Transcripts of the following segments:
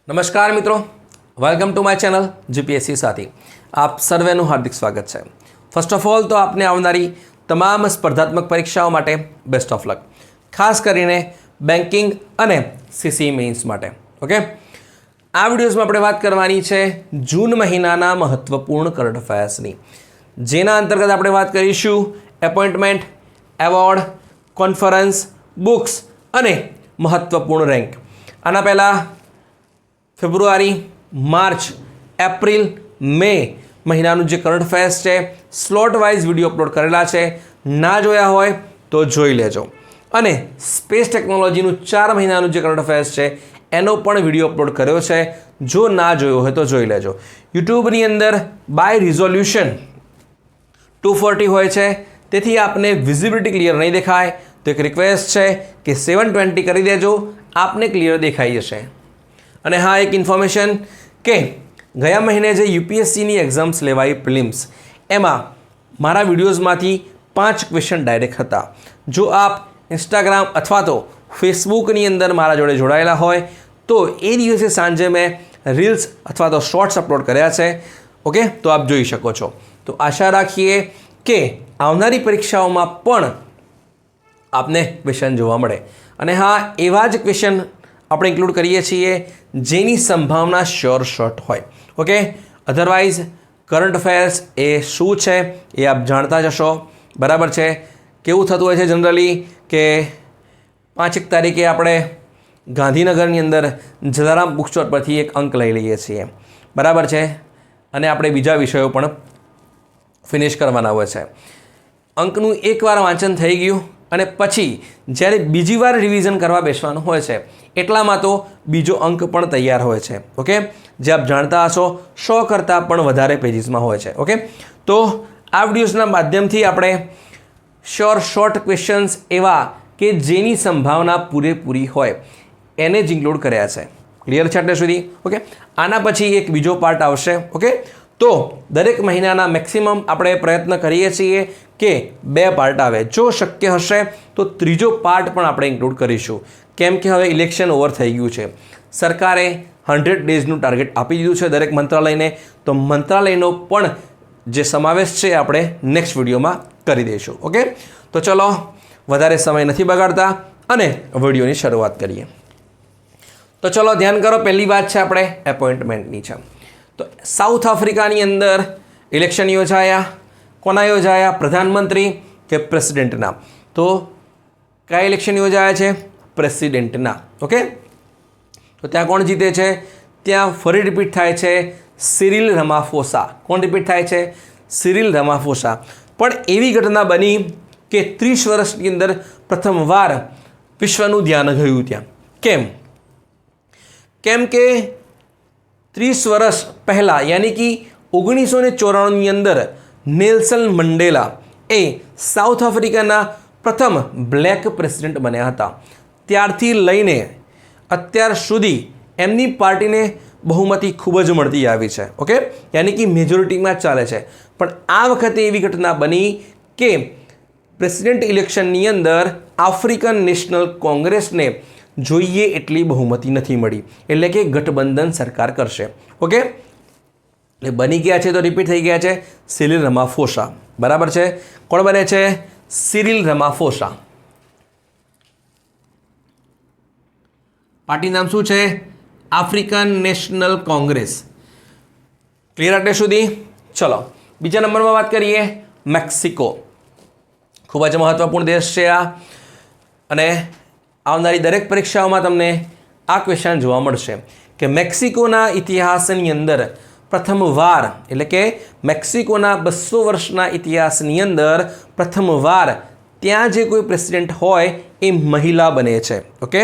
નમસ્કાર મિત્રો, welcome to my channel GPSC સાથી. આપ સર્વેનું હાર્દિક સ્વાગત છે. ફર્સ્ટ ઓફ ઓલ તો આપને આવનારી તમામ સ્પર્ધાત્મક પરીક્ષાઓ માટે બેસ્ટ ઓફ લક, ખાસ કરીને બેન્કિંગ અને સીસી મેઇન્સ માટે. ઓકે, આ વિડીયોઝમાં આપણે વાત કરવાની છે જૂન મહિનાના મહત્વપૂર્ણ કરંટ અફેર્સની, જેના અંતર્ગત આપણે વાત કરીશું એપોઇન્ટમેન્ટ, એવોર્ડ, કોન્ફરન્સ, બુક્સ અને મહત્વપૂર્ણ રેન્ક. આના પહેલાં ફેબ્રુઆરી, માર્ચ, એપ્રિલ, મે મહિનાનું જે કરંટ અફેર્સ છે સ્લોટ વાઇઝ વિડીયો અપલોડ કરેલા છે. ના જોયા હોય તો જોઈ લેજો. અને સ્પેસ ટેકનોલોજીનું 4 મહિનાનું જે કરંટ અફેર્સ છે એનો પણ વિડીયો અપલોડ કર્યો છે. જો ના જોયો હોય તો જોઈ લેજો. યુટ્યુબની અંદર બાય રિઝોલ્યુશન 240 હોય છે, તેથી આપને વિઝિબિલિટી ક્લિયર નહીં દેખાય તો એક રિક્વેસ્ટ છે કે 720 કરી દેજો, આપને ક્લિયર દેખાઈ જશે. અને હા, એક ઇન્ફોર્મેશન કે ગયા મહિને જે યુપીએસસીની એક્ઝામ્સ લેવાઈ પ્રિલિમ્સ, એમાં મારા વિડીયોઝમાંથી 5 ક્વેશ્ચન ડાયરેક્ટ હતા. જો આપ ઇન્સ્ટાગ્રામ અથવા તો ફેસબુકની અંદર મારા જોડે જોડાયેલા હોય તો એ દિવસે સાંજે મેં રીલ્સ અથવા તો શોર્ટ્સ અપલોડ કર્યા છે. ઓકે, તો આપ જોઈ શકો છો. તો આશા રાખીએ કે આવનારી પરીક્ષાઓમાં પણ આપને ક્વેશ્ચન જોવા મળે. અને હા, એવા જ ક્વેશ્ચન આપણે ઇન્ક્લુડ કરીએ છીએ જેની સંભાવના શ્યોર શોર્ટ હોય. ઓકે, અધરવાઇઝ કરંટ અફેર્સ એ શું છે એ આપ જાણતા જશો. બરાબર છે. કેવું થતું હોય છે જનરલી કે 5 તારીખે આપણે ગાંધીનગરની અંદર જલારામ બુક સ્ટોર પરથી એક અંક લઈ લઈએ છીએ. બરાબર છે. અને આપણે બીજા વિષયો પણ ફિનિશ કરવાના હોય છે. અંકનું એકવાર વાંચન થઈ ગયું અને પછી જ્યારે બીજી વાર રિવિઝન કરવા બેસવાનું હોય છે એટલામાં તો બીજો અંક પણ તૈયાર હોય છે. ઓકે, જે આપ જાણતા હશો 100 કરતાં પણ વધારે પેજીસમાં હોય છે. ઓકે, તો આ વિડીયોઝના માધ્યમથી આપણે શ્યોર શોર્ટ ક્વેશ્ચન્સ એવા કે જેની સંભાવના પૂરેપૂરી હોય એને જ ઇન્ક્લુડ કર્યા છે. ક્લિયર છે અત્યાર સુધી? ઓકે, આના પછી એક બીજો પાર્ટ આવશે. ઓકે, તો દરેક મહિનાના મેક્સિમમ આપણે પ્રયત્ન કરીએ છીએ કે 2 પાર્ટ આવે. જો શક્ય હશે તો ત્રીજો પાર્ટ પણ આપણે ઇન્ક્લુડ કરીશું, કેમ કે હવે ઇલેક્શન ઓવર થઈ ગયું છે. સરકારે 100 ડેઝનું ટાર્ગેટ આપી દીધું છે દરેક મંત્રાલયને, તો મંત્રાલયનો પણ જે સમાવેશ છે આપણે નેક્સ્ટ વિડીયોમાં કરી દઈશું. ઓકે, તો ચલો વધારે સમય નથી બગાડતા અને વિડીયોની શરૂઆત કરીએ. તો ચલો ધ્યાન કરો, પહેલી વાત છે આપણે એપોઇન્ટમેન્ટની છે. તો સાઉથ આફ્રિકાની અંદર ઇલેક્શન યોજાયા. કોના યોજાયા? પ્રધાનમંત્રી કે પ્રેસિડેન્ટના? તો કયા ઇલેક્શન યોજાયા છે? પ્રેસિડેન્ટના. ઓકે, તો ત્યાં કોણ જીતે છે? ત્યાં ફરી રિપીટ થાય છે સિરિલ રમાફોસા. કોણ રિપીટ થાય છે? સિરિલ રમાફોસા. પણ એવી ઘટના બની કે 30 વર્ષની અંદર પ્રથમવાર વિશ્વનું ધ્યાન ગયું ત્યાં. કેમ કે 30 વર્ષ પહેલાં યાની કે 1994ની અંદર નેલ્સન મંડેલા એ સાઉથ આફ્રિકાના પ્રથમ બ્લેક પ્રેસિડેન્ટ બન્યા હતા. ત્યારથી લઈને અત્યાર સુધી એમની પાર્ટીને બહુમતી ખૂબ જ મળતી આવી છે. ઓકે, યાની કે મેજોરિટીમાં ચાલે છે. પણ આ વખતે એવી ઘટના બની કે પ્રેસિડેન્ટ ઇલેક્શનની અંદર આફ્રિકન નેશનલ કોંગ્રેસને જોઈએ એટલી બહુમતી નથી મળી, એટલે કે ગઠબંધન સરકાર કરશે. ઓકે, એટલે બની ગયા છે તો રિપીટ થઈ ગયા છે સિરિલ રમાફોસા. બરાબર છે. કોણ બને છે? સિરિલ રમાફોસા. પાર્ટી નામ શું છે? African National Congress. ક્લિયર અત્યાર સુધી? ચલો બીજા નંબરમાં વાત કરીએ મેક્સિકો. ખૂબ જ મહત્વપૂર્ણ દેશ છે આ, અને આવનારી દરેક પરીક્ષાઓમાં તમને આ ક્વેશ્ચન જોવા મળશે કે મેક્સિકોના ઇતિહાસની અંદર પ્રથમવાર, એટલે કે મેક્સિકોના 200 વર્ષના ઇતિહાસની અંદર પ્રથમવાર ત્યાં જે કોઈ પ્રેસિડેન્ટ હોય એ મહિલા બને છે. ઓકે,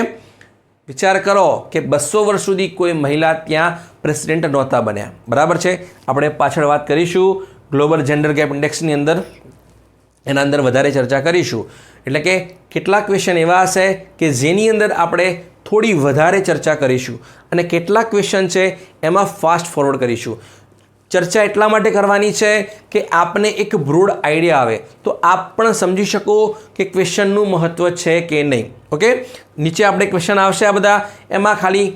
વિચાર કરો કે 200 વર્ષ સુધી કોઈ મહિલા ત્યાં પ્રેસિડેન્ટ નહોતા બન્યા. બરાબર છે. આપણે પાછળ વાત કરીશું ગ્લોબલ જેન્ડર ગેપ ઇન્ડેક્સની અંદર, એના અંદર વધારે ચર્ચા કરીશું. એટલે કે કેટલાક ક્વેશ્ચન એવા હશે કે જેની અંદર આપણે થોડી વધારે ચર્ચા કરીશું અને કેટલાક ક્વેશ્ચન છે એમાં ફાસ્ટ ફોરવર્ડ કરીશું. ચર્ચા એટલા માટે કરવાની છે કે આપને એક બ્રોડ આઈડિયા આવે તો આપ પણ સમજી શકો કે ક્વેશ્ચનનું મહત્ત્વ છે કે નહીં. ઓકે, નીચે આપણે ક્વેશ્ચન આવશે આ બધા, એમાં ખાલી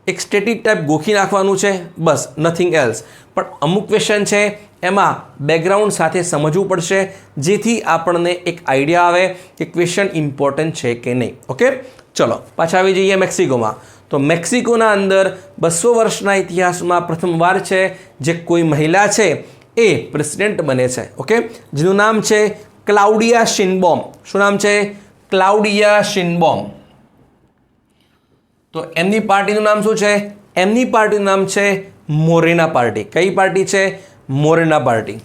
એક સ્ટેટિક ટાઈપ ગોખી નાખવાનું છે, બસ, નથિંગ એલ્સ. પણ અમુક ક્વેશ્ચન છે એમાં બેકગ્રાઉન્ડ સાથે સમજવું પડશે, જેથી આપણને એક આઈડિયા આવે કે ક્વેશ્ચન ઇમ્પોર્ટન્ટ છે કે નહીં. ઓકે, ચલો પાછા આવી જઈએ મેક્સિકોમાં. તો મેક્સિકોના અંદર 200 વર્ષના ઇતિહાસમાં પ્રથમવાર છે જે કોઈ મહિલા છે એ પ્રેસિડેન્ટ બને છે. ઓકે, જેનું નામ છે ક્લાઉડિયા શિનબોમ. શું નામ છે? ક્લાઉડિયા શિનબોમ. તો એમની પાર્ટીનું નામ શું છે? એમની પાર્ટીનું નામ છે મોરેના પાર્ટી. કઈ પાર્ટી છે? મોરેના પાર્ટી.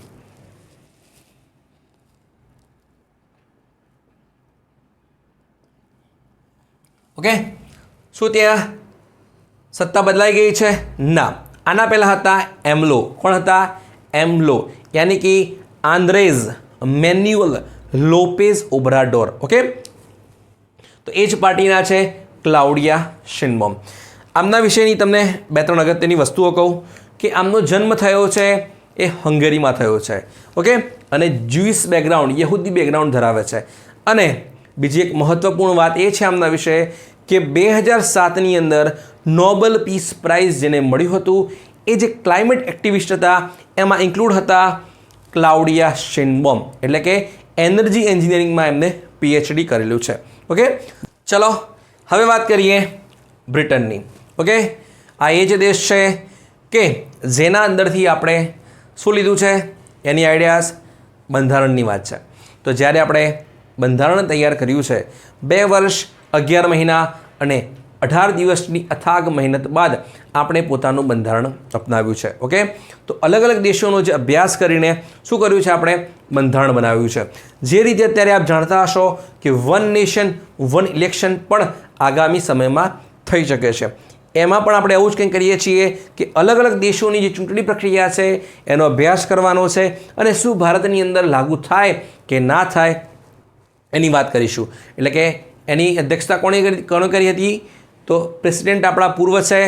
ઓકે, શું ત્યાં સત્તા બદલાઈ ગઈ છે? ના. આના પહેલા હતા એમલો. કોણ હતા? એમલો, યાની કે આંદ્રેઝ મેન્યુઅલ લોપેઝ ઓબ્રાડોર. ઓકે, તો એ જ પાર્ટીના છે ક્લાઉડિયા શિનબોમ. આમના વિશેની તમને 2-3 અગત્યની વસ્તુઓ કહું કે આમનો જન્મ થયો છે એ હંગેરીમાં થયો છે. ઓકે, અને જ્યુઇશ બેકગ્રાઉન્ડ, યહૂદી બેકગ્રાઉન્ડ ધરાવે છે. અને બીજી એક મહત્વપૂર્ણ વાત એ છે આમના વિશે કે 2007ની અંદર નોબેલ પીસ પ્રાઇઝ જેને મળ્યું હતું એ જે ક્લાઇમેટ એક્ટિવિસ્ટ હતા એમાં ઇન્ક્લુડ હતા ક્લાઉડિયા શિનબોમ. એટલે કે એનર્જી એન્જિનિયરિંગમાં એમને PhD કરેલું છે. ઓકે, ચલો હવે વાત કરીએ બ્રિટનની. ઓકે, આ એ જ દેશ છે કે જેના અંદરથી આપણે શું લીધું છે એની આઈડિયાઝ, બંધારણની વાત છે. તો જ્યારે આપણે બંધારણ તૈયાર કર્યું છે 2 વર્ષ 11 મહિના અને 18 દિવસની અથાગ મહેનત બાદ આપણે પોતાનું બંધારણ અપનાવ્યું છે. ઓકે, તો અલગ અલગ દેશોનો જે અભ્યાસ કરીને શું કર્યું છે? આપણે બંધારણ બનાવ્યું છે. જે રીતે અત્યારે આપ જાણતા હશો કે 1 નેશન 1 ઇલેક્શન પણ આગામી સમયમાં થઈ શકે છે. એમાં પણ આપણે એવું જ કંઈ કરીએ છીએ કે અલગ અલગ દેશોની જે ચૂંટણી પ્રક્રિયા છે એનો અભ્યાસ કરવાનો છે અને શું ભારતની અંદર લાગુ થાય કે ના થાય એની વાત કરીશું. એટલે કે એની અધ્યક્ષતા કોણે કરી હતી? તો પ્રેસિડેન્ટ આપણા પૂર્વ છે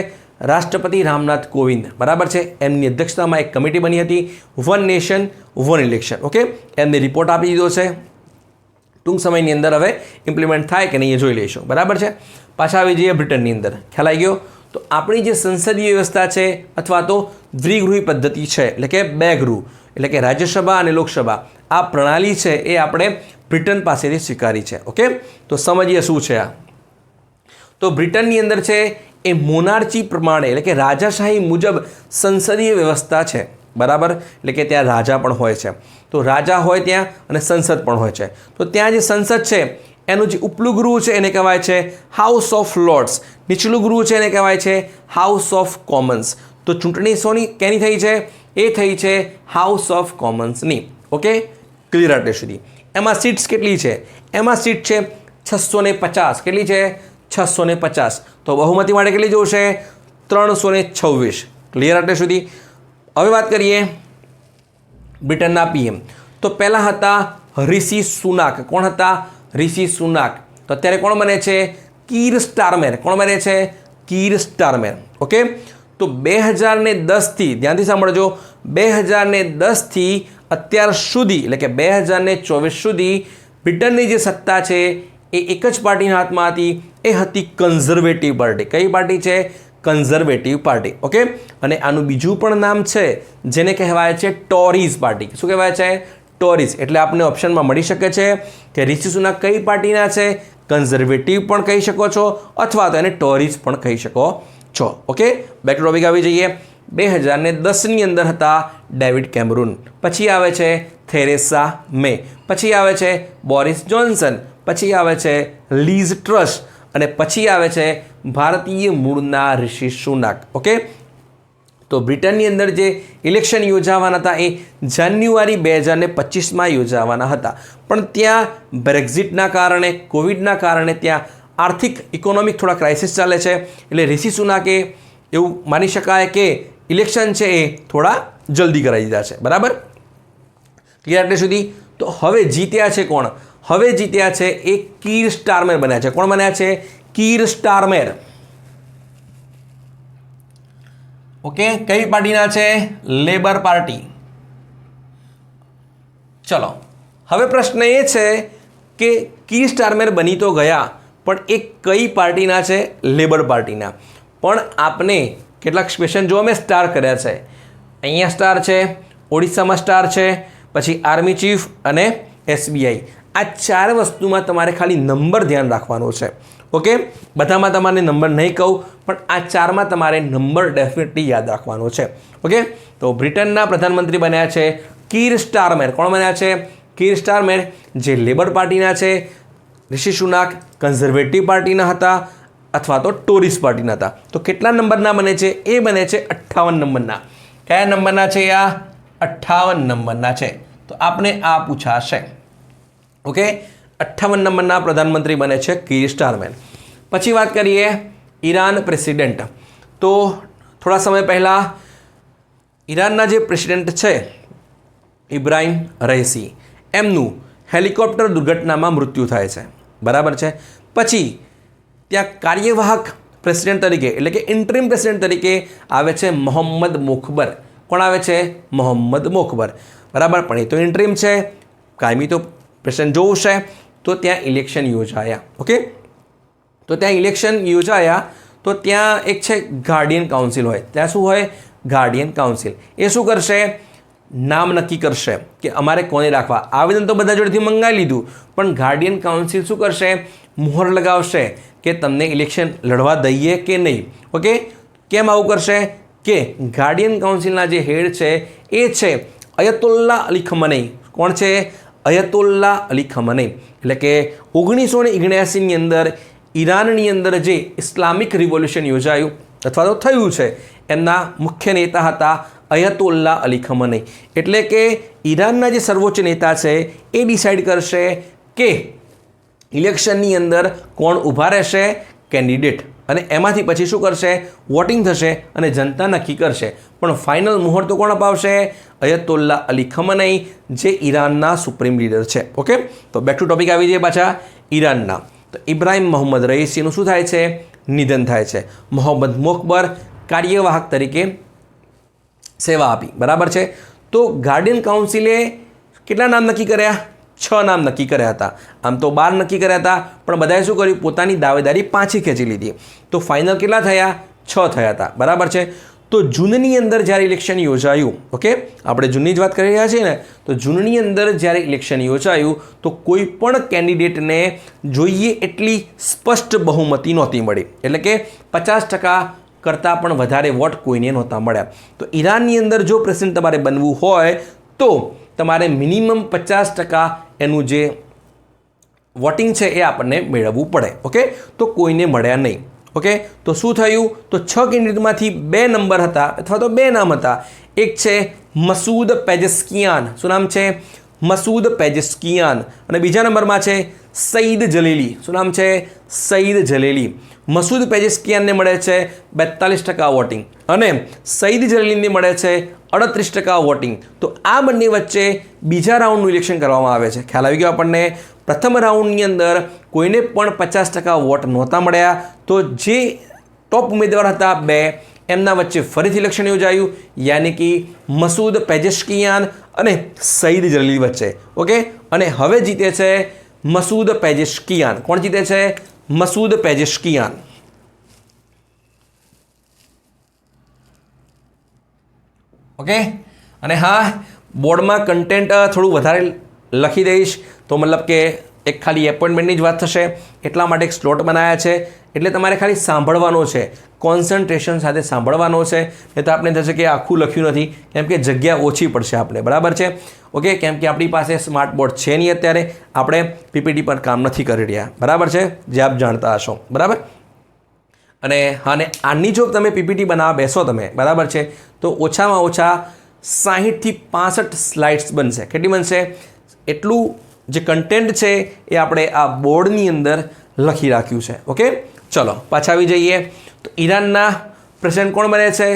રાષ્ટ્રપતિ રામનાથ કોવિંદ. બરાબર છે, એમની અધ્યક્ષતામાં એક કમિટી બની હતી 1 નેશન 1 ઇલેક્શન. ઓકે, એમને રિપોર્ટ આપી દીધો છે. ટૂંક સમયની અંદર હવે ઇમ્પ્લિમેન્ટ થાય કે નહીં એ જોઈ લઈશું. બરાબર છે. પાછા આવી જઈએ બ્રિટનની અંદર. ખ્યાલ આવી ગયો? તો આપણી જે સંસદીય વ્યવસ્થા છે અથવા તો દ્વિગૃહી પદ્ધતિ છે, એટલે કે 2 ગૃહ, એટલે કે રાજ્યસભા અને લોકસભા, આ પ્રણાલી છે એ આપણે બ્રિટન પાસેથી સ્વીકારી છે. ઓકે, તો સમજીએ શું છે આ. તો બ્રિટનની અંદર છે એ મોનાર્ચી પ્રમાણે, એટલે કે રાજાશાહી મુજબ સંસદીય વ્યવસ્થા છે. બરાબર, એટલે કે ત્યાં રાજા પણ હોય છે. તો રાજા હોય ત્યાં અને સંસદ પણ હોય છે. તો ત્યાં જે સંસદ છે એનું જે ઉપલું ગૃહ છે એને કહેવાય છે હાઉસ ઓફ લોર્ડ્સ. નીચલું ગૃહ છે એને કહેવાય છે હાઉસ ઓફ કોમન્સ. તો ચૂંટણી કેની થઈ છે? એ થઈ છે હાઉસ ઓફ કોમન્સની. ઓકે, ક્લિયર આટલે સુધી. એમાં સીટ્સ કેટલી છે? એમાં સીટ છે 650. કેટલી છે? 650. તો બહુમતી માટે કેટલી જોશે? 326. ક્લિયર આટલે સુધી. હવે વાત કરીએ બ્રિટનના PM. તો પહેલાં હતા રિશી સુનાક. કોણ હતા? રિશી સુનાક. તો અત્યારે કોણ બને છે? કીર સ્ટારમેર. કોણ બને છે? કીર સ્ટારમેર. ઓકે, તો 2010થી, ધ્યાનથી સાંભળજો, 2010થી અત્યાર સુધી, એટલે કે 2024 સુધી બ્રિટનની જે સત્તા છે એ એક જ પાર્ટીના હાથમાં હતી. એ હતી કન્ઝર્વેટિવ પાર્ટી. કઈ પાર્ટી છે? Conservative party. ઓકે, અને આનું બીજું પણ નામ છે જેને કહેવાય છે ટોરીઝ પાર્ટી. શું કહેવાય છે? ટોરીઝ. એટલે આપને ઓપ્શનમાં મળી શકે છે કે રિશી સુનાક કઈ પાર્ટીના છે? કન્ઝર્વેટિવ પણ કહી શકો છો અથવા તો એને ટોરીઝ પણ કહી શકો છો. ઓકે, બેક ટુ ટોપિક આવી જઈએ. 2010ની અંદર હતા ડેવિડ કેમરૂન. પછી આવે છે થેરેસા મે. પછી આવે છે બોરિસ જોન્સન. પછી આવે છે લીઝ ટ્રસ. અને પછી આવે છે ભારતીય મૂળના રિશી સુનાક. ઓકે, તો બ્રિટનની અંદર જે ઇલેક્શન યોજાવાના હતા એ જાન્યુઆરી 2025માં યોજાવાના હતા. પણ ત્યાં બ્રેક્ઝિટના કારણે, કોવિડના કારણે ત્યાં આર્થિક ઇકોનોમિક થોડા ક્રાઇસિસ ચાલે છે. એટલે રિશી સુનાકે એવું માની શકાય કે ઇલેક્શન છે એ થોડા જલ્દી કરાવી દીધા છે. બરાબર, ક્લિયર એટલે સુધી. તો હવે જીત્યા છે કોણ? હવે જીત્યા છે એ કીર સ્ટારમેર બન્યા છે. કોણ બન્યા છે? કીર સ્ટારમેર. ઓકે, કઈ પાર્ટીના છે? Labour party. ચલો, હવે પ્રશ્ન એ છે કે કીર સ્ટારમેર બની તો ગયા પણ એ કઈ પાર્ટીના છે? લેબર પાર્ટીના. પણ આપને કેટલાક ક્વેશ્ચન જો મેં સ્ટાર કર્યા છે, અહીંયા સ્ટાર છે, ઓડિશામાં સ્ટાર છે, પછી આર્મી ચીફ અને SBI, આ 4 વસ્તુમાં તમારે ખાલી નંબર ધ્યાન રાખવાનો છે. ઓકે, બધામાં તમારે નંબર નહીં કહું, પણ આ 4માં તમારે નંબર ડેફિનેટલી યાદ રાખવાનો છે. ઓકે, તો બ્રિટનના પ્રધાનમંત્રી બન્યા છે કીર સ્ટારમેર. કોણ બન્યા છે? કીર સ્ટારમેર, જે લેબર પાર્ટીના છે. ઋષિ સુનાક કન્ઝર્વેટિવ પાર્ટીના હતા અથવા તો ટોરીસ પાર્ટીના હતા. તો કેટલા નંબરના બને છે? એ બને છે 58 નંબરના. કયા નંબરના છે? આ 58 નંબરના છે. તો આપણે આ પૂછાશે. ઓકે, 58 નંબરના પ્રધાનમંત્રી બને છે કીર સ્ટારમેર. પછી વાત કરીએ ઈરાન પ્રેસિડેન્ટ. તો થોડા સમય પહેલાં ઈરાનના જે પ્રેસિડેન્ટ છે ઇબ્રાહિમ રઈસી, એમનું હેલિકોપ્ટર દુર્ઘટનામાં મૃત્યુ થાય છે. બરાબર છે. પછી ત્યાં કાર્યવાહક પ્રેસિડેન્ટ તરીકે એટલે કે ઇન્ટરિમ પ્રેસિડેન્ટ તરીકે આવે છે મોહમ્મદ મોખબર. કોણ આવે છે? મોહમ્મદ મોખબર. બરાબર, પણ એ તો ઇન્ટરિમ છે, કાયમી તો પ્રેસિડેન્ટ જોવું છે. તો ત્યાં ઇલેક્શન યોજાયા. ઓકે, તો ત્યાં ઇલેક્શન યોજાયા તો ત્યાં એક છે ગાર્ડિયન કાઉન્સિલ હોય. ત્યાં શું હોય? Guardian council. એ શું કરશે? નામ નક્કી કરશે કે અમારે કોને રાખવા. આવેદન તો બધા જોડેથી મંગાવી લીધું, પણ ગાર્ડિયન કાઉન્સિલ શું કરશે? મુહર લગાવશે કે તમને ઇલેક્શન લડવા દઈએ કે નહીં. ઓકે, કેમ આવું કરશે? કે ગાર્ડિયન કાઉન્સિલના જે હેડ છે એ છે અયતોલ્લા અલી ખમનેઈ. કોણ છે? અયતોલ્લા અલી ખમનેઈ. એટલે કે 1979ની અંદર ઈરાનની અંદર જે ઇસ્લામિક રિવોલ્યુશન યોજાયું અથવા તો થયું છે, એમના મુખ્ય નેતા હતા અયતોલ્લા અલી ખમનેઈ. એટલે કે ઈરાનના જે સર્વોચ્ચ નેતા છે એ ડિસાઇડ કરશે કે ઇલેક્શનની અંદર કોણ ઊભા રહેશે, કેન્ડિડેટ, અને એમાંથી પછી શું કરશે? વોટિંગ થશે અને જનતા નક્કી કરશે. પણ ફાઇનલ મુહૂર્ત કોણ અપાવશે? અયતોલ્લા અલી ખમનેઈ, જે ઈરાનના સુપ્રીમ લીડર છે. ઓકે, તો બેક ટુ ટોપિક આવી જઈએ પાછા ઈરાનના. તો ઇબ્રાહિમ મોહમ્મદ રઈસીનું શું થાય છે? નિધન થાય છે. મોહમ્મદ મોખબર કાર્યવાહક તરીકે સેવા આપી. બરાબર છે. તો ગાર્ડિયન કાઉન્સિલે કેટલા નામ નક્કી કર્યા? 6 નામ નક્કી કર્યા હતા. આમ તો 12 નક્કી કર્યા હતા, પણ બધાએ શું કર્યું? પોતાની દાવેદારી પાછી ખેંચી લીધી. તો ફાઇનલ કેટલા થયા? 6 થયા હતા. બરાબર છે. તો જૂનની અંદર જ્યારે ઇલેક્શન યોજાયું, ઓકે, આપણે જૂનની જ વાત કરી રહ્યા છીએ ને, તો જૂનની અંદર જ્યારે ઇલેક્શન યોજાયું તો કોઈ પણ કેન્ડિડેટને જોઈએ એટલી સ્પષ્ટ બહુમતી નહોતી મળી. એટલે કે 50% કરતાં પણ વધારે વોટ કોઈને નહોતા મળ્યા. તો ઈરાનની અંદર જો પ્રેસિડેન્ટ તમારે બનવું હોય તો તમારે મિનિમમ 50% એનું જે વોટિંગ છે એ આપણને મેળવવું પડે. ઓકે, તો કોઈને મળ્યા નહીં. ઓકે, તો શું થયું? તો 6 કેન્ડિડેટમાંથી 2 નંબર હતા અથવા તો 2 નામ હતા. એક છે મસૂદ પેજેસ્કિયાન. શું નામ છે? મસૂદ પેજેસ્કિયાન. અને બીજા નંબરમાં છે સઈદ જલીલી. શું નામ છે? સઈદ જલીલી. મસૂદ પેજેસ્કિયાનને મળે છે 42% વોટિંગ અને સઈદ જલીલીને મળે છે 38% વોટિંગ. તો આ બંને વચ્ચે બીજા રાઉન્ડનું ઇલેક્શન કરવામાં આવે છે. ખ્યાલ આવી ગયો આપણને? પ્રથમ રાઉન્ડની અંદર કોઈને પણ 50% વોટ નહોતા મળ્યા, તો જે ટોપ ઉમેદવાર હતા 2, એમના વચ્ચે ફરીથી ઇલેક્શન યોજાયું, યાની કે મસૂદ પેજેસ્કિયાન અને સઈદ જલીલી વચ્ચે. ઓકે, અને હવે જીતે છે મસૂદ પેજેસ્કિયાન. કોણ જીતે છે? મસૂદ પેજેસ્કિયાન. ઓકે, અને હા, બોર્ડમાં કન્ટેન્ટ થોડું વધારે લખી દઈશ, તો મતલબ કે એક ખાલી એપોઇન્ટમેન્ટની જ વાત થશે. એટલા માટે એક સ્લોટ બનાવ્યા છે, એટલે તમારે ખાલી સાંભળવાનો છે, કોન્સન્ટ્રેશન સાથે સાંભળવાનો છે. એ તો આપણે થશે કે આખું લખ્યું નથી, કેમ કે જગ્યા ઓછી પડશે આપણે. બરાબર છે? ઓકે, કેમ કે આપણી પાસે સ્માર્ટ બોર્ડ છે નહીં અત્યારે, આપણે પીપીટી પર કામ નથી કરી રહ્યા. બરાબર છે? જે આપ જાણતા હશો. બરાબર. અને હા, ને આની જો તમે પીપીટી બનાવવા બેસો તમે, બરાબર છે, તો ઓછામાં ઓછા 60 થી 65 સ્લાઇડ્સ બનશે. કેટલી બનશે? એટલું જે કન્ટેન્ટ છે એ આપણે આ બોર્ડની અંદર લખી રાખ્યું છે. ઓકે, ચલો પાછા આવી જઈએ. તો ઈરાનના પ્રેસિડેન્ટ કોણ બને છે?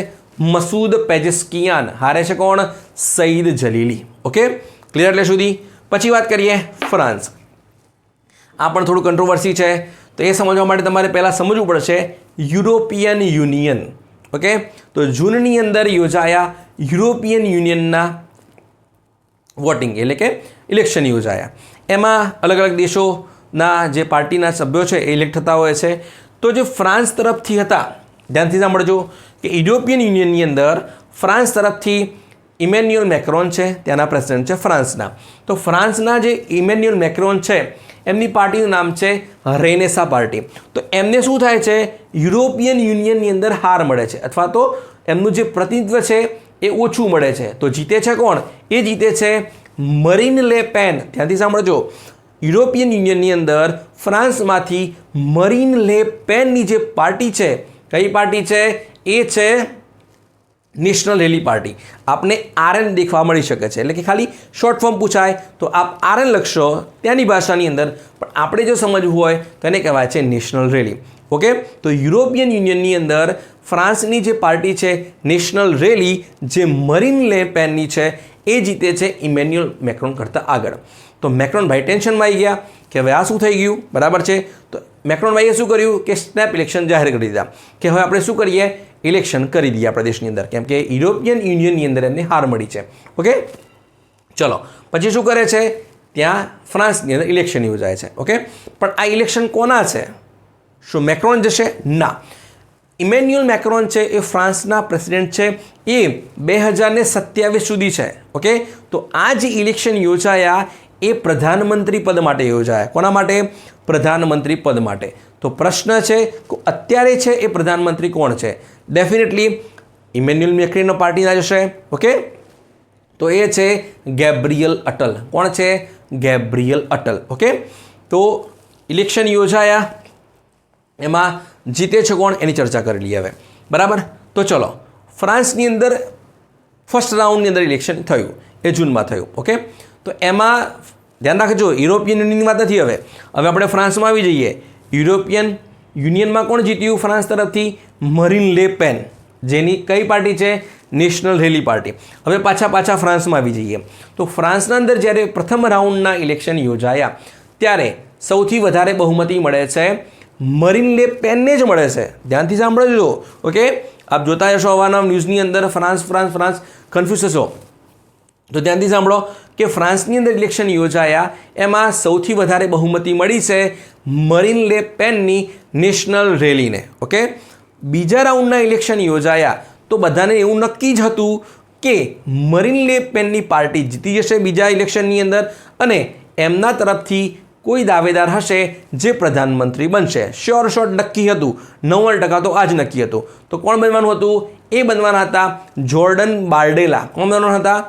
મસૂદ પેજેસ્કિયાન. હારે છે કોણ? સઈદ જલીલી. ઓકે, ક્લિયર એટલે સુધી. પછી વાત કરીએ ફ્રાન્સ. આ પણ થોડું કંટ્રોવર્સી છે, તો એ સમજવા માટે તમારે પહેલાં સમજવું પડશે યુરોપિયન યુનિયન. ઓકે, તો જૂનની અંદર યોજાયા યુરોપિયન યુનિયનના વોટિંગ, એટલે કે ઇલેક્શન યોજાયા. એમાં અલગ અલગ દેશોના જે પાર્ટીના સભ્યો છે એ ઇલેક્ટ થતા હોય છે. તો જે ફ્રાન્સ તરફથી હતા, ધ્યાનથી સાંભળજો કે યુરોપિયન યુનિયનની અંદર ફ્રાન્સ તરફથી ઇમેન્યુઅલ મેક્રોન છે, ત્યાંના પ્રેસિડેન્ટ છે ફ્રાન્સના. તો ફ્રાન્સના જે ઇમેન્યુઅલ મેક્રોન છે એમની પાર્ટીનું નામ છે રેનેસા પાર્ટી. તો એમને શું થાય છે, યુરોપિયન યુનિયનની અંદર હાર મળે છે અથવા તો એમનું જે પ્રતિનિધિત્વ છે એ ઓછું મળે છે. તો જીતે છે કોણ? એ જીતે છે મરીન લે પેન. ધ્યાનથી સાંભળજો, યુરોપિયન યુનિયનની અંદર ફ્રાન્સમાંથી મરીન લે પેનની જે પાર્ટી છે, કઈ પાર્ટી છે? એ છે નેશનલ રેલી પાર્ટી. આપને આરએન દેખવા મળી શકે છે, એટલે કે ખાલી શોર્ટ ફોર્મ પૂછાય તો આપ આરએન લખશો ત્યાંની ભાષાની અંદર, પણ આપણે જો સમજવું હોય તો એને કહેવાય છે નેશનલ રેલી. ઓકે, તો યુરોપિયન યુનિયનની અંદર ફ્રાન્સની જે પાર્ટી છે નેશનલ રેલી, જે મરીન લે પેનની છે, એ જીતે છે ઇમેન્યુઅલ મેક્રોન કરતાં આગળ. તો મેક્રોન ભાઈ ટેન્શનમાં આવી ગયા કે હવે આ શું થઈ ગયું, બરાબર છે. તો મેક્રોન ભાઈએ શું કર્યું કે સ્નેપ ઇલેક્શન જાહેર કરી દીધા કે હવે આપણે શું કરીએ, ઇલેક્શન કરી દઈએ આપણા દેશની અંદર, કેમ કે યુરોપિયન યુનિયનની અંદર એમને હાર મળી છે. ઓકે, ચલો પછી શું કરે છે, ત્યાં ફ્રાન્સની અંદર ઇલેક્શન યોજાય છે. ઓકે, પણ આ ઇલેક્શન કોના છે? શું મેક્રોન જશે? ના, ઇમેન્યુઅલ મેક્રોન છે એ ફ્રાન્સના પ્રેસિડેન્ટ છે, એ 2027 સુધી છે. ઓકે, તો આ જે ઇલેક્શન યોજાયા એ પ્રધાનમંત્રી પદ માટે યોજાયા. કોના માટે? પ્રધાનમંત્રી પદ માટે. તો પ્રશ્ન છે કે અત્યારે છે એ પ્રધાનમંત્રી કોણ છે? ડેફિનેટલી ઇમેન્યુઅલ મેક્રોનના પાર્ટીના જશે. ઓકે, તો એ છે ગેબ્રિયલ અટલ. કોણ છે? ગેબ્રિયલ અટલ. ઓકે, તો ઇલેક્શન યોજાયા, એમાં જીતે છે કોણ એની ચર્ચા કરી લઈએ હવે, બરાબર. તો ચલો, ફ્રાન્સની અંદર ફર્સ્ટ રાઉન્ડની અંદર ઇલેક્શન થયું, એ જૂનમાં થયું. ઓકે, તો એમાં ધ્યાન રાખજો, યુરોપિયન યુનિયનની વાત નથી. હવે આપણે ફ્રાન્સમાં આવી જઈએ. યુરોપિયન યુનિયનમાં કોણ જીત્યું ફ્રાન્સ તરફથી? મરીન લે પેન, જેની કઈ પાર્ટી છે? National rally party. હવે પાછા ફ્રાન્સમાં આવી જઈએ. તો ફ્રાન્સના અંદર જ્યારે પ્રથમ રાઉન્ડના ઇલેક્શન યોજાયા ત્યારે સૌથી વધારે બહુમતી મળે છે મરીન લે પેનને જ મળે છે. ધ્યાનથી સાંભળજો. ઓકે, આપ જોતા જશો અવારનવાર ન્યૂઝની અંદર ફ્રાન્સ કન્ફ્યુઝ થશો, તો ધ્યાનથી સાંભળો કે ફ્રાન્સની અંદર ઇલેક્શન યોજાયા, એમાં સૌથી વધારે બહુમતી મળી છે મરીન લે પેનની નેશનલ રેલીને. ઓકે, બીજા રાઉન્ડના ઇલેક્શન યોજાયા તો બધાને એવું નક્કી જ હતું કે મરીન લે પેનની પાર્ટી જીતી જશે બીજા ઇલેક્શનની અંદર, અને એમના તરફથી કોઈ દાવેદાર હશે જે પ્રધાનમંત્રી બનશે. શ્યોર શોર્ટ નક્કી હતું, 90% તો આ જ નક્કી હતું. તો કોણ બનવાનું હતું? એ બનવાના હતા જોર્ડન બાર્ડેલા. કોણ બનવાના હતા?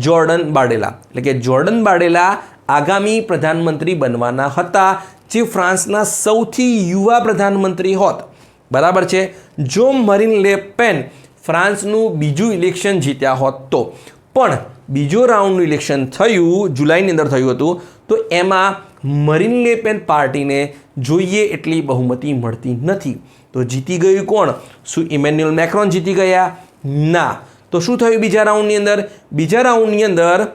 જોર્ડન બાર્ડેલા. એટલે કે જોર્ડન બાર્ડેલા આગામી પ્રધાનમંત્રી બનવાના હતા, જે ફ્રાન્સના સૌથી યુવા પ્રધાનમંત્રી હોત. બરાબર છે. જો મરીન લે પેન ફ્રાન્સનું બીજું ઇલેક્શન જીત્યા હોત તો, પણ બીજો રાઉન્ડનું ઇલેક્શન થયું, જુલાઈની અંદર થયું હતું, તો એમાં મરીન લે પેન પાર્ટીને જોઈએ એટલી બહુમતી મળતી નથી. તો જીતી ગયું કોણ? શું ઇમેન્યુઅલ મેક્રોન જીતી ગયા? ના. તો શું થયું બીજા રાઉન્ડની અંદર? બીજા રાઉન્ડની અંદર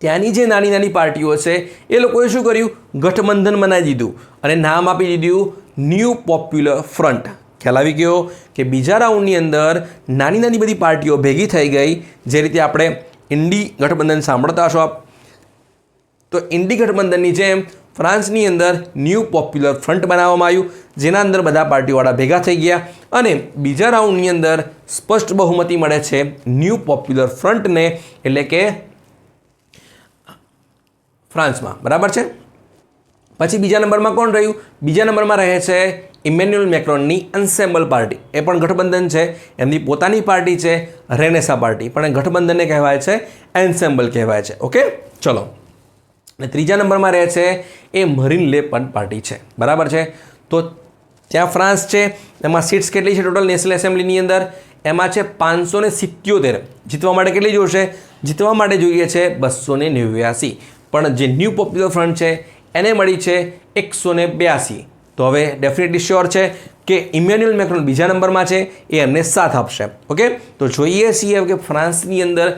ત્યાંની જે નાની નાની પાર્ટીઓ છે એ લોકોએ શું કર્યું? ગઠબંધન બનાવી દીધું અને નામ આપી દીધું ન્યૂ પોપ્યુલર ફ્રન્ટ. ખ્યાલ આવી ગયો કે બીજા રાઉન્ડની અંદર નાની નાની બધી પાર્ટીઓ ભેગી થઈ ગઈ. જે રીતે આપણે ઇન્ડી ગઠબંધન સાંભળતા હશો આપ, તો ઇન્ડી ગઠબંધનની જેમ ફ્રાન્સની અંદર ન્યૂ પોપ્યુલર ફ્રન્ટ બનાવવામાં આવ્યું, જેના અંદર બધા પાર્ટીવાળા ભેગા થઈ ગયા, અને બીજા રાઉન્ડની અંદર સ્પષ્ટ બહુમતી મળે છે ન્યૂ પોપ્યુલર ફ્રન્ટને, એટલે કે ફ્રાન્સમાં. બરાબર છે. પછી બીજા નંબરમાં કોણ રહ્યું? બીજા નંબરમાં રહે છે ઇમેન્યુઅલ મેક્રોનની એન્સેમ્બલ પાર્ટી. એ પણ ગઠબંધન છે, એમની પોતાની પાર્ટી છે રેનેસા પાર્ટી, પણ એ ગઠબંધનને કહેવાય છે એન્સેમ્બલ કહેવાય છે. ઓકે, ચલો. અને ત્રીજા નંબરમાં રહે છે એ મરીન લે પેન પાર્ટી છે. બરાબર છે. તો ત્યાં ફ્રાન્સ છે, એમાં સીટ્સ કેટલી છે ટોટલ નેશનલ એસેમ્બલીની અંદર? એમાં છે 577. જીતવા માટે કેટલી જોશે? જીતવા માટે જોઈએ છે 289. પણ જે ન્યૂ પોપ્યુલર ફ્રન્ટ છે એને મળી છે 182. તો હવે ડેફિનેટલી શ્યોર છે કે ઇમેન્યુઅલ મેક્રોન બીજા નંબરમાં છે, એ એમને સાથ આપશે. ઓકે, તો જોઈએ છીએ કે ફ્રાન્સની અંદર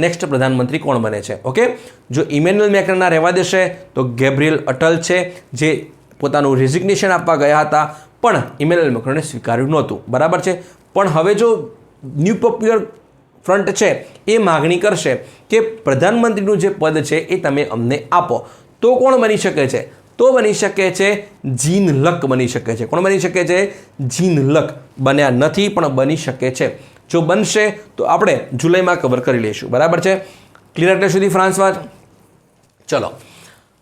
નેક્સ્ટ પ્રધાનમંત્રી કોણ બને છે. ઓકે, જો ઇમેન્યુઅલ મેક્રોનના રહેવા દેશે તો ગેબ્રિયલ અટલ છે, જે પોતાનું રેઝિગ્નેશન આપવા ગયા હતા, પણ ઇમેન્યુઅલ મેક્રોને સ્વીકાર્યું નહોતું. બરાબર છે. પણ હવે જો ન્યૂ પોપ્યુલર ફ્રન્ટ છે એ માગણી કરશે કે પ્રધાનમંત્રીનું જે પદ છે એ તમે અમને આપો, તો કોણ બની શકે છે? તો બની શકે છે જીન લક બની શકે છે. કોણ બની શકે છે? જીન લક. બન્યા નથી પણ બની શકે છે. જો બનશે તો આપણે જુલાઈમાં કવર કરી લઈશું. બરાબર છે? ક્લિયર એટલે સુધી ફ્રાન્સમાં? ચલો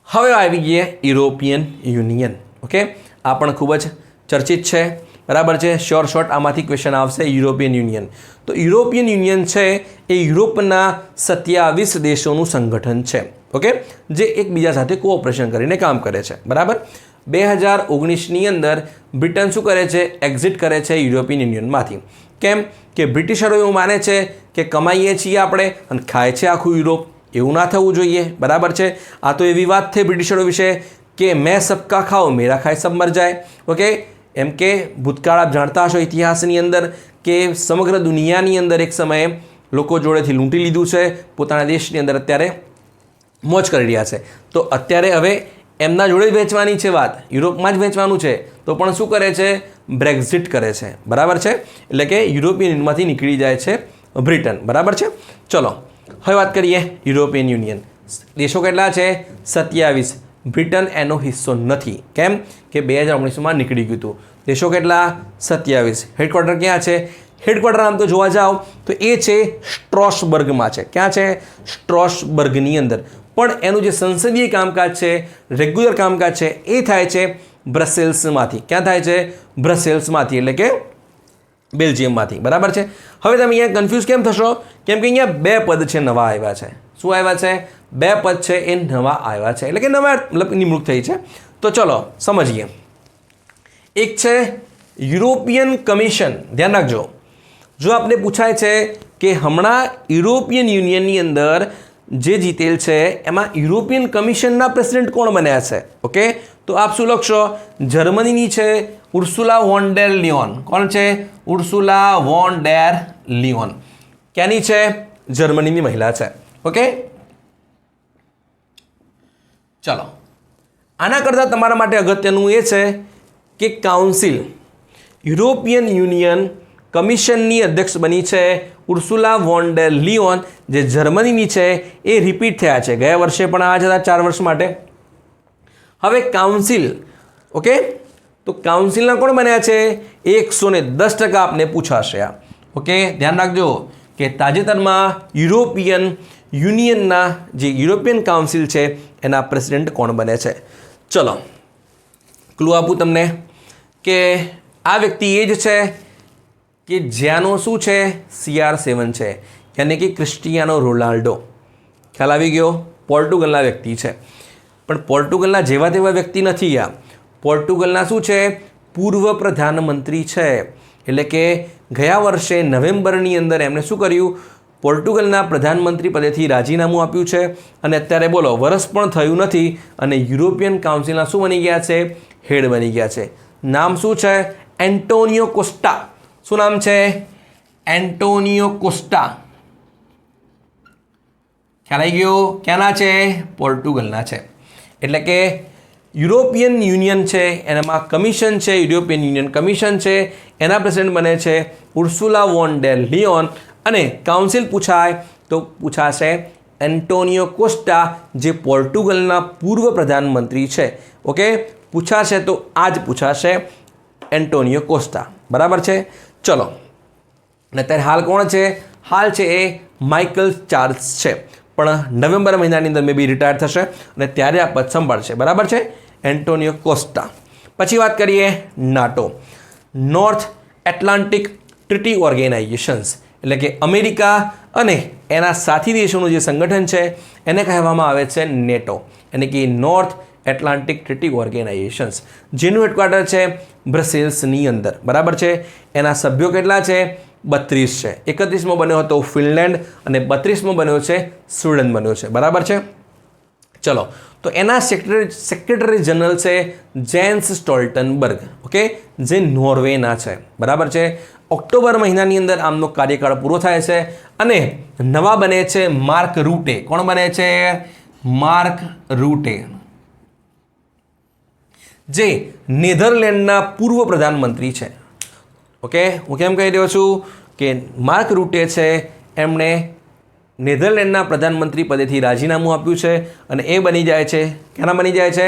હવે આવી ગઈએ યુરોપિયન યુનિયન. ઓકે, આ પણ ખૂબ જ ચર્ચિત છે. બરાબર છે? શ્યોર શોર્ટ આમાંથી ક્વેશ્ચન આવશે. યુરોપિયન યુનિયન, તો યુરોપિયન યુનિયન છે એ યુરોપના 27 દેશોનું સંગઠન છે. ઓકે, જે એકબીજા સાથે કોઓપરેશન કરીને કામ કરે છે. બરાબર? 2019ની અંદર બ્રિટન શું કરે છે? એક્ઝિટ કરે છે યુરોપિયન યુનિયનમાંથી. કેમ કે બ્રિટિશરો એવું માને છે કે કમાઈએ છીએ આપણે અને ખાય છે આખું યુરોપ. એવું ના થવું જોઈએ. બરાબર છે? આ તો એવી વાત થઈ બ્રિટિશરો વિશે કે મેં સબકા ખાઓ મેરા ખાય સબ મર જાય. ઓકે, એમ કે ભૂતકાળ આપ જાણતા હશો ઇતિહાસની અંદર કે સમગ્ર દુનિયાની અંદર એક સમયે લોકો જોડેથી લૂંટી લીધું છે, પોતાના દેશની અંદર અત્યારે મોજ કરી રહ્યા છે. તો અત્યારે હવે એમના જોડે જ વેચવાની છે વાત, યુરોપમાં જ વેચવાનું છે. તો પણ શું કરે છે? બ્રેક્ઝિટ કરે છે. બરાબર છે? એટલે કે યુરોપિયન યુનિયનમાંથી નીકળી જાય છે બ્રિટન. બરાબર છે? ચલો હવે વાત કરીએ યુરોપિયન યુનિયન. દેશો કેટલા છે? 27. બ્રિટન એનો હિસ્સો નથી. કેમ કે 2019માં નીકળી ગયું હતું. દેશો કેટલા? 27. હેડક્વાર્ટર ક્યાં છે? હેડક્વાર્ટર આમ તો જોવા જાઓ તો એ છે સ્ટ્રોસબર્ગમાં છે. ક્યાં છે? સ્ટ્રોસબર્ગની અંદર. પણ એનું જે સંસદીય કામકાજ છે, રેગ્યુલર કામકાજ છે, એ થાય છે બ્રસેલ્સમાંથી. ક્યાં થાય છે? બ્રસેલ્સમાંથી, એટલે કે બેલ્જિયમમાંથી. બરાબર છે? હવે તમે અહીંયા કન્ફ્યુઝ કેમ થશો? કેમ કે અહીંયા 2 પદ છે નવા આવ્યા છે. શું આવ્યા છે? 2 પદ છે એ નવા આવ્યા છે, એટલે કે નવા મતલબ નિમણૂક થઈ છે. તો ચલો સમજીએ. એક છે યુરોપિયન કમિશન. ધ્યાન રાખજો, જો આપને પૂછાય છે કે હમણાં યુરોપિયન યુનિયનની અંદર જે જીતેલ છે એમાં યુરોપિયન કમિશનના પ્રેસિડેન્ટ કોણ બન્યા છે? ઓકે, તો આપ શું લખશો? જર્મનીની છે ઉર્સુલા વોન ડેર લિયોન. કોણ છે? ઉર્સુલા વોન ડેર લિયોન. ક્યાંની છે? જર્મનીની મહિલા છે. ઓકે, ચલો આના કરતાં તમારા માટે અગત્યનું એ છે કે કાઉન્સિલ યુરોપિયન યુનિયન કમિશનની અધ્યક્ષ બની છે ઉર્સુલા વોન ડેર લિયોન, જે જર્મનીની છે. એ રિપીટ થયા છે. ગયા વર્ષે પણ આવ્યા હતા 4 વર્ષ માટે. હવે કાઉન્સિલ, ઓકે, તો કાઉન્સિલના કોણ બન્યા છે? 110% આપને પૂછાશે આ. ઓકે, ધ્યાન રાખજો કે તાજેતરમાં યુરોપિયન યુનિયનના જે યુરોપિયન કાઉન્સિલ છે એના પ્રેસિડેન્ટ કોણ બને છે? ચલો ક્લુ આપું તમને કે આ વ્યક્તિ એ જ છે કે જ્યાંનો શું છે? CR7 છે, યાની કે ક્રિસ્ટિયાનો રોનાલ્ડો. ખ્યાલ આવી ગયો? પોર્ટુગલના વ્યક્તિ છે. પણ પોર્ટુગલના જેવા તેવા વ્યક્તિ નથી આ. પોર્ટુગલના શું છે? પૂર્વ પ્રધાનમંત્રી છે. એટલે કે ગયા વર્ષે નવેમ્બરની અંદર એમણે શું કર્યું? પોર્ટુગલના પ્રધાનમંત્રી પદેથી રાજીનામું આપ્યું છે. અને અત્યારે બોલો વરસ પણ થયું નથી અને યુરોપિયન કાઉન્સિલના શું બની ગયા છે? હેડ બની ગયા છે. નામ શું છે? Antonio Costa. શું નામ છે? Antonio Costa. ખ્યાલ આવી ગયો? ક્યાંના છે? પોર્ટુગલના છે. એટલે કે યુરોપિયન યુનિયન છે એનામાં કમિશન છે, યુરોપિયન યુનિયન કમિશન છે, એના પ્રેસિડેન્ટ બને છે ઉર્સુલા વોન ડેર લિયોન. અને કાઉન્સિલ પૂછાય તો પૂછાશે એન્ટોનિયો કોસ્ટા, જે પોર્ટુગલના પૂર્વ પ્રધાનમંત્રી છે. ઓકે, પૂછાશે તો આ જ પૂછાશે, એન્ટોનિયો કોસ્ટા. બરાબર છે? ચલો, અને અત્યારે હાલ કોણ છે? હાલ છે એ માઇકલ ચાર્લ્સ છે. પણ નવેમ્બર મહિનાની અંદર મે બી રિટાયર થશે અને ત્યારે આ પદ સંભાળશે. બરાબર છે? Antonio Costa. પછી વાત કરીએ NATO, north Atlantic treaty organisations. એટલે કે અમેરિકા અને એના સાથી દેશોનું જે સંગઠન છે એને કહેવામાં આવે છે નેટો, એટલે કે નોર્થ એટલાન્ટિક ટ્રીટી ઓર્ગેનાઇઝેશન્સ, જેનું હેડક્વાર્ટર છે બ્રસેલ્સની અંદર. બરાબર છે? એના સભ્યો કેટલા છે? 32 છે. 31મો બન્યો હતો ફિનલેન્ડ અને 32મો બન્યો છે સ્વીડન બન્યો છે. બરાબર છે? ચલો, તો એના સેક્રેટરી જનરલ છે જેન્સ સ્ટોલ્ટનબર્ગ. ઓકે, જે નોર્વેના છે. બરાબર છે? ઓક્ટોબર મહિનાની અંદર આમનો કાર્યકાળ પૂરો થાય છે અને નવા બને છે માર્ક રૂટે. કોણ બને છે? માર્ક રૂટે, જે નેધરલેન્ડના પૂર્વ પ્રધાનમંત્રી છે. ઓકે, હું કેમ કહી રહ્યો છું કે માર્ક રૂટે છે એમણે નેધરલેન્ડના પ્રધાનમંત્રી પદેથી રાજીનામું આપ્યું છે અને એ બની જાય છે, કેના બની જાય છે?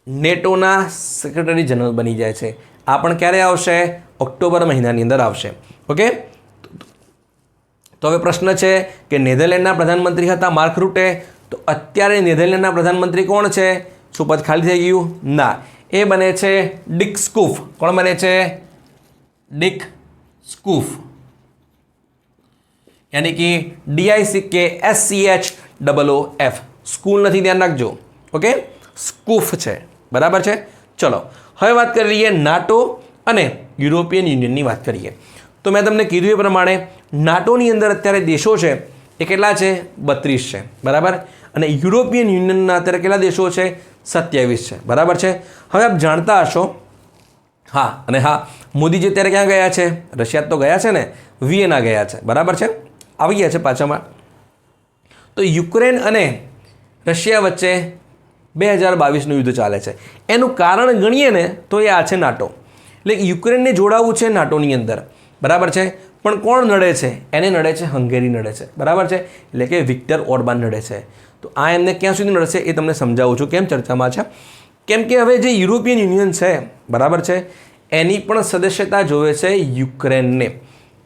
નેટોના સેક્રેટરી જનરલ બની જાય છે. આ પણ ક્યારે આવશે? ઓક્ટોબર મહિનાની અંદર આવશે. ઓકે, તો હવે પ્રશ્ન છે કે નેધરલેન્ડના પ્રધાનમંત્રી હતા માર્ક રૂટે, તો અત્યારે નેધરલેન્ડના પ્રધાનમંત્રી કોણ છે? શું પદ ખાલી થઈ ગયું? ના, એ બને છે ડિક સ્કૂફ. કોણ બને છે? ડિક સ્કૂફ, યાની કે DICKSCHOOF. સ્કૂલ નથી, ધ્યાન રાખજો. ઓકે, સ્કૂફ છે. બરાબર છે. ચલો હવે વાત કરી લઈએ નાટો અને યુરોપિયન યુનિયનની વાત કરીએ. તો મેં તમને કીધું એ પ્રમાણે નાટોની અંદર અત્યારે દેશો છે એ કેટલા છે? 32 છે. બરાબર. અને યુરોપિયન યુનિયનના અત્યારે કેટલા દેશો છે? 27 છે. બરાબર છે. હવે આપ જાણતા હશો, હા અને હા, મોદીજી અત્યારે ક્યાં ગયા છે? રશિયા તો ગયા છે ને, વિયેના ગયા છે. બરાબર છે, આવી ગયા છે પાછામાં. તો યુક્રેન અને રશિયા વચ્ચે 2022નું યુદ્ધ ચાલે છે. એનું કારણ ગણીએ ને તો એ આ છે નાટો. એટલે યુક્રેનને જોડાવવું છે નાટોની અંદર. બરાબર છે. પણ કોણ નડે છે? એને નડે છે હંગેરી નડે છે. બરાબર છે. એટલે કે વિક્ટર ઓર્બાન નડે છે. તો આ એમને ક્યાં સુધી નડશે એ તમને સમજાવું છું કેમ ચર્ચામાં છે. કેમ કે હવે જે યુરોપિયન યુનિયન છે, બરાબર છે, એની પણ સદસ્યતા જોવે છે યુક્રેનને.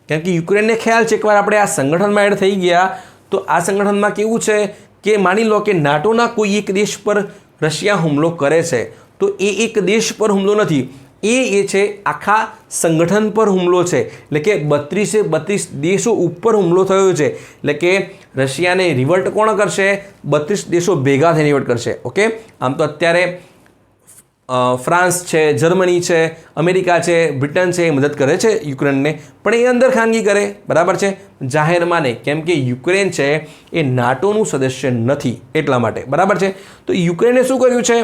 કેમ કે યુક્રેનને ખ્યાલ છે એકવાર આપણે આ સંગઠનમાં એડ થઈ ગયા તો આ સંગઠનમાં કેવું છે કે માની લો કે નાટોના કોઈ એક દેશ પર રશિયા હુમલો કરે છે તો એ એક દેશ પર હુમલો નથી, એ છે આખા સંગઠન પર હુમલો છે. એટલે કે 32 દેશો ઉપર હુમલો થયો છે. એટલે કે રશિયાને રિવર્ટ કોણ કરશે? 32 દેશો ભેગા થઈને રિવર્ટ કરશે. ઓકે, આમ તો અત્યારે ફ્રાન્સ છે, જર્મની છે, અમેરિકા છે, બ્રિટન છે, એ મદદ કરે છે યુક્રેનને, પણ એ અંદર ખાનગી કરે. બરાબર છે, જાહેરમાં નહીં. કેમ કે યુક્રેન છે એ નાટોનું સદસ્ય નથી એટલા માટે. બરાબર છે. તો યુક્રેને શું કર્યું છે?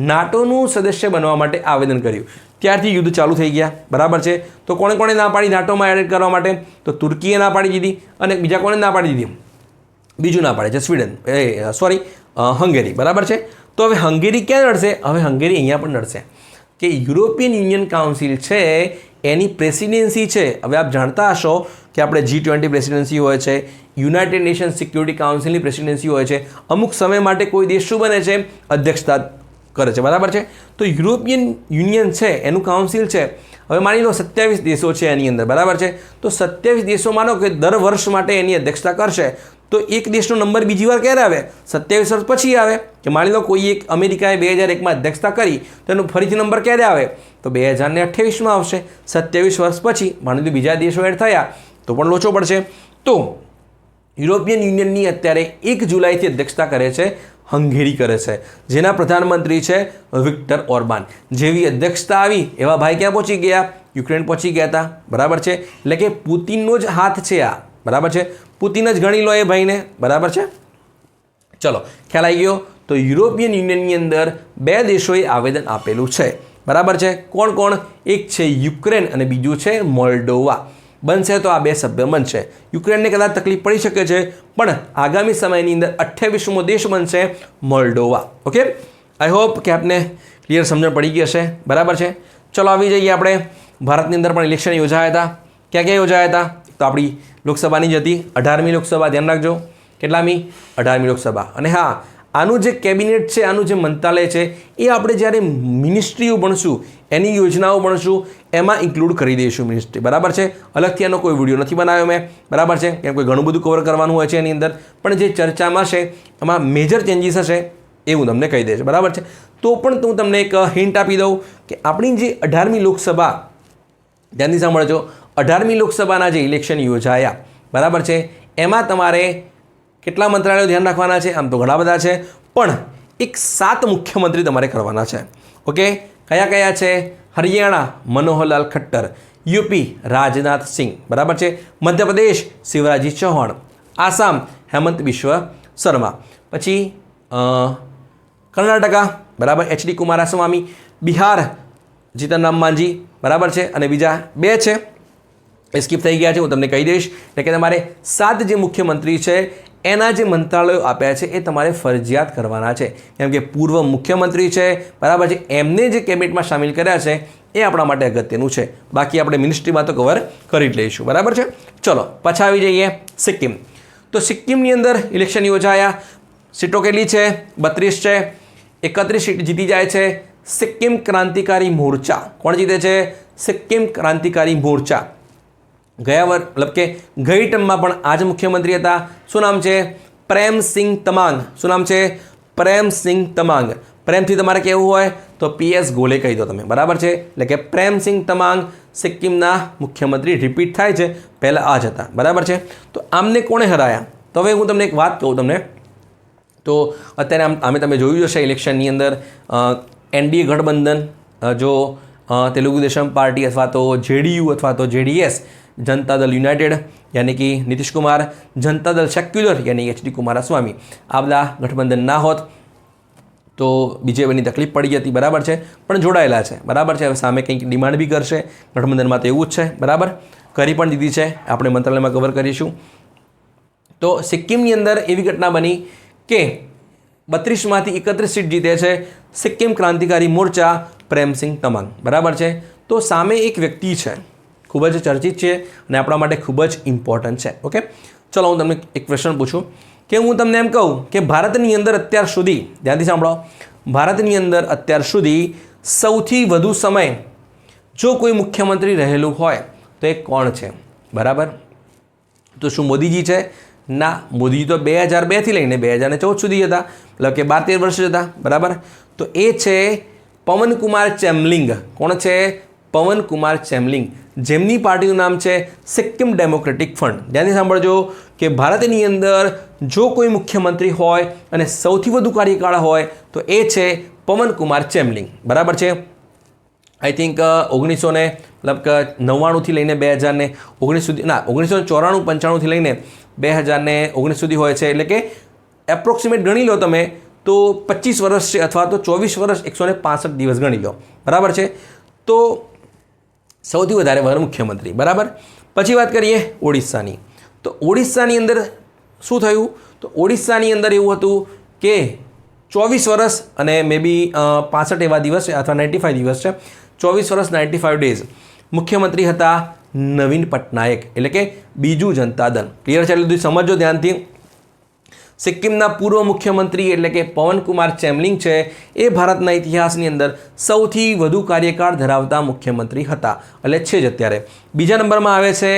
નાટોનું સદસ્ય બનવા માટે આવેદન કર્યું. ત્યારથી યુદ્ધ ચાલુ થઈ ગયા. બરાબર છે. તો કોણે કોણે ના પાડી નાટોમાં એડ કરવા માટે? તો તુર્કીએ ના પાડી દીધી અને બીજા કોણે ના પાડી દીધી? બીજું ના પાડે છે સ્વીડન, હંગેરી. બરાબર છે. તો હવે હંગેરી ક્યાં નડશે? હવે હંગેરી અહીંયા પણ નડશે કે યુરોપિયન યુનિયન કાઉન્સિલ છે એની પ્રેસિડેન્સી છે. હવે આપ જાણતા હશો કે આપણે G20 પ્રેસિડેન્સી હોય છે, યુનાઇટેડ નેશન સિક્યુરિટી કાઉન્સિલની પ્રેસિડેન્સી હોય છે. અમુક સમય માટે કોઈ દેશ શું બને છે? અધ્યક્ષતા કરે છે. બરાબર છે. તો યુરોપિયન યુનિયન છે એનું કાઉન્સિલ છે. હવે માની લો 27 દેશો છે એની અંદર. બરાબર છે. તો 27 દેશો માનો કે દર વર્ષ માટે એની અધ્યક્ષતા કરશે. તો એક દેશનો નંબર બીજી વાર ક્યારે આવે? 27 વર્ષ પછી આવે. કે માની લો કોઈ એક અમેરિકાએ 2001માં અધ્યક્ષતા કરી તો એનો ફરીથી નંબર ક્યારે આવે? તો 2028માં આવશે. 27 વર્ષ પછી માની લો બીજા દેશો એડ થયા તો પણ લોચો પડશે. તો યુરોપિયન યુનિયનની અત્યારે 1 જુલાઈથી અધ્યક્ષતા કરે છે હંગેરી કરે છે, જેના પ્રધાનમંત્રી છે વિક્ટર ઓર્બાન. જેવી અધ્યક્ષતા આવી એવા ભાઈ ક્યાં પહોંચી ગયા? યુક્રેન પહોંચી ગયા હતા. બરાબર છે. એટલે કે પુતિનનો જ હાથ છે આ. બરાબર છે. પુતિન જ ગણી લો એ ભાઈને. બરાબર છે. ચલો ખ્યાલ આવી ગયો. તો યુરોપિયન યુનિયનની અંદર 2 દેશોએ આવેદન આપેલું છે. બરાબર છે. કોણ કોણ? એક છે યુક્રેન અને બીજું છે મોલ્ડોવા. બનશે તો આ 2 સભ્ય બનશે. યુક્રેનને કદાચ તકલીફ પડી શકે છે પણ આગામી સમયની અંદર 28મો દેશ બનશે મોલ્ડોવા. ઓકે, આઈ હોપ કે આપને ક્લિયર સમજણ પડી ગઈ હશે. બરાબર છે. ચલો આવી જઈએ આપણે. ભારતની અંદર પણ ઇલેક્શન યોજાયા હતા. ક્યાં ક્યાં યોજાયા હતા? તો આપણી લોકસભાની જ હતી 18મી લોકસભા. ધ્યાન રાખજો. કેટલામી? 18મી લોકસભા. અને હા, આનું જે કેબિનેટ છે, આનું જે મંત્રાલય છે એ આપણે જ્યારે મિનિસ્ટ્રીઓ ભણશું, એની યોજનાઓ ભણશું, એમાં ઇન્ક્લુડ કરી દઈશું મિનિસ્ટ્રી. બરાબર છે. અલગથી એનો કોઈ વિડીયો નથી બનાવ્યો મેં. બરાબર છે. કેમ કોઈ ઘણું બધું કવર કરવાનું હોય છે એની અંદર, પણ જે ચર્ચામાં છે એમાં મેજર ચેન્જીસ હશે એ હું તમને કહી દઈશ. બરાબર છે. તો પણ હું તમને એક હિન્ટ આપી દઉં કે આપણી જે 18મી લોકસભા, ધ્યાનથી સાંભળજો, 18મી લોકસભાના જે ઇલેક્શન યોજાયા, બરાબર છે, એમાં તમારે કેટલા મંત્રાલયો ધ્યાન રાખવાના છે? આમ તો ઘણા બધા છે, પણ એક 7 મુખ્યમંત્રી તમારે કરવાના છે. ઓકે, કયા કયા છે? હરિયાણા મનોહરલાલ ખટ્ટર, યુપી રાજનાથ સિંહ. બરાબર છે. મધ્યપ્રદેશ શિવરાજી ચૌહાણ, આસામ હેમંત બિશ્વ શર્મા, પછી કર્ણાટકા બરાબર HD કુમારાસ્વામી, બિહાર જીતન રામ માંઝી. બરાબર છે. અને બીજા 2 છે એ સ્કીપ થઈ ગયા છે, હું તમને કહી દઈશ. એટલે કે તમારે 7 જે મુખ્યમંત્રી છે એના જે મંત્રાલયો આપ્યા છે એ તમારે ફરજિયાત કરવાના છે. કેમ કે પૂર્વ મુખ્યમંત્રી છે, બરાબર છે, એમને જે કેબિનેટમાં સામેલ કર્યા છે એ આપણા માટે અગત્યનું છે. બાકી આપણે મિનિસ્ટ્રીમાં તો કવર કરી જ લઈશું. બરાબર છે. ચલો પાછા આવી જઈએ સિક્કિમ. તો સિક્કિમની અંદર ઇલેક્શન યોજાયા. સીટો કેટલી છે? 32 છે. 31 સીટ જીતી જાય છે સિક્કિમ ક્રાંતિકારી મોરચા. કોણ જીતે છે? સિક્કિમ ક્રાંતિકારી મોરચા ગયા મતલબ કે ગઈ ટર્મમાં પણ આ જ મુખ્યમંત્રી હતા. શું નામ છે? પ્રેમસિંહ તમાંગ. શું નામ છે? પ્રેમસિંહ તમાંગ. પ્રેમથી તમારે કહેવું હોય તો PS ગોલે કહી દો તમે, બરાબર છે. એટલે કે પ્રેમસિંહ તમાંગ સિક્કિમના મુખ્યમંત્રી રિપીટ થાય છે, પહેલાં આ જ હતા, બરાબર છે. તો આમને કોણે હરાયા? તો હવે હું તમને એક વાત કહું તમને. તો અત્યારે આમે તમે જોયું હશે ઇલેક્શનની અંદર NDA ગઠબંધન, જો તેલુગુ દેશમ પાર્ટી અથવા તો JDU અથવા તો JDS, જનતા દળ યુનાઇટેડ યાની કે નીતિશ કુમાર, જનતા દળ સેક્યુલર યાની HD કુમારસ્વામી, આ બધા ગઠબંધન ના હોત તો બીજેપીની તકલીફ પડી હતી, બરાબર છે. પણ જોડાયેલા છે, બરાબર છે. હવે સામે કંઈક ડિમાન્ડ બી કરશે ગઠબંધનમાં, તો એવું જ છે, બરાબર. કરી પણ દીધી છે, આપણે મંત્રાલયમાં કવર કરીશું. તો સિક્કિમની અંદર એવી ઘટના બની કે 32માંથી 31 સીટ જીતે છે સિક્કિમ ક્રાંતિકારી મોરચા પ્રેમસિંહ તમાંગ, બરાબર છે. તો સામે એક વ્યક્તિ છે, ખૂબ જ ચર્ચિત છે અને આપણા માટે ખૂબ જ ઇમ્પોર્ટન્ટ છે. ઓકે, ચલો હું તમને એક ક્વેશ્ચન પૂછું કે હું તમને એમ કહું કે ભારતની અંદર અત્યાર સુધી, ધ્યાનથી સાંભળો, ભારતની અંદર અત્યાર સુધી સૌથી વધુ સમય જો કોઈ મુખ્યમંત્રી રહેલું હોય તો એ કોણ છે? બરાબર. તો શું મોદીજી છે? ના, મોદીજી તો 2002થી લઈને 2014 સુધી હતા, એટલે કે 12-13 વર્ષ હતા, બરાબર. તો એ છે પવનકુમાર ચેમલિંગ. કોણ છે? પવનકુમાર ચેમલિંગ, જેમની પાર્ટીનું નામ છે સિક્કિમ ડેમોક્રેટિક ફ્રન્ટ. ધ્યાનથી સાંભળજો કે ભારતની અંદર જો કોઈ મુખ્યમંત્રી હોય અને સૌથી વધુ કાર્યકાળ હોય તો એ છે પવનકુમાર ચેમલિંગ, બરાબર છે. આઈ થિંક 1999થી લઈને 2019 સુધી, ના 1994-95થી લઈને 2019 સુધી હોય છે. એટલે કે એપ્રોક્સિમેટ ગણી લો તમે તો 25 વર્ષ છે અથવા તો 24 વર્ષ 165 દિવસ ગણી લો, બરાબર છે. તો સૌથી વધારે વાર મુખ્યમંત્રી, બરાબર. પછી વાત કરીએ ઓડિશાની. તો ઓડિશાની અંદર શું થયું? તો ઓડિશાની અંદર એવું હતું કે 24 વર્ષ અને મે બી 65 એવા દિવસ છે અથવા 95 દિવસ છે, 24 વર્ષ 95 ડેઝ મુખ્યમંત્રી હતા નવીન પટનાયક, એટલે કે બીજું જનતા દળ. ક્લિયર છે? એટલે સમજો ધ્યાનથી. સિક્કિમના પૂર્વ મુખ્યમંત્રી એટલે કે પવનકુમાર ચેમલિંગ છે એ ભારતના ઇતિહાસની અંદર સૌથી વધુ કાર્યકાળ ધરાવતા મુખ્યમંત્રી હતા, એટલે છે જ અત્યારે. બીજા નંબરમાં આવે છે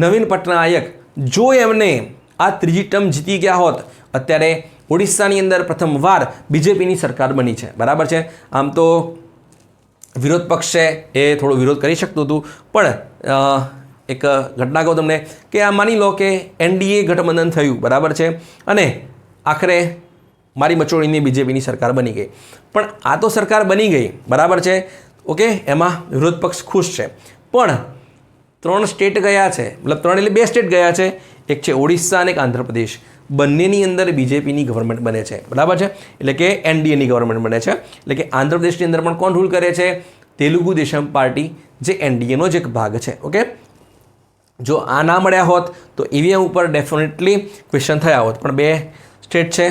નવીન પટનાયક. જો એમને આ ત્રીજી ટર્મ જીતી ગયા હોત, અત્યારે ઓડિશાની અંદર પ્રથમવાર બીજેપીની સરકાર બની છે, બરાબર છે. આમ તો વિરોધ પક્ષ છે એ થોડો વિરોધ કરી શકતું હતું, પણ એક ઘટના કહું તમને કે આ માની લો કે NDA ગઠબંધન થયું, બરાબર છે, અને આખરે મારી મચોળીની બીજેપીની સરકાર બની ગઈ. પણ આ તો સરકાર બની ગઈ, બરાબર છે, ઓકે, એમાં વિરોધ પક્ષ ખુશ છે. પણ 3 સ્ટેટ ગયા છે, મતલબ 3 એટલે 2 સ્ટેટ ગયા છે, એક છે ઓડિશા અને એક આંધ્રપ્રદેશ. બંનેની અંદર બીજેપીની ગવર્મેન્ટ બને છે, બરાબર છે, એટલે કે NDAની ગવર્મેન્ટ બને છે. એટલે કે આંધ્રપ્રદેશની અંદર પણ કોણ રૂલ કરે છે? તેલુગુ દેશમ પાર્ટી, જે NDAનો જ એક ભાગ છે. ઓકે, જો આ ના મળ્યા હોત તો EVM ઉપર ડેફિનેટલી ક્વેશ્ચન થયા હોત, પણ 2 સ્ટેટ છે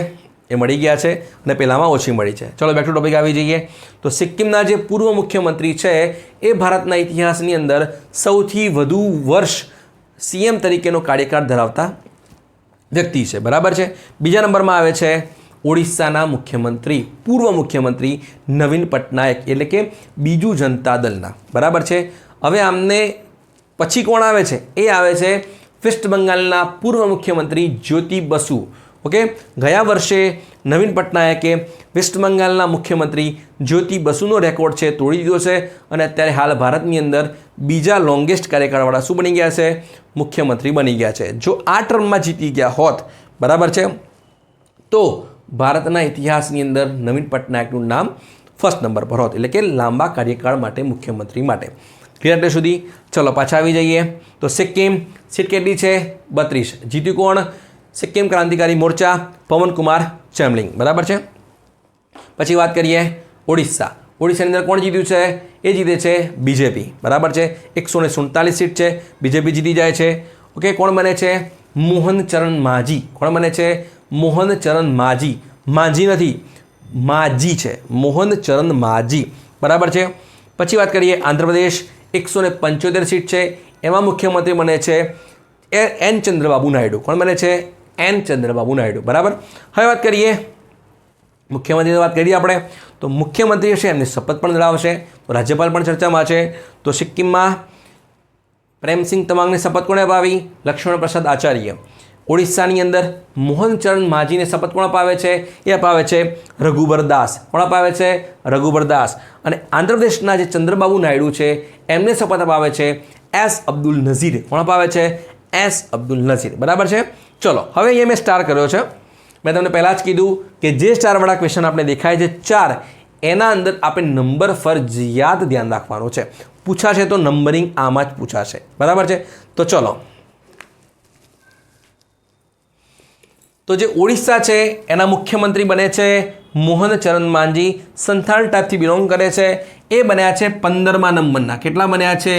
એ મળી ગયા છે અને પહેલાંમાં ઓછી મળી છે. ચલો બેક ટુ ટોપિક આવી જઈએ. તો સિક્કિમના જે પૂર્વ મુખ્યમંત્રી છે એ ભારતના ઇતિહાસની અંદર સૌથી વધુ વર્ષ CM તરીકેનો કાર્યકાળ ધરાવતા વ્યક્તિ છે, બરાબર છે. બીજા નંબરમાં આવે છે ઓડિશાના મુખ્યમંત્રી, પૂર્વ મુખ્યમંત્રી નવીન પટનાયક, એટલે કે બીજું જનતા દળના, બરાબર છે. હવે આમને પછી કોણ આવે છે? એ આવે છે વેસ્ટ બંગાળના પૂર્વ મુખ્યમંત્રી જ્યોતિ બસુ. ઓકે, ગયા વર્ષે નવીન પટનાયકે વેસ્ટ બંગાળના મુખ્યમંત્રી જ્યોતિ બસુનો રેકોર્ડ છે તોડી દીધો છે અને અત્યારે હાલ ભારતની અંદર બીજા લોંગેસ્ટ કાર્યકાળવાળા શું બની ગયા છે? મુખ્યમંત્રી બની ગયા છે. જો આ ટર્મમાં જીતી ગયા હોત, બરાબર છે, તો ભારતના ઇતિહાસની અંદર નવીન પટનાયકનું નામ ફર્સ્ટ નંબર પર હોત, એટલે કે લાંબા કાર્યકાળ માટે મુખ્યમંત્રી માટે. ક્લિયર એટલે સુધી? ચલો પાછા આવી જઈએ. તો સિક્કિમ સીટ કેટલી છે? 32. જીત્યું કોણ? સિક્કિમ ક્રાંતિકારી મોરચા, પવનકુમાર ચેમલિંગ, બરાબર છે. પછી વાત કરીએ ઓડિશા. ઓડિશાની અંદર કોણ જીત્યું છે? એ જીતે છે બીજેપી, બરાબર છે. 147 સીટ છે, બીજેપી જીતી જાય છે. ઓકે, કોણ બને છે? મોહન ચરણ માઝી. કોણ બને છે? મોહન ચરણ માઝી. માઝી નથી, માઝી છે, મોહન ચરણ માઝી, બરાબર છે. પછી વાત કરીએ આંધ્રપ્રદેશ. 175 સીટ છે, એમાં મુખ્યમંત્રી બને છે N ચંદ્રબાબુ નાયડુ. કોણ બને છે? N ચંદ્રબાબુ નાયડુ, બરાબર. હવે વાત કરીએ મુખ્યમંત્રીની વાત કરીએ આપણે તો મુખ્યમંત્રી હશે એમની શપથ પણ લેવડાવશે. તો રાજ્યપાલ પણ ચર્ચામાં છે. તો સિક્કિમમાં પ્રેમસિંહ તમાંગને શપથ કોણે અપાવી? લક્ષ્મણ પ્રસાદ આચાર્ય. ઓડિશાની અંદર મોહનચરણ માઝીને શપથ કોણ અપાવે છે? એ અપાવે છે રઘુબર દાસ. કોણ અપાવે છે? રઘુબર દાસ. અને આંધ્રપ્રદેશના જે ચંદ્રબાબુ નાયડુ છે એમને શપથ અપાવે છે એસ અબ્દુલ નઝીર. કોણ અપાવે છે? એસ અબ્દુલ નઝીર. બરાબર છે. ચલો હવે અહીંયા મેં સ્ટાર કર્યો છે. મેં તમને પહેલાં જ કીધું કે જે સ્ટારવાળા ક્વેશ્ચન આપણે દેખાય છે 4 એના અંદર આપણે નંબર ફરજિયાત ધ્યાન રાખવાનું છે. પૂછાશે તો નંબરિંગ આમાં જ પૂછાશે. બરાબર છે. તો ચલો, તો જે ઓડિશા છે એના મુખ્યમંત્રી બને છે મોહનચરણ માઝી. સંથાલ ટાઈપથી બિલોંગ કરે છે. એ બન્યા છે 15મા નંબરના. કેટલા બન્યા છે?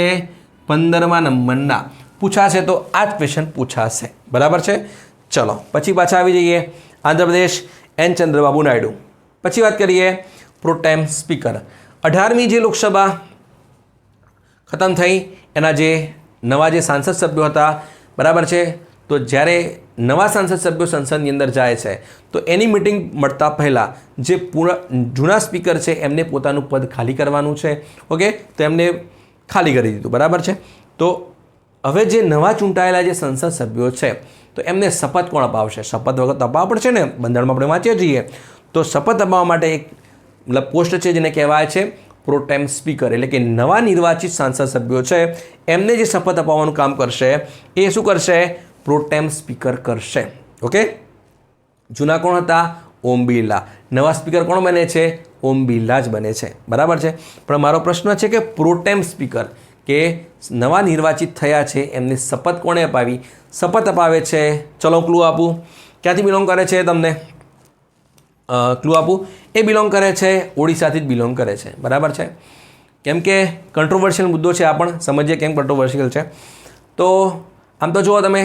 15મા નંબરના. પૂછાશે તો આ જ ક્વેશ્ચન પૂછાશે. બરાબર છે. ચલો પછી પાછા આવી જઈએ આંધ્રપ્રદેશ એન ચંદ્રબાબુ નાયડુ. પછી વાત કરીએ પ્રોટેમ સ્પીકર. 18મી જે લોકસભા ખતમ થઈ એના જે નવા જે સાંસદ સભ્યો હતા, બરાબર છે, તો જ્યારે નવા સાંસદ સભ્યો સંસદની અંદર જાય છે તો એની મિટિંગ મળતા પહેલાં જે જૂના સ્પીકર છે એમને પોતાનું પદ ખાલી કરવાનું છે. ઓકે, તો એમને ખાલી કરી દીધું. બરાબર છે. તો હવે જે નવા ચૂંટાયેલા જે સંસદ સભ્યો છે તો એમને શપથ કોણ અપાવશે? શપથ વખત અપાવવા પડશે ને, બંધારણમાં આપણે વાંચીએ છીએ. તો શપથ અપાવવા માટે એક પોસ્ટ છે જેને કહેવાય છે પ્રોટેમ સ્પીકર. એટલે કે નવા નિર્વાચિત સાંસદ સભ્યો છે એમને જે શપથ અપાવવાનું કામ કરશે એ શું કરશે? પ્રોટેમ સ્પીકર કરશે. ઓકે, જૂના કોણ હતા? ઓમ બિરલા. નવા સ્પીકર કોણ બને છે? ઓમ બિરલા જ બને છે. બરાબર છે. પણ મારો પ્રશ્ન છે કે પ્રોટેમ સ્પીકર કે નવા નિર્વાચિત થયા છે એમને શપથ કોણે અપાવી? શપથ અપાવે છે, ચલો ક્લુ આપું, ક્યાંથી બિલોંગ કરે છે? તમને ક્લુ આપું. એ બિલોંગ કરે છે ઓડિશાથી જ બિલોંગ કરે છે. બરાબર છે. કેમ કે કંટ્રોવર્શિયલ મુદ્દો છે, આ પણ સમજીએ કેમ કંટ્રોવર્શિયલ છે. તો આમ તો જુઓ તમે,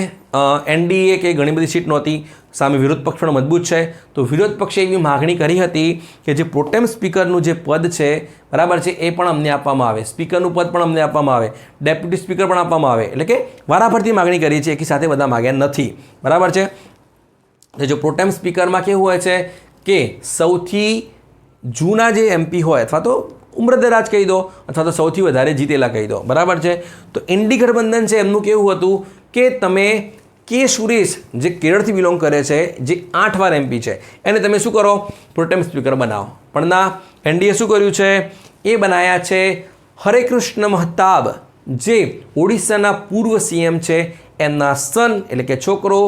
એનડીએ કે ઘણી બધી સીટ નહોતી, સામે વિરોધ પક્ષ પણ મજબૂત છે. તો વિરોધ પક્ષે એવી માગણી કરી હતી કે જે પ્રોટેમ સ્પીકરનું જે પદ છે, બરાબર છે, એ પણ અમને આપવામાં આવે, સ્પીકરનું પદ પણ અમને આપવામાં આવે, ડેપ્યુટી સ્પીકર પણ આપવામાં આવે. એટલે કે વારાફરતી માગણી કરી છે, એકી સાથે બધા માગ્યા નથી. બરાબર છે. જો પ્રોટેમ સ્પીકરમાં કેવું હોય છે કે સૌથી જૂના જે એમપી હોય અથવા તો ઉમ્રદરાજ કહી દો અથવા તો સૌથી વધારે જીતેલા કહી દો. બરાબર છે. તો એનડી ગઠબંધન છે એમનું કેવું હતું કે તમે કે સુરેશ જે કેરળથી બિલોંગ કરે છે, જે 8 વાર એમપી છે, એને તમે શું કરો? પ્રોટેમ સ્પીકર બનાવો. પણ ના, એનડીએ શું કર્યું છે? એ બનાવ્યા છે હરેકૃષ્ણ મહતાબ, જે ઓડિશાના પૂર્વ સીએમ છે એમના સન એટલે કે છોકરો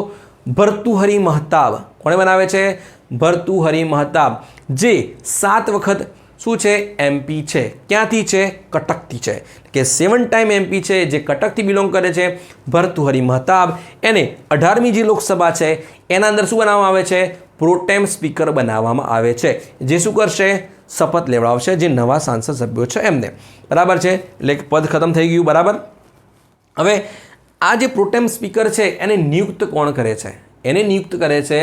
ભર્તુહરી મહતાબ. કોણે બનાવે છે? ભર્તુહરી મહતાબ, જે 7 વખત શું છે? એમપી છે. ક્યાંથી છે? કટકથી છે. કે 7 ટાઈમ એમપી છે, જે કટકથી બિલોંગ કરે છે ભર્તુહરી મહતાબ. એને 18મી જે લોકસભા છે એના અંદર શું બનાવવામાં આવે છે? પ્રોટેમ સ્પીકર બનાવવામાં આવે છે. જે શું કરશે? શપથ લેવડાવશે જે નવા સાંસદ સભ્યો છે એમને. બરાબર છે. એટલે કે પદ ખતમ થઈ ગયું. બરાબર. હવે આ જે પ્રોટેમ સ્પીકર છે એને નિયુક્ત કોણ કરે છે? એને નિયુક્ત કરે છે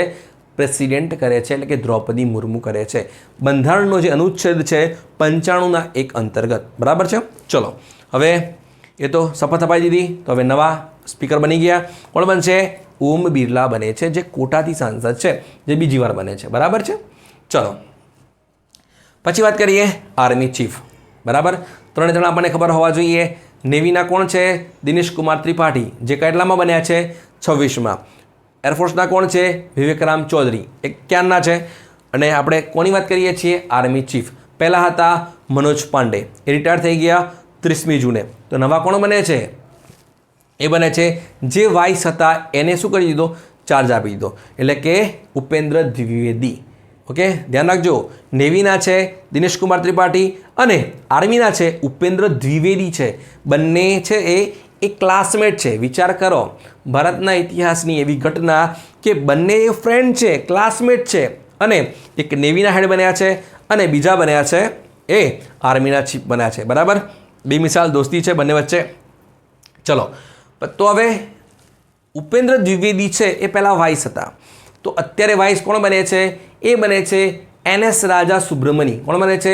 પ્રેસિડેન્ટ કરે છે, એટલે કે દ્રૌપદી મુર્મુ કરે છે. બંધારણનો જે અનુચ્છેદ છે 95ના 1 અંતર્ગત. બરાબર છે. ચલો હવે એ તો શપથ અપાઈ દીધી. તો હવે નવા સ્પીકર બની ગયા. કોણ બનશે? ઓમ બિરલા બને છે, જે કોટાથી સાંસદ છે, જે બીજી વાર બને છે. બરાબર છે. ચલો પછી વાત કરીએ આર્મી ચીફ. બરાબર. 3 જણા આપણને ખબર હોવા જોઈએ. નેવીના કોણ છે? દિનેશ કુમાર ત્રિપાઠી, જે કેટલામાં બન્યા છે? 26માં. એરફોર્સના કોણ છે? વિવેકરામ ચૌધરી, એ ક્યારના છે. અને આપણે કોની વાત કરીએ છીએ? Army chief. પહેલાં હતા મનોજ પાંડે, એ રિટાયર થઈ ગયા 30મી જૂને. તો નવા કોણ બને છે? એ બને છે જે વાઇસ હતા એને શું કરી દીધો? ચાર્જ આપી દીધો. એટલે કે ઉપેન્દ્ર દ્વિવેદી. ઓકે, ધ્યાન રાખજો. નેવીના છે દિનેશ કુમાર ત્રિપાઠી અને આર્મીના છે ઉપેન્દ્ર દ્વિવેદી છે. બંને છે એ ક્લાસમેટ છે. વિચાર કરો, ભારતના ઇતિહાસની એવી ઘટના કે બંને એ ફ્રેન્ડ છે, ક્લાસમેટ છે, અને એક નેવીના હેડ બન્યા છે અને બીજા બન્યા છે એ આર્મીના ચીફ બન્યા છે. બરાબર. બેમિસાલ દોસ્તી છે બંને વચ્ચે. ચલો, તો હવે ઉપેન્દ્ર દ્વિવેદી છે એ પહેલાં વાઇસ હતા. તો અત્યારે વાઇસ કોણ બને છે? એ બને છે NS રાજા સુબ્રમણી. કોણ બને છે?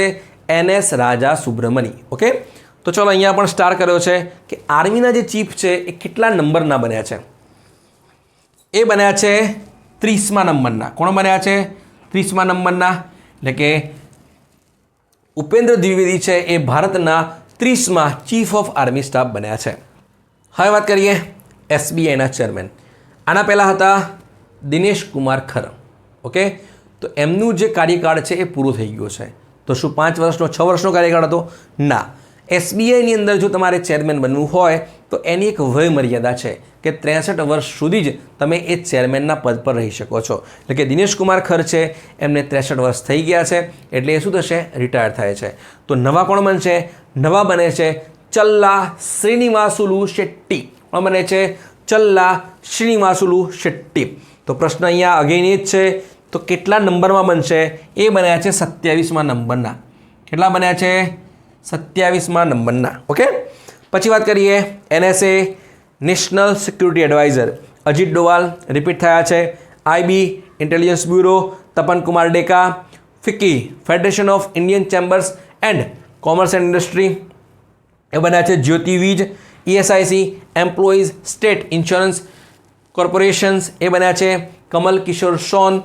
NS રાજા સુબ્રમણી. ઓકે, તો ચલો અહીંયા પણ સ્ટાર કર્યો છે કે આર્મીના જે ચીફ છે એ કેટલા નંબરના બન્યા છે? એ બન્યા છે 30મા નંબરના. કોણ બન્યા છે? 30મા નંબરના. એટલે કે ઉપેન્દ્ર દ્વિવેદી છે એ ભારતના 30મા ચીફ ઓફ આર્મી સ્ટાફ બન્યા છે. હવે વાત કરીએ એસબીઆઈના ચેરમેન. આના પહેલાં હતા દિનેશ કુમાર ખર. ઓકે, તો એમનું જે કાર્યકાળ છે એ પૂરો થઈ ગયો છે. તો શું 5 વર્ષનો 6 વર્ષનો કાર્યકાળ હતો? ના. એસબીઆઈની અંદર જો તમારે ચેરમેન બનવું હોય તો એની એક વય મર્યાદા છે કે 63 વર્ષ સુધી જ તમે એ ચેરમેનના પદ પર રહી શકો છો. એટલે કે દિનેશ કુમાર ખર છે એમને 63 વર્ષ થઈ ગયા છે એટલે એ શું થશે? રિટાયર થાય છે. તો નવા કોણ બનશે? નવા બને છે ચલ્લા શ્રીનિવાસુલુ શેટ્ટી. કોણ બને છે? ચલ્લા શ્રીનિવાસુલુ શેટ્ટી. તો પ્રશ્ન અહીંયા અગેન એ જ છે, તો કેટલા નંબરમાં બનશે? એ બન્યા છે 27મા નંબરના. કેટલા બન્યા છે? 27મા નંબરના. ઓકે, પછી વાત કરીએ NSA national security adviser Ajit Doval repeat થયા છે. IB intelligence bureau Tapan Kumar Deka. FICCI federation of Indian chambers and commerce and industry એ બન્યા છે Jyoti Vij. ESIC employees state insurance corporations એ બન્યા છે Kamal Kishore Soan.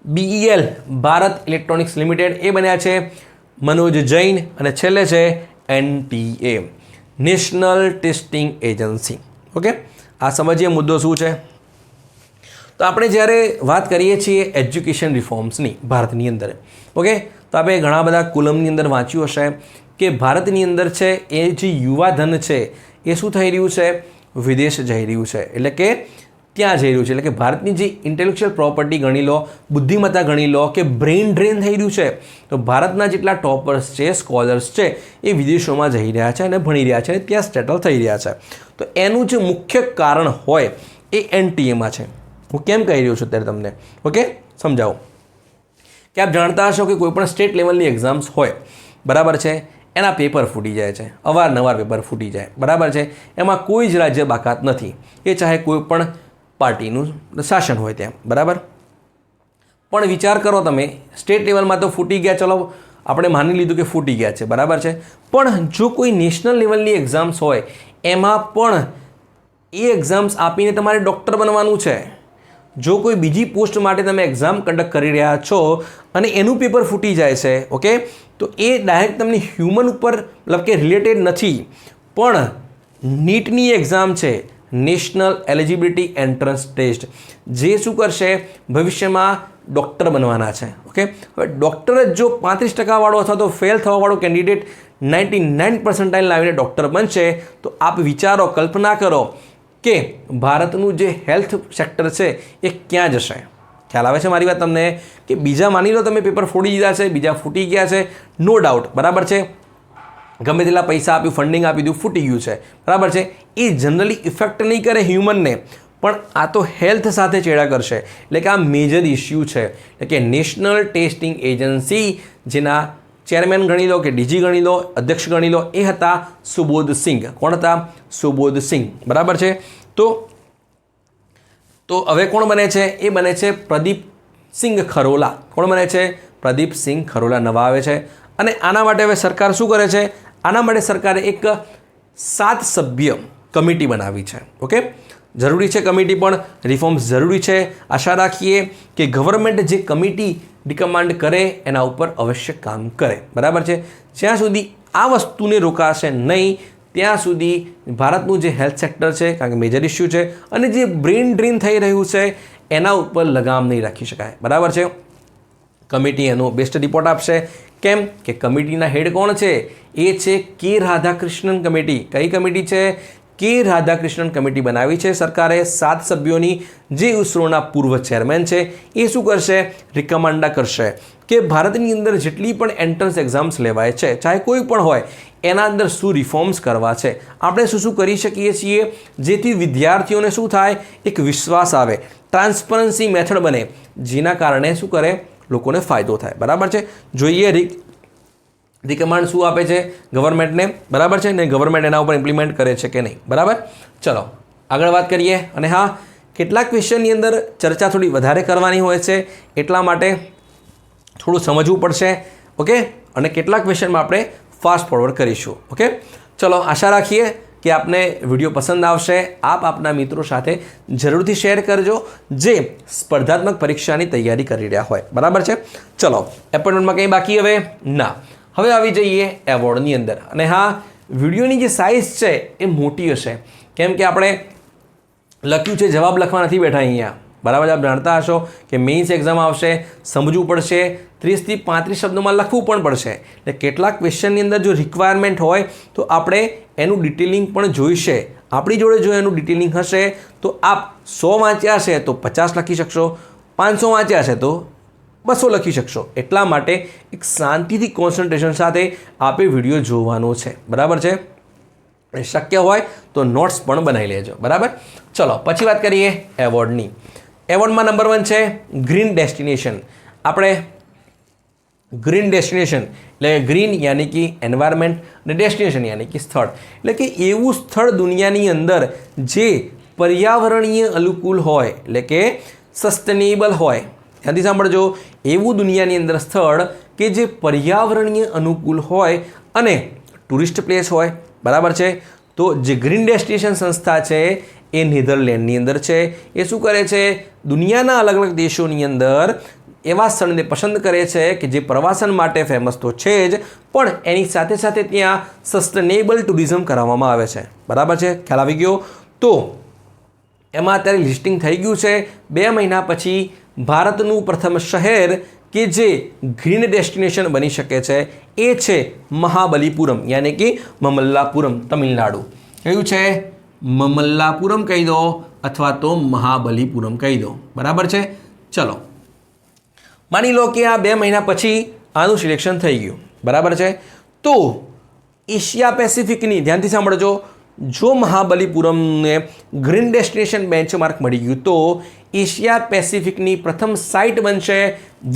BEL Bharat electronics limited એ બન્યા છે મનોજ જૈન. અને છેલ્લે છે NTA national testing agency. Okay, આ સમજીએ મુદ્દો શું છે. તો આપણે જ્યારે વાત કરીએ છીએ એજ્યુકેશન રિફોર્મ્સની ભારતની અંદર, ઓકે, તો આપણે ઘણા બધા કોલમની અંદર વાંચ્યું હશે કે ભારતની અંદર છે એ જે યુવાધન છે એ શું થઈ રહ્યું છે? વિદેશ જઈ રહ્યું છે. એટલે કે ત્યાં જઈ રહ્યું છે. એટલે કે ભારતની જે ઇન્ટેલેક્ચ્યુઅલ પ્રોપર્ટી ગણી લો, બુદ્ધિમત્તા ગણી લો કે બ્રેઇન ડ્રેન થઈ રહ્યું છે. તો ભારતના જેટલા ટોપર્સ છે, સ્કોલર્સ છે એ વિદેશોમાં જઈ રહ્યા છે અને ભણી રહ્યા છે અને ત્યાં સેટલ થઈ રહ્યા છે. તો એનું જે મુખ્ય કારણ હોય એ એનટીએમાં છે. હું કેમ કહી રહ્યો છું અત્યારે તમને? ઓકે, સમજાવું કે આપ જાણતા હશો કે કોઈ પણ સ્ટેટ લેવલની એક્ઝામ્સ હોય, બરાબર છે, એના પેપર ફૂટી જાય છે. અવારનવાર પેપર ફૂટી જાય, બરાબર છે. એમાં કોઈ જ રાજ્ય બાકાત નથી, એ ચાહે કોઈ પણ પાર્ટીનું શાસન હોય ત્યાં, બરાબર. પણ વિચાર કરો તમે, સ્ટેટ લેવલમાં તો ફૂટી ગયા, ચલો આપણે માની લીધું કે ફૂટી ગયા છે, બરાબર છે. પણ જો કોઈ નેશનલ લેવલની એક્ઝામ્સ હોય એમાં પણ એ એક્ઝામ્સ આપીને તમારે ડૉક્ટર બનવાનું છે. જો કોઈ બીજી પોસ્ટ માટે તમે એક્ઝામ કન્ડક્ટ કરી રહ્યા છો અને એનું પેપર ફૂટી જાય છે, ઓકે, તો એ ડાયરેક્ટ તમને હ્યુમન ઉપર મતલબ કે રિલેટેડ નથી. પણ નીટની એક્ઝામ છે, નેશનલ એલિજિબિલિટી એન્ટ્રન્સ ટેસ્ટ, જે શું કરશે? ભવિષ્યમાં ડૉક્ટર બનવાના છે. ઓકે, હવે ડૉક્ટર જ જો 35% વાળો અથવા તો ફેલ થવાવાળો કેન્ડિડેટ 99% લાવીને ડૉક્ટર બનશે તો આપ વિચારો, કલ્પના કરો કે ભારતનું જે હેલ્થ સેક્ટર છે એ ક્યાં જશે? ખ્યાલ આવે છે મારી વાત તમને? કે બીજા માની લો તમે પેપર ફોડી દીધા છે, બીજા ફૂટી ગયા છે, નો ડાઉટ, બરાબર છે. ગમે તેટલા પૈસા આપ્યું, ફંડિંગ આપી દીધું, ફૂટી ગયું છે, બરાબર છે. એ જનરલી ઇફેક્ટ નહીં કરે હ્યુમનને, પણ આ તો હેલ્થ સાથે ચેડા કરશે. એટલે કે આ મેજર ઇસ્યુ છે. એટલે કે નેશનલ ટેસ્ટિંગ એજન્સી જેના ચેરમેન ગણી લો કે ડીજી ગણી લો, અધ્યક્ષ ગણી લો, એ હતા સુબોધ સિંઘ. કોણ હતા? સુબોધ સિંઘ, બરાબર છે. તો હવે કોણ બને છે? એ બને છે પ્રદીપ સિંઘ ખરોલા. કોણ બને છે? પ્રદીપ સિંઘ ખરોલા નવા આવે છે. અને આના માટે હવે સરકાર શું કરે છે? આના માટે સરકારે એક 7 સભ્ય કમિટી બનાવી છે. ઓકે, જરૂરી છે કમિટી, પણ રિફોર્મ્સ જરૂરી છે. આશા રાખીએ કે ગવર્મેન્ટ જે કમિટી રિકમાન્ડ કરે એના ઉપર અવશ્ય કામ કરે, બરાબર છે. જ્યાં સુધી આ વસ્તુને રોકાશે નહીં ત્યાં સુધી ભારતનું જે હેલ્થ સેક્ટર છે, કારણ કે મેજર ઇસ્યુ છે, અને જે બ્રેઇન ડ્રેન થઈ રહ્યું છે એના ઉપર લગામ નહીં રાખી શકાય, બરાબર છે. કમિટી એનો બેસ્ટ રિપોર્ટ આપશે. કેમ કે કમિટીના હેડ કોણ છે? એ છે કે રાધાકૃષ્ણન કમિટી. કઈ કમિટી છે? કે રાધાકૃષ્ણન કમિટી બનાવી છે સરકારે 7 સભ્યોની, જે ઇસરોના પૂર્વ ચેરમેન છે. એ શું કરશે? રિકમેન્ડ કરશે કે ભારતની અંદર જેટલી પણ એન્ટ્રન્સ એક્ઝામ્સ લેવાય છે, ચાહે કોઈ પણ હોય, એના અંદર શું રિફોર્મ્સ કરવા છે, આપણે શું શું કરી શકીએ છીએ, જેથી વિદ્યાર્થીઓને શું થાય? એક વિશ્વાસ આવે, ટ્રાન્સપરન્સી મેથડ બને, જેના કારણે શું કરે? લોકોને ફાયદો થાય, બરાબર છે. જોઈએ રિકમાન્ડ શું આપે છે ગવર્મેન્ટને, બરાબર છે, ને ગવર્મેન્ટ એના ઉપર ઇમ્પ્લિમેન્ટ કરે છે કે નહીં, બરાબર. ચલો આગળ વાત કરીએ. અને હા, કેટલાક ક્વેશ્ચનની અંદર ચર્ચા થોડી વધારે કરવાની હોય છે, એટલા માટે થોડું સમજવું પડશે, ઓકે. અને કેટલાક ક્વેશ્ચનમાં આપણે ફાસ્ટ ફોરવર્ડ કરીશું, ઓકે. ચલો આશા રાખીએ કે આપને વિડીયો પસંદ આવશે, આપ આપના મિત્રો સાથે જરૂરથી શેર કરજો જે સ્પર્ધાત્મક પરીક્ષાની તૈયારી કરી રહ્યા હોય. બરાબર છે? ચલો, એપોઇન્ટમેન્ટમાં કંઈ બાકી હવે ના. હવે આવી જઈએ એવોર્ડની અંદર. અને હા, વિડીયોની જે સાઇઝ છે એ મોટી હશે, કેમ કે આપણે લખ્યું છે, જવાબ લખવા નથી બેઠા અહીંયા. બરાબર, આપ જાણતા હશો કે મેઇન્સ એક્ઝામ આવશે, સમજવું પડશે, 30 થી 35 શબ્દોમાં લખવું પણ પડશે. એટલે કેટલાક ક્વેશ્ચનની અંદર જો રિક્વાયરમેન્ટ હોય તો આપણે એનું ડિટેલિંગ પણ જોઈશે. આપણી જોડે જો એનું ડિટેલિંગ હશે તો આપ 100 વાંચ્યા હશે તો 50 લખી શકશો, 500 વાંચ્યા હશે તો 200 લખી શકશો. એટલા માટે એક શાંતિથી કોન્સન્ટ્રેશન સાથે આપે વિડીયો જોવાનો છે. બરાબર છે? શક્ય હોય તો નોટ્સ પણ બનાવી લેજો. બરાબર, ચલો પછી વાત કરીએ એવોર્ડની. એવોર્ડમાં નંબર 1 છે ગ્રીન ડેસ્ટિનેશન. આપણે ગ્રીન ડેસ્ટિનેશન એટલે ગ્રીન યાની કે એન્વાયરમેન્ટ અને ડેસ્ટિનેશન યાની કે સ્થળ, એટલે કે એવું સ્થળ દુનિયાની અંદર જે પર્યાવરણીય અનુકૂળ હોય, એટલે કે સસ્ટેનેબલ હોય. ધ્યાનથી સાંભળજો, એવું દુનિયાની અંદર સ્થળ કે જે પર્યાવરણીય અનુકૂળ હોય અને ટુરિસ્ટ પ્લેસ હોય. બરાબર છે? તો જે ગ્રીન ડેસ્ટિનેશન સંસ્થા છે એ નેધરલેન્ડની અંદર છે. એ શું કરે છે? દુનિયાના અલગ અલગ દેશોની અંદર એવા સ્થળને પસંદ કરે છે કે જે પ્રવાસન માટે ફેમસ તો છે જ, પણ એની સાથે સાથે ત્યાં સસ્ટેનેબલ ટુરિઝમ કરાવવામાં આવે છે. બરાબર છે? ખ્યાલ આવી ગયો? તો એમાં અત્યારે લિસ્ટિંગ થઈ ગયું છે. 2 મહિના પછી ભારતનું પ્રથમ શહેર કે જે ગ્રીન ડેસ્ટિનેશન બની શકે છે એ છે મહાબલીપુરમ, યાની કે મમલ્લાપુરમ, તમિલનાડુ. કયું છે? મમલ્લાપુરમ કહી દો અથવા તો મહાબલીપુરમ કહી દો. બરાબર છે? ચલો, માની લો કે આ 2 મહિના પછી આનું સિલેક્શન થઈ ગયું. બરાબર છે? તો એશિયા પેસિફિકની, ધ્યાનથી સાંભળજો, જો મહાબલીપુરમને ગ્રીન ડેસ્ટિનેશન બેન્ચમાર્ક મળી ગયું તો એશિયા પેસિફિકની પ્રથમ સાઇટ બનશે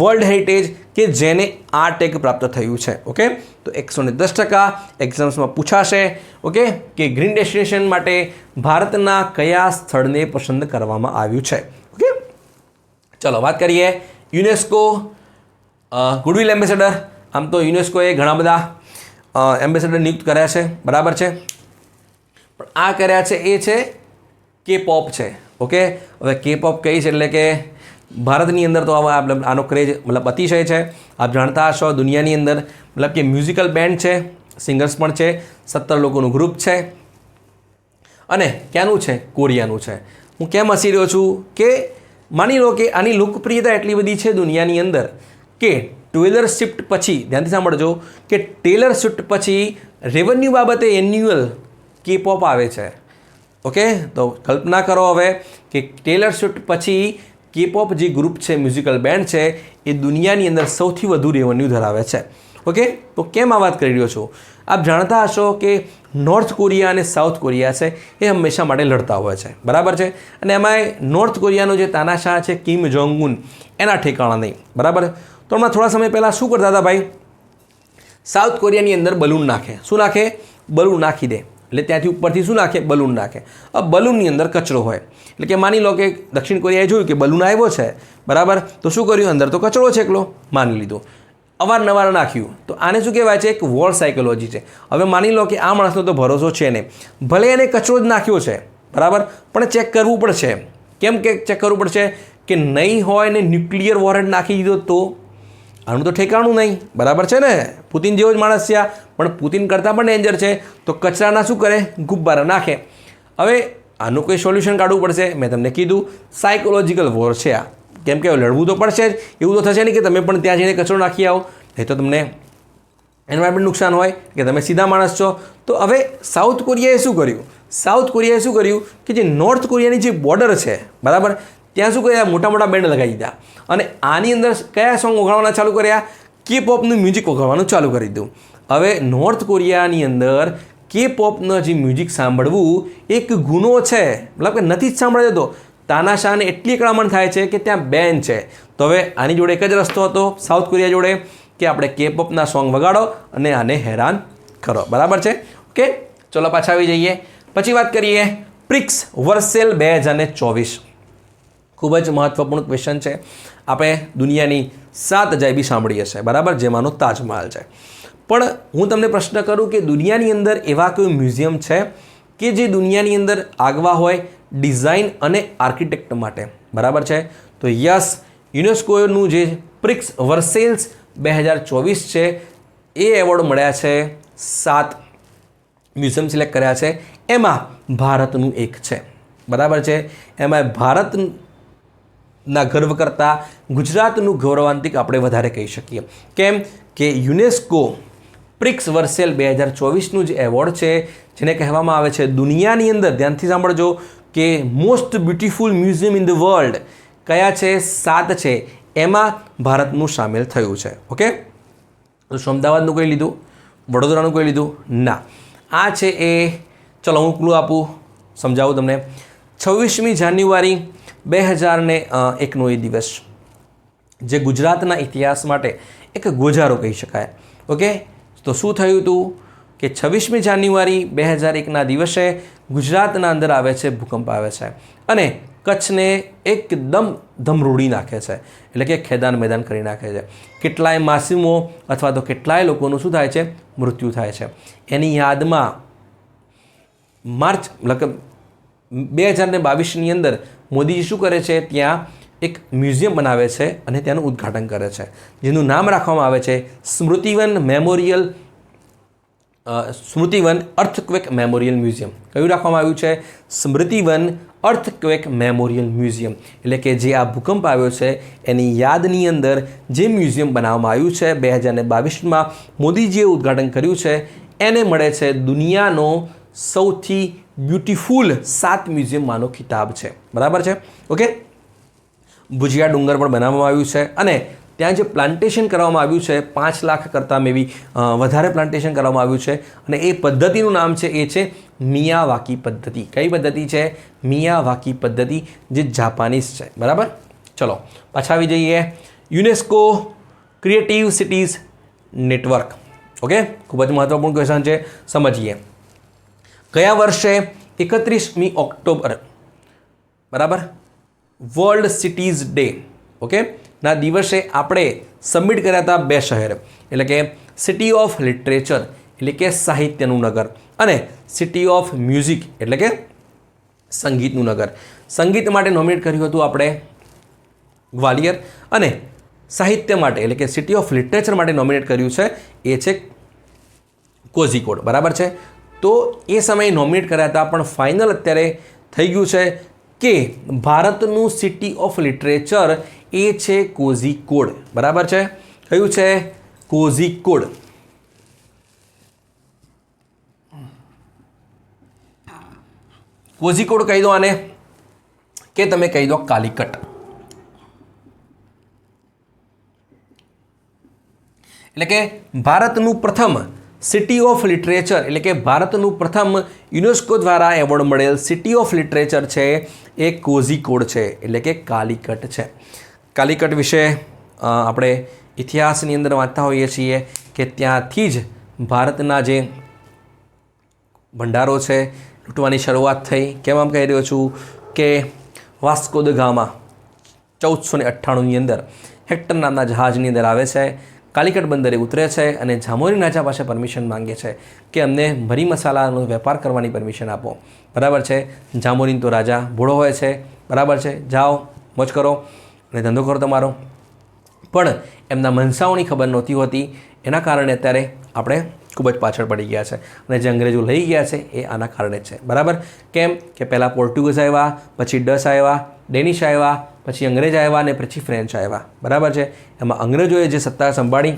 વર્લ્ડ હેરિટેજ કે જેને આ ટેગ પ્રાપ્ત થયું છે. ઓકે, તો 110% એક્ઝામ્સમાં પૂછાશે. ઓકે, કે ગ્રીન ડેસ્ટિનેશન માટે ભારતના કયા સ્થળને પસંદ કરવામાં આવ્યું છે. ઓકે, ચલો વાત કરીએ યુનેસ્કો ગુડવિલ એમ્બેસેડર. આમ તો યુનેસ્કોએ ઘણા બધા એમ્બેસેડર નિયુક્ત કર્યા છે. બરાબર છે? પણ આ કર્યા છે એ છે કે-પોપ છે. ઓકે, હવે કે-પોપ કઈ છે એટલે કે ભારતની અંદર તો આનો ક્રેઝ મતલબ અતિશય છે. આપ જાણતા હશો દુનિયાની અંદર મતલબ કે મ્યુઝિકલ બેન્ડ છે, સિંગર્સ પણ છે, 17 લોકોનું ગ્રુપ છે અને ક્યાંનું છે? કોરિયાનું છે. હું કેમ હસી રહ્યો છું કે માની લો કે આની લોકપ્રિયતા એટલી બધી છે દુનિયાની અંદર કે ટેલર સ્વિફ્ટ પછી, ધ્યાનથી સાંભળજો, કે ટેલર સ્વિફ્ટ પછી રેવન્યુ બાબતે એન્યુઅલ કે-પોપ આવે છે. ઓકે, તો કલ્પના કરો હવે કે ટેલર સ્વિફ્ટ પછી કે-પોપ જે ગ્રુપ છે, મ્યુઝિકલ બેન્ડ છે, એ દુનિયાની અંદર સૌથી વધુ રેવન્યુ ધરાવે છે. ઓકે, તો કેમ આ વાત કરી રહ્યો છું? આપ જાણતા હશો કે નોર્થ કોરિયા અને સાઉથ કોરિયા છે એ હંમેશા માટે લડતા હોય છે. બરાબર છે? અને એમાંય નોર્થ કોરિયાનો જે તાનાશાહ છે કિમ જોંગ ઉન, એના ઠેકાણા નહીં. બરાબર? તો હમણાં થોડા સમય પહેલાં શું કરતા હતા ભાઈ? સાઉથ કોરિયાની અંદર બલૂન નાખે. શું નાખે? બલૂન નાખી દે. એટલે ત્યાંથી ઉપરથી શું નાખે? બલૂન નાખે. હવે બલૂનની અંદર કચરો હોય, એટલે કે માની લો કે દક્ષિણ કોરિયાએ જોયું કે બલૂન આવ્યો છે. બરાબર? તો શું કર્યું? અંદર તો કચરો છે એકલો, માની લીધું, અવારનવાર નાખ્યું. તો આને શું કહેવાય છે? એક વોર સાયકોલોજી છે. હવે માની લો કે આ માણસનો તો ભરોસો છે નહીં, ભલે એને કચરો જ નાખ્યો છે. બરાબર? પણ ચેક કરવું પડશે. કેમ કે ચેક કરવું પડશે? કે નહીં હોય ને ન્યુક્લિયર વોરંટ નાખી દીધો તો આનું તો ઠેકાણું નહીં. બરાબર છે ને? પુતિન જેવો જ માણસ છે, પણ પુતિન કરતાં પણ ડેન્જર છે. તો કચરાના શું કરે? ગુબ્બારા નાખે. હવે આનું કોઈ સોલ્યુશન કાઢવું પડશે. મેં તમને કીધું સાયકોલોજીકલ વોર છે આ. કેમ કે લડવું તો પડશે જ. એવું તો થશે નહીં કે તમે પણ ત્યાં જઈને કચરો નાખી આવો, નહીં તો તમને એન્વાયરમેન્ટ નુકસાન હોય કે તમે સીધા માણસ છો. તો હવે સાઉથ કોરિયાએ શું કર્યું? સાઉથ કોરિયાએ શું કર્યું કે જે નોર્થ કોરિયાની જે બોર્ડર છે, બરાબર, ત્યાં શું કર્યા? મોટા મોટા બેન્ડ લગાવી દીધા અને આની અંદર કયા સોંગ વગાડવાના ચાલુ કર્યા? કે-પોપનું મ્યુઝિક વગાડવાનું ચાલુ કરી દીધું. હવે નોર્થ કોરિયાની અંદર કે-પોપનું જે મ્યુઝિક સાંભળવું એક ગુનો છે. મતલબ કે નથી જ સાંભળવા જતો. તાનાશાહને એટલી અકળામણ થાય છે કે ત્યાં બેન છે. તો હવે આની જોડે એક જ રસ્તો હતો સાઉથ કોરિયા જોડે કે આપણે કે-પોપના સોંગ વગાડો અને આને હેરાન કરો. બરાબર છે? ઓકે, ચલો પાછા આવી જઈએ. પછી વાત કરીએ પ્રિક્સ વર્સેલ 2024. ખૂબ જ મહત્ત્વપૂર્ણ ક્વેશ્ચન છે. આપણે દુનિયાની 7 અજાયબી સાંભળી હશે. બરાબર? જેમાંનો તાજમહાલ છે. પણ હું તમને પ્રશ્ન કરું કે દુનિયાની અંદર એવા કોઈ મ્યુઝિયમ છે કે જે દુનિયાની અંદર આગવા હોય ડિઝાઇન અને આર્કિટેક્ટ માટે, બરાબર છે. તો યસ, યુનેસ્કોનું જે પ્રિક્સ વર્સેલ્સ 2024 છે એ એવોર્ડ મળ્યા છે 7 મ્યુઝિયમ સિલેક્ટ કર્યા છે, એમાં ભારતનું એક છે, બરાબર છે. એમાં ભારતના ગર્વ કરતાં ગુજરાતનું ગૌરવાન્તિક આપણે વધારે કહી શકીએ. કેમ કે યુનેસ્કો પ્રિક્સ વર્સેલ 2024નું જે એવોર્ડ છે જેને કહેવામાં આવે છે દુનિયાની અંદર, ધ્યાનથી સાંભળજો, કે most beautiful museum in the world કયા છે? 7 છે, એમાં ભારતનું સામેલ થયું છે. ઓકે, તો શું અમદાવાદનું કોઈ લીધું? વડોદરાનું કોઈ લીધું? ના. આ છે એ, ચલો હું ક્લુ આપું, સમજાવું તમને. 26મી જાન્યુઆરી 2001નો એ દિવસ જે ગુજરાતના ઇતિહાસ માટે એક ગોજારો કહી શકાય. ઓકે, તો શું થયું હતું કે 26મી જાન્યુઆરી 2001ના દિવસે ગુજરાતના અંદર આવે છે ભૂકંપ આવે છે અને કચ્છને એકદમ ધમરોડી નાખે છે, એટલે કે ખેદાન મેદાન કરી નાખે છે. કેટલાય માસૂમો અથવા તો કેટલાય લોકોનું શું થાય છે? મૃત્યુ થાય છે. એની યાદમાં માર્ચ 2022ની અંદર મોદીજી શું કરે છે? ત્યાં એક મ્યુઝિયમ બનાવે છે અને તેનું ઉદ્ઘાટન કરે છે, જેનું નામ રાખવામાં આવે છે સ્મૃતિવન અર્થક્વેક મેમોરિયલ મ્યુઝિયમ. કયું રાખવામાં આવ્યું છે? Smritivan earthquake memorial museum. એટલે કે જે આ ભૂકંપ આવ્યો છે એની યાદની અંદર જે મ્યુઝિયમ બનાવવામાં આવ્યું છે 2022માં મોદીજીએ ઉદ્ઘાટન કર્યું છે, એને મળે છે દુનિયાનો સૌથી બ્યુટીફુલ 7 મ્યુઝિયમમાંનો ખિતાબ છે, બરાબર છે. ઓકે, ભુજિયા ડુંગર પણ બનાવવામાં આવ્યું છે અને ત્યાં જે પ્લાન્ટેશન કરવામાં આવ્યું છે 5 લાખ કરતાં મેબી વધારે પ્લાન્ટેશન કરવામાં આવ્યું છે અને એ પદ્ધતિનું નામ છે એ છે મિયાવાકી પદ્ધતિ. કઈ પદ્ધતિ છે? મિયાવાકી પદ્ધતિ, જે જાપાનીઝ છે, બરાબર. ચલો પાછા આવી જઈએ. UNESCO creative cities network. Okay, ખૂબ જ મહત્વપૂર્ણ ક્વેશ્ચન છે, સમજીએ. કયા વર્ષે 31મી ઓક્ટોબર, બરાબર, વર્લ્ડ સિટીઝ ડે, ઓકે, ના દિવસે આપણે સબમિટ કર્યા હતા 2 શહેર, એટલે કે સિટી ઓફ લિટરેચર એટલે કે સાહિત્યનું નગર અને સિટી ઓફ મ્યુઝિક એટલે કે સંગીતનું નગર. સંગીત માટે નોમિનેટ કર્યું હતું આપણે ગ્વાલિયર અને સાહિત્ય માટે એટલે કે સિટી ઓફ લિટરેચર માટે નોમિનેટ કર્યું છે એ છે કોઝિકોડ, બરાબર છે. તો એ સમયે નોમિનેટ કર્યા હતા પણ ફાઇનલ અત્યારે થઈ ગયું છે કે ભારતનું સિટી ઓફ લિટરેચર એ છે કોઝિકોડ, બરાબર છે. કયું છે? કોઝિકોડ. કોઝિકોડ કહી દો આને, કે તમે કહી દો કાલિકટ. એટલે કે ભારતનું પ્રથમ સિટી ઓફ લિટરેચર એટલે કે ભારતનું પ્રથમ યુનેસ્કો દ્વારા એવોર્ડ મળેલ સિટી ઓફ લિટરેચર છે એ કોઝિકોડ છે, એટલે કે કાલિકટ છે. કાલિકટ વિશે આપણે ઇતિહાસની અંદર વાંચતા હોઈએ છીએ કે ત્યાંથી જ ભારતના જે ભંડારો છે લૂંટવાની શરૂઆત થઈ. કેમ આમ કહી રહ્યો છું કે વાસ્કો દ ગામા 1498ની અંદર હેક્ટર નામના જહાજની અંદર આવે છે, કાલિકટ બંદરે ઉતરે છે અને જામોરી રાજા પાસે પરમિશન માંગે છે કે અમને મરી મસાલાનો વેપાર કરવાની પરમિશન આપો, બરાબર છે. જામોરીન તો રાજા ભોળો હોય છે, બરાબર છે, જાઓ મોજ કરો અને ધંધો કરો તમારો. પણ એમના મનસાઓની ખબર નહોતી હોતી, એના કારણે અત્યારે આપણે ખૂબ જ પાછળ પડી ગયા છે અને જે અંગ્રેજો લઈ ગયા છે એ આના કારણે છે, બરાબર. કેમ કે પહેલાં પોર્ટુગીઝ આવ્યા, પછી ડચ આવ્યા, ડેનિશ આવ્યા, પછી અંગ્રેજ આવ્યા અને પછી ફ્રેન્ચ આવ્યા, બરાબર છે. એમાં અંગ્રેજોએ જે સત્તા સંભાળી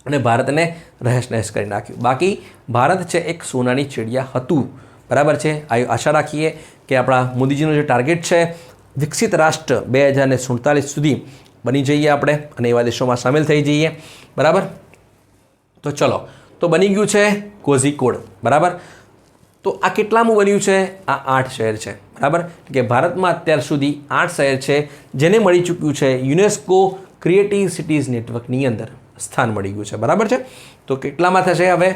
અને ભારતને રહેશ નહેશ કરી નાખ્યું. બાકી ભારત છે એક સોનાની ચિડિયા હતું, બરાબર છે. આશા રાખીએ કે આપણા મોદીજીનો જે ટાર્ગેટ છે વિકસિત રાષ્ટ્ર 2047 સુધી બની જઈએ આપણે અને એવા દેશોમાં સામેલ થઈ જઈએ, બરાબર. તો ચલો, તો બની ગયું છે કોઝિકોડ, બરાબર. તો આ કેટલામું બન્યું છે? આ 8 શહેર છે, બરાબર. કે ભારતમાં અત્યાર સુધી 8 શહેર છે જેને મળી ચૂક્યું છે યુનેસ્કો ક્રિએટિવ સિટીઝ નેટવર્કની અંદર સ્થાન મળી ગયું છે, બરાબર છે. તો કેટલામાં થશે? હવે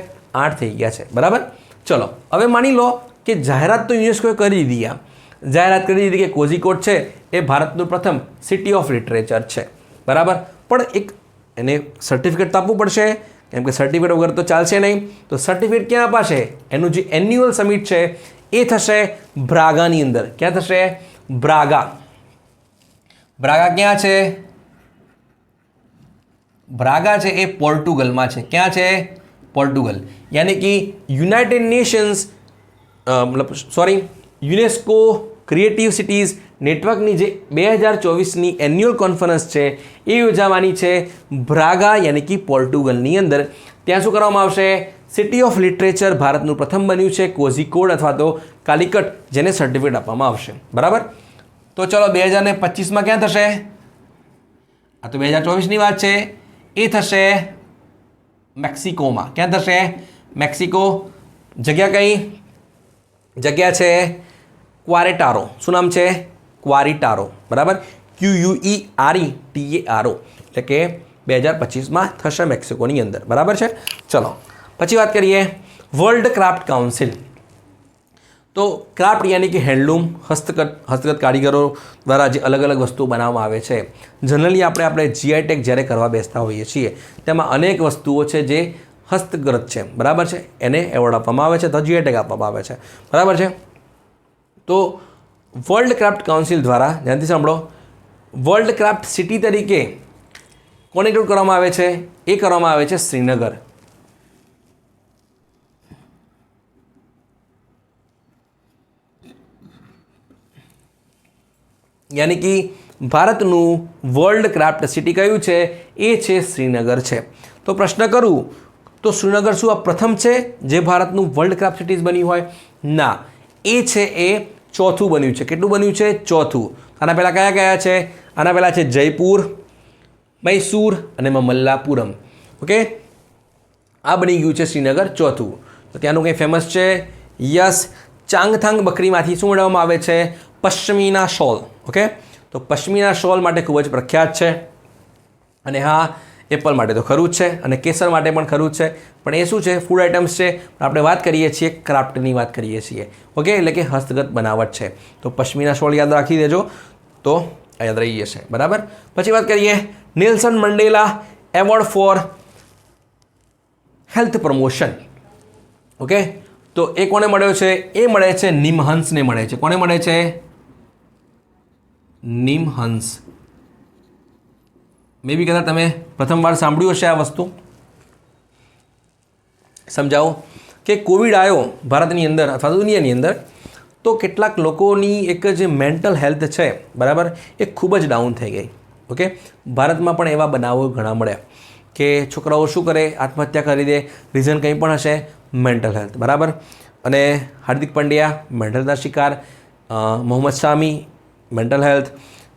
8 થઈ ગયા છે, બરાબર. ચલો હવે માની લો કે જાહેરાત તો યુનેસ્કોએ કરી દીધી, જાહેરાત કરી દીધી કે કોઝિકોડ છે એ ભારતનું પ્રથમ સિટી ઓફ લિટરેચર છે, બરાબર. પણ એક એને સર્ટિફિકેટ તો આપવું પડશે કેમ કે સર્ટિફિકેટ વગર તો ચાલશે નહીં. તો સર્ટિફિકેટ ક્યાં અપાશે? એનું જે એન્યુઅલ સમિટ છે એ થશે બ્રાગાની અંદર. ક્યાં થશે? બ્રાગા. બ્રાગા ક્યાં છે? બ્રાગા છે એ પોર્ટુગલમાં છે. ક્યાં છે? પોર્ટુગલ. યાની કે United Nations UNESCO creative cities નેટવર્કની જે 2024ની એન્યુઅલ કોન્ફરન્સ છે એ યોજાવાની છે બ્રાગા યાની કે પોર્ટુગલની અંદર. ત્યાં શું કરવામાં આવશે? સિટી ઓફ લિટરેચર ભારતનું પ્રથમ બન્યું છે કોઝિકોડ અથવા તો કાલિકટ, જેને સર્ટિફિકેટ આપવામાં આવશે. બરાબર. તો ચલો 2025માં ક્યાં થશે? આ તો 2024ની વાત છે. એ થશે મેક્સિકોમાં. ક્યાં થશે? મેક્સિકો. જગ્યા કઈ? જગ્યા છે ક્વારેટારો. શું નામ છે? ક્વારિટારો. બરાબર. QUERETARO. એટલે કે 2025માં થશે મેક્સિકોની અંદર. બરાબર છે. ચલો પછી વાત કરીએ વર્લ્ડ ક્રાફ્ટ કાઉન્સિલ. તો ક્રાફ્ટ યાની કે હેન્ડલૂમ, હસ્તગત કારીગરો દ્વારા જે અલગ અલગ વસ્તુઓ બનાવવામાં આવે છે. જનરલી આપણે GI ટેગ જ્યારે કરવા બેસતા હોઈએ છીએ તેમાં અનેક વસ્તુઓ છે જે હસ્તગત છે. બરાબર છે. એને એવોર્ડ આપવામાં આવે છે તો GI ટેગ આપવામાં આવે છે. બરાબર છે. તો વર્લ્ડ ક્રાફ્ટ કાઉન્સિલ દ્વારા, ધ્યાનથી સાંભળો, વર્લ્ડ ક્રાફ્ટ સિટી તરીકે કોને ઇન્ક્લુડ કરવામાં આવે છે? એ કરવામાં આવે છે શ્રીનગર. યાની કે ભારતનું વર્લ્ડ ક્રાફ્ટ સિટી કયું છે? એ છે શ્રીનગર છે. તો પ્રશ્ન કરું તો શ્રીનગર શું આ પ્રથમ છે જે ભારતનું વર્લ્ડ ક્રાફ્ટ સિટીઝ બન્યું હોય? ના, એ છે એ ચોથું બન્યું છે. કેટલું બન્યું છે? ચોથું. આના પહેલાં કયા કયા છે? આના પહેલાં છે જયપુર, મૈસૂર અને મમલ્લાપુરમ. ઓકે, આ બની ગયું છે શ્રીનગર ચોથું. તો ત્યાંનું કંઈ ફેમસ છે? યસ, ચાંગથાંગ બકરીમાંથી શું મેળવવામાં આવે છે? પશ્મિના શોલ. ઓકે, તો પશ્મિના શોલ માટે ખૂબ જ પ્રખ્યાત છે. અને હા, એપલ માટે તો ખરું જ છે અને કેસર માટે પણ ખરું જ છે. પણ એ શું છે? ફૂડ આઇટમ્સ છે. આપણે વાત કરીએ છીએ ક્રાફ્ટની વાત કરીએ છીએ. ઓકે, એટલે કે હસ્તગત બનાવટ છે. તો પશ્મિના શોલ યાદ રાખી દેજો તો યાદ રહી જશે. બરાબર. પછી વાત કરીએ Nelson Mandela award for health promotion. Okay, તો એ કોને મળ્યો છે? એ મળે છે નિમહંસને મળે છે. કોને મળે છે? નિમહંસ. મે બી કદાચ તમે પ્રથમવાર સાંભળ્યું હશે આ વસ્તુ. સમજાવો કે કોવિડ આવ્યો ભારતની અંદર અથવા દુનિયાની અંદર, તો કેટલાક લોકોની એક જે મેન્ટલ હેલ્થ છે, બરાબર, એ ખૂબ જ ડાઉન થઈ ગઈ. ઓકે, ભારતમાં પણ એવા બનાવો ઘણા મળ્યા કે છોકરાઓ શું કરે? આત્મહત્યા કરી દે. રીઝન કંઈ પણ હશે, મેન્ટલ હેલ્થ. બરાબર. અને હાર્દિક પંડ્યા મેન્ટલ હેલ્થના શિકાર, મોહમ્મદ શામી મેન્ટલ હેલ્થ,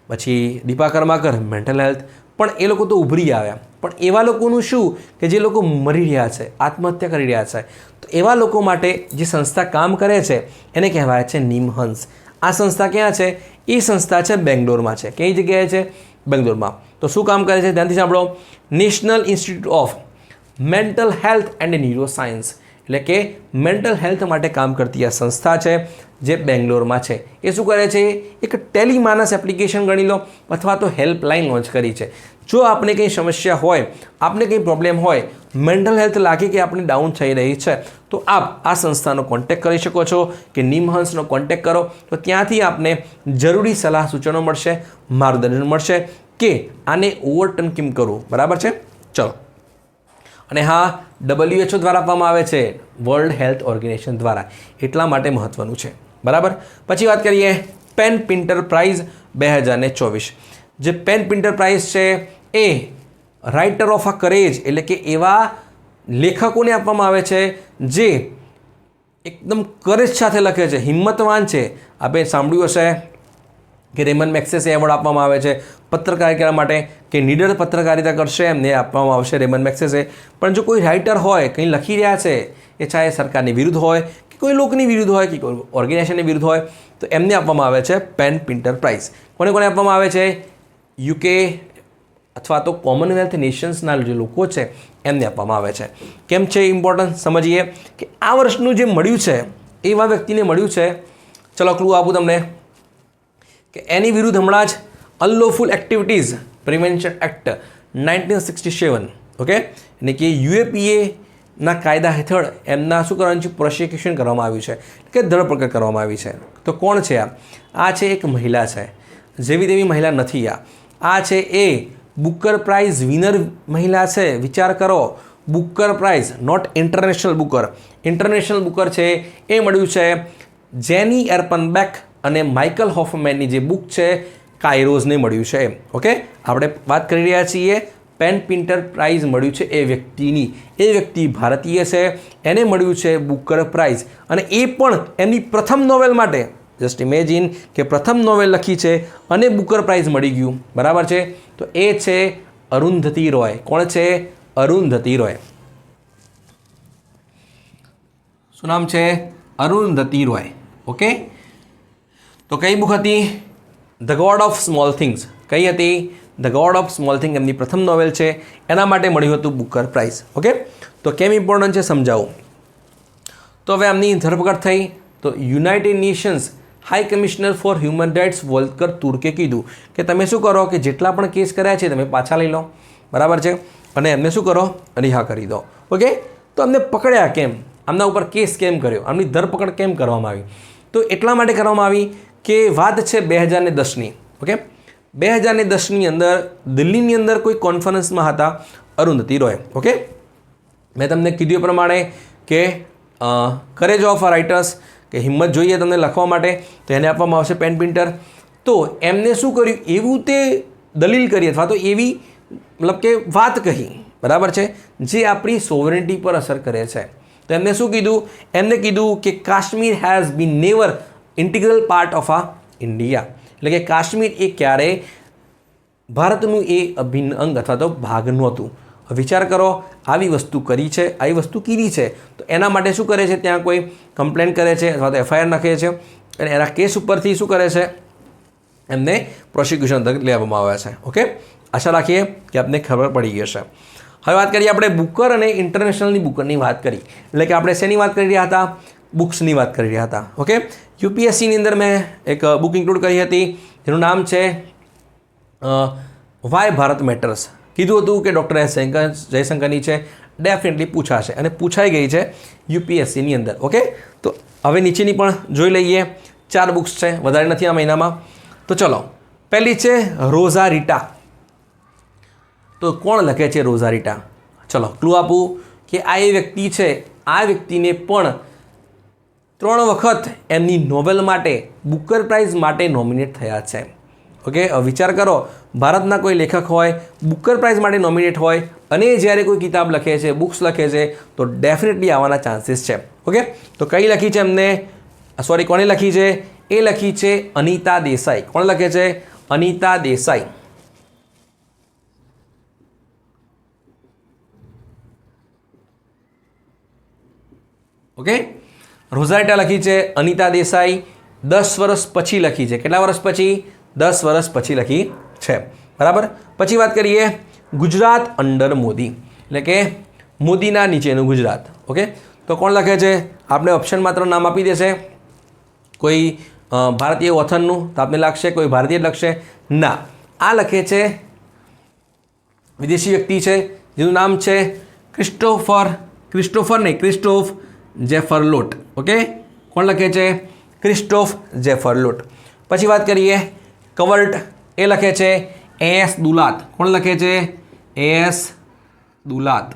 પછી દીપા કર્માકર મેન્ટલ હેલ્થ. પણ એ લોકો તો ઉભરી આવ્યા. પણ એવા લોકોનું શું કે જે લોકો મરી રહ્યા છે, આત્મહત્યા કરી રહ્યા છે, તો એવા લોકો માટે જે સંસ્થા કામ કરે છે એને કહેવાય છે નિમહંસ. આ સંસ્થા ક્યાં છે? એ સંસ્થા છે બેંગ્લોરમાં છે. કઈ જગ્યાએ છે? બેંગ્લોરમાં. તો શું કામ કરે છે? ધ્યાનથી સાંભળો. National institute of mental health and neuro science, એટલે કે મેન્ટલ હેલ્થ માટે કામ કરતી આ સંસ્થા છે જે બેંગ્લોરમાં છે. એ શું કરે છે? એક ટેલિમાનસ એપ્લિકેશન ગણી લો અથવા તો હેલ્પલાઇન લોન્ચ કરી છે. જો આપને કંઈ સમસ્યા હોય, આપને કંઈ પ્રોબ્લેમ હોય, મેન્ટલ હેલ્થ લાગે કે આપણી ડાઉન થઈ રહી છે, તો આપ આ સંસ્થાનો કોન્ટેક્ટ કરી શકો છો કે નિમહંસનો કોન્ટેક્ટ કરો. તો ત્યાંથી આપને જરૂરી સલાહ સૂચનો મળશે, માર્ગદર્શન મળશે કે આને ઓવરટર્ન કેમ કરવું. બરાબર છે. ચલો. અને હા, WHO દ્વારા આપવામાં આવે છે, વર્લ્ડ હેલ્થ ઓર્ગેનાઇઝેશન દ્વારા. એટલા માટે મહત્ત્વનું છે. બરાબર. પછી વાત કરીએ પેન પિન્ટર પ્રાઇઝ 2024. જે પેન પિન્ટર પ્રાઇઝ છે એ રાઇટર ઓફ અ કરેજ, એટલે કે એવા લેખકોને આપવામાં આવે છે જે એકદમ કરેજ સાથે લખે છે, હિંમતવાન છે. આપણે સાંભળ્યું હશે કે રેમન મેક્સેસે એવોર્ડ આપવામાં આવે છે પત્રકારિતા માટે, કે નીડર પત્રકારિતા કરશે એમને આપવામાં આવશે રેમન મેક્સેસે. પણ જો કોઈ રાઇટર હોય, કંઈ લખી રહ્યા છે, એ ચાહે સરકારની વિરુદ્ધ હોય કે કોઈ લોકની વિરુદ્ધ હોય કે કોઈ ઓર્ગેનાઇઝેશનની વિરુદ્ધ હોય, તો એમને આપવામાં આવે છે પેન પિન્ટર પ્રાઇઝ. કોને કોને આપવામાં આવે છે? UK અથવા તો કોમનવેલ્થ નેશન્સના જે લોકો છે એમને આપવામાં આવે છે. કેમ છે ઇમ્પોર્ટન્ટ? સમજીએ કે આ વર્ષનું જે મળ્યું છે એવા વ્યક્તિને મળ્યું છે. ચલો ક્લુ આપું તમને કે એની વિરુદ્ધ હમણાં જ unlawful activities prevention act 1967 okay, એટલે કે યુએપીએના કાયદા હેઠળ એમના શું કરવાનું છે, પ્રોસિક્યુશન કરવામાં આવ્યું છે કે ધરપકડ કરવામાં આવી છે. તો કોણ છે આ છે એક મહિલા છે, જેવી તેવી મહિલા નથી. આ છે એ બુકર પ્રાઇઝ વિનર મહિલા છે. વિચાર કરો, Booker prize, not international Booker. International Booker છે એ મળ્યું છે જેની એર્પનબેક અને માઇકલ હોફમેનની જે બુક છે કાયરોઝને મળ્યું છે. ઓકે, આપણે વાત કરી રહ્યા છીએ પેન પિન્ટર પ્રાઇઝ મળ્યું છે એ વ્યક્તિની. એ વ્યક્તિ ભારતીય છે, એને મળ્યું છે બુકર પ્રાઇઝ, અને એ પણ એમની પ્રથમ નોવેલ માટે. જસ્ટ ઇમેજિન કે પ્રથમ નોવેલ લખી છે અને બુકર પ્રાઇઝ મળી ગયું. બરાબર છે. તો એ છે અરુંધતી રોય. કોણ છે? અરુંધતી રોય. શું નામ છે? અરુંધતી રોય. ઓકે, તો કઈ બુક હતી? The God of small things. કઈ હતી? The God of small thing એમની પ્રથમ નોવેલ છે, એના માટે મળ્યું હતું બુકર પ્રાઇઝ. ઓકે, તો કેમ ઇમ્પોર્ટન્ટ છે સમજાવું. તો હવે એમની ધરપકડ થઈ તો united nations high commissioner for human rights Volker તુર્કે કીધું કે તમે શું કરો કે જેટલા પણ કેસ કર્યા છે તમે પાછા લઈ લો. બરાબર છે, અને એમને શું કરો? રિહા કરી દો. ઓકે, તો અમને પકડ્યા કેમ? આમના ઉપર કેસ કેમ કર્યો? આમની ધરપકડ કેમ કરવામાં આવી? તો એટલા માટે કરવામાં આવી કે વાત છે 2010ની. ઓકે, 2010ની અંદર દિલ્હીની અંદર કોઈ કોન્ફરન્સમાં હતા અરુંધતી રોય. ઓકે, મેં તમને કીધું એ પ્રમાણે કે કરેજ ઓફ રાઇટર્સ, કે હિંમત જોઈએ તમને લખવા માટે, તો એને આપવામાં આવશે પેન પિન્ટર. તો એમને શું કર્યું? એવું તે દલીલ કરી અથવા તો એવી મતલબ કે વાત કહી, બરાબર છે, જે આપણી સોવરેનિટી પર અસર કરે છે. તો એમને શું કીધું? એમને કીધું કે Kashmir has been never integral part of આ ઇન્ડિયા. એટલે કે કાશ્મીર એ ક્યારેય ભારતનું એ અભિન્ન અંગ અથવા તો ભાગ નહોતું. વિચાર કરો, આવી વસ્તુ કરી છે, આવી વસ્તુ કીધી છે, તો એના માટે શું કરે છે? ત્યાં કોઈ કમ્પ્લેન કરે છે અથવા તો એફઆઈઆર નાખે છે, અને એના કેસ ઉપરથી શું કરે છે? એમને પ્રોસિક્યુશન લેવામાં આવ્યા છે. ઓકે, આશા રાખીએ કે આપને ખબર પડી ગઈ હશે. હવે વાત કરીએ આપણે બુકર અને ઇન્ટરનેશનલની બુકરની વાત કરી. એટલે કે આપણે શેની વાત કરી રહ્યા હતા? બુક્સની વાત કરી રહ્યા હતા. ઓકે, યુપીએસસીની અંદર મેં એક બુક ઇન્ક્લુડ કરી હતી જેનું નામ છે વાય ભારત મેટર્સ. કીધું હતું કે ડૉક્ટર એસ જયશંકરની છે, ડેફિનેટલી પૂછાશે અને પૂછાઈ ગઈ છે યુપીએસસીની અંદર. ઓકે, તો હવે નીચેની પણ જોઈ લઈએ. 4 બુક્સ છે, વધારે નથી આ મહિનામાં. તો ચલો, પહેલી છે રોઝારીટા. તો કોણ લખે છે રોઝારીટા? ચલો ક્લુ આપું કે આ એ વ્યક્તિ છે. આ વ્યક્તિને પણ 3 વખત એમની નોવેલ માટે બુકર પ્રાઇઝ માટે નોમિનેટ થયા છે. ઓકે, વિચાર કરો, ભારતના કોઈ લેખક હોય, બુકર પ્રાઇઝ માટે નોમિનેટ હોય, અને જ્યારે કોઈ કિતાબ લખે છે, બુક્સ લખે છે, તો ડેફિનેટલી આવવાના ચાન્સીસ છે. ઓકે, તો કઈ લખી છે એમને? સોરી, કોને લખી છે? એ લખી છે અનિતા દેસાઈ. કોણ લખે છે? અનિતા દેસાઈ. ઓકે, રોઝારીટા લખી છે અનિતા દેસાઈ. 10 વર્ષ પછી લખી છે. કેટલા વર્ષ પછી? 10 વર્ષ પછી લખી છે. બરાબર. પછી વાત કરીએ ગુજરાત અંડર મોદી, એટલે કે મોદીના નીચેનું ગુજરાત. ઓકે, તો કોણ લખે છે? આપણે ઓપ્શન માત્ર નામ આપી દેશે. કોઈ ભારતીય ઓથરનું તો આપને લાગશે કોઈ ભારતીય લખશે. ના, આ લખે છે વિદેશી વ્યક્તિ છે જેનું નામ છે ક્રિસ્ટોફ જેફરલોટ. ઓકે, કોણ લખે છે? ક્રિસ્ટોફ જેફરલોટ. પછી વાત કરીએ કવર્ટ. એ લખે છે એસ દુલાત. કોણ લખે છે? એસ દુલાત.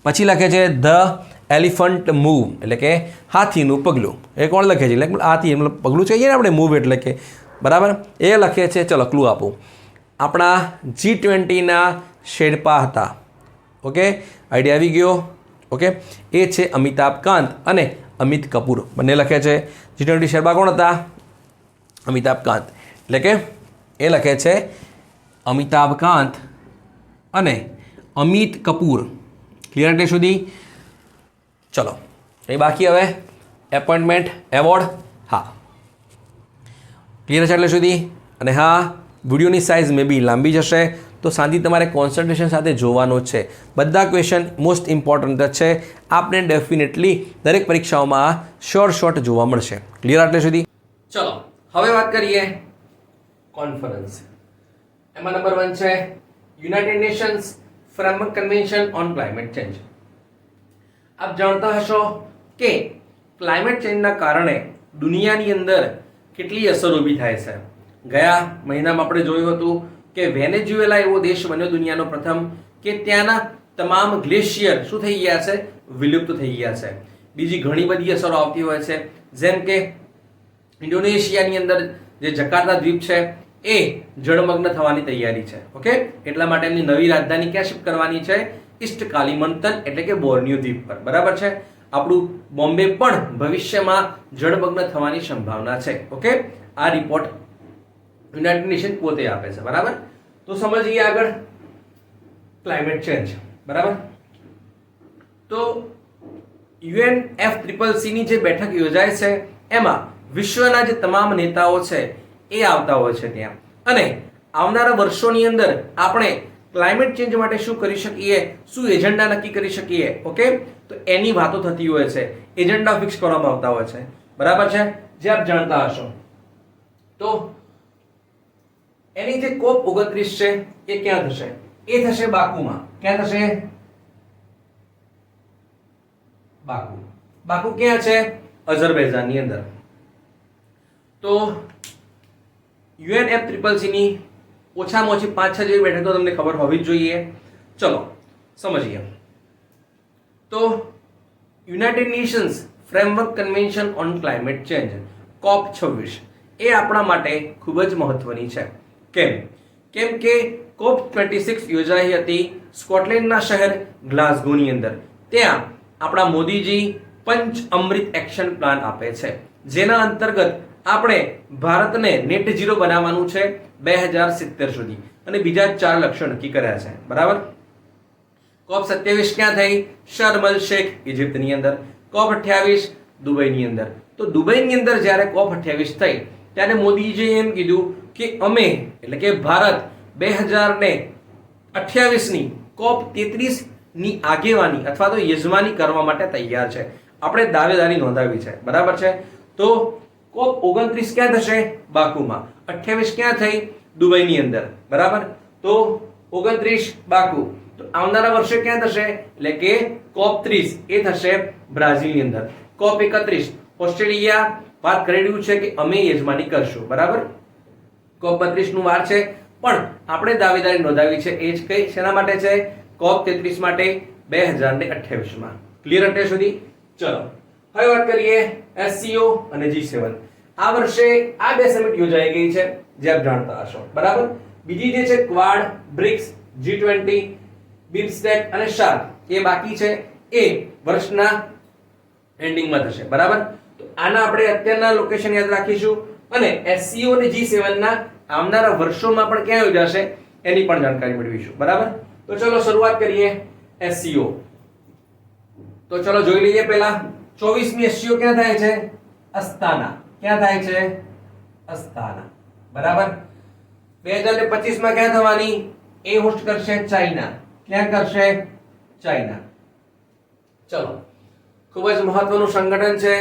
પછી લખે છે ધ એલિફન્ટ મૂવ, એટલે કે હાથીનું પગલું. એ કોણ લખે છે? એટલે હાથી મતલબ પગલું છે ને આપણે, મૂવ એટલે કે. બરાબર, એ લખે છે. ચલો ક્લુ આપું. આપણા G20ના શેરપા હતા. ઓકે, આઈડિયા આવી ગયો. ઓકે, એ છે અમિતાભ કાંત અને અમિત કપૂર. બંને લખે છે. G20 શેરપા કોણ હતા? અમિતાભ કાંત. એટલે કે એ લખે છે અમિતાભ કાંત અને અમિત કપૂર. ક્લિયર એટલે સુધી? ચલો, એ બાકી હવે એપોઇન્ટમેન્ટ એવોર્ડ. હા, ક્લિયર છે એટલે સુધી? અને હા, વિડીયોની સાઇઝ મે બી લાંબી જશે, તો શાંતિ તમારે કોન્સન્ટ્રેશન સાથે જોવાનો છે. બધા ક્વેશ્ચન મોસ્ટ ઇમ્પોર્ટન્ટ છે. આપને ડેફિનેટલી દરેક પરીક્ષાઓમાં શોર્ટ જોવા મળશે. ક્લિયર એટલે સુધી? ચલો, હવે વાત કરીએ કોન્ફરન્સ. એમાં નંબર 1 છે United Nations framework convention on climate change. આપ જાણતા હશો કે ક્લાઇમેટ ચેન્જના કારણે દુનિયાની અંદર કેટલી અસર ઊભી થાય છે. ગયા મહિનામાં આપણે જોયું હતું કે વેનેઝુએલા એવો દેશ બન્યો દુનિયાનો પ્રથમ કે ત્યાંના તમામ ગ્લેશિયર શું થઈ ગયા છે, વિલુપ્ત થઈ ગયા છે. બીજી ઘણી બધી અસરો આવતી હોય છે, જેમ કે ઇન્ડોનેશિયાની અંદર જે જકાર્તા દ્વીપ છે એ જળમગ્ન થવાની તૈયારી છે. ઓકે, એટલા માટે એમની નવી રાજધાની ક્યાં શિફ્ટ કરવાની છે? ઈસ્ટ કાલિમંતન એટલે કે બોર્નિયો દ્વીપ પર. બરાબર છે. આપણું બોમ્બે પણ ભવિષ્યમાં જળમગ્ન થવાની સંભાવના છે. ઓકે, આ રિપોર્ટ યુનાઇટેડ નેશન પોતે આપે છે. બરાબર, તો સમજીએ આગળ ક્લાઇમેટ ચેન્જ. બરાબર, તો UNFCCC ની જે બેઠક યોજાય છે એમાં વિશ્વના જે તમામ નેતાઓ છે એ આવતા હોય છે ત્યાં, અને આવનારા વર્ષોની અંદર આપણે ક્લાઇમેટ ચેન્જ માટે શું કરી શકીએ, શું એજન્ડા નક્કી કરી શકીએ. ઓકે, તો એની વાતો થતી હોય છે, એજન્ડા ફિક્સ કરવામાં આવતા હોય છે. બરાબર છે, જે આપ જાણતા હશો. તો એની જે COP 29 છે એ ક્યાં થશે? એ થશે બાકુમાં. ક્યાં થશે? બાકુ. બાકુ ક્યાં છે? અઝરબૈજાનની અંદર. તો UNFCCC ની ઓછામાં ઓછી 5-6 જેવી બેઠકો તમને ખબર હોવી જ જોઈએ. ચલો સમજીએ. તો united Nations framework convention on climate change COP 26 એ આપણા માટે ખૂબ જ મહત્વની છે. કેમ કે COP 26 યોજાઈ હતી સ્કોટલેન્ડના શહેર ગ્લાસગોની અંદર. ત્યાં આપણા મોદીજી પંચ અમૃત એક્શન પ્લાન આપે છે, જેના અંતર્ગત આપણે ભારતને નેટ ઝીરો બનાવવાનું છે 2070 સુધી, અને બીજા 4 લક્ષ્યો નક્કી કર્યા છે. બરાબર. COP 27 ક્યાં થઈ? શર્મ અલ શેખ ઇજિપ્તની અંદર. COP 28 દુબઈની અંદર. તો દુબઈની અંદર જ્યારે COP 28 થઈ ત્યારે મોદીજીએ એમ કીધું કે અમે એટલે કે ભારત 2028 ની COP 33 ની આગેવાની અથવા તો યજમાની કરવા માટે તૈયાર છે. આપણે દાવેદારી નોંધાવી છે. બરાબર છે. તો COP 29 ક્યાં થશે? બાકુમાં. 28 ક્યાં થઈ? દુબઈની અંદર. બરાબર. તો 29 બાકુ. તો આવનારા વર્ષે ક્યાં થશે? એટલે કે COP 30 એ થશે બ્રાઝિલની અંદર. COP 31 ઓસ્ટ્રેલિયા વાત કરી રહ્યું છે કે અમે યજમાની કરશું. બરાબર. COP 32 નું વાર છે, પણ આપણે દાવેદારી નોંધાવી છે એ જ કઈ શેના માટે છે? COP 33 માટે 2028 માં. ક્લિયર અત્યાર સુધી? ચલો હવે વાત કરીએ SCO અને G7. આ વર્ષે આ બે સમિટ યોજાઈ ગઈ છે, જે આપ જાણતા હશો. બરાબર. બીજી જે છે ક્વાડ, બ્રિક્સ, G20, બિમસ્ટેક અને શાર્ક એ બાકી છે, એ વર્ષના એન્ડિંગમાં થશે. બરાબર. તો આના આપણે અત્યારના લોકેશન યાદ રાખીશું, અને SCO અને G7 ના આવનારા વર્ષોમાં પણ ક્યાં યોજાશે એની પણ જાણકારી મેળવીશું. બરાબર. તો ચલો શરૂઆત કરીએ SCO. તો ચલો જોઈ લઈએ. પહેલા 24મી SCO ક્યાં થાય છે? અસ્તાના. ક્યાં થાય છે? અસ્તાના. બરાબર. 2025 માં ક્યાં થવાની? એ હોસ્ટ કરશે ચાઇના. ક્યાં કરશે? ચાઇના. ચલો ખૂબ જ મહત્વનું સંગઠન છે,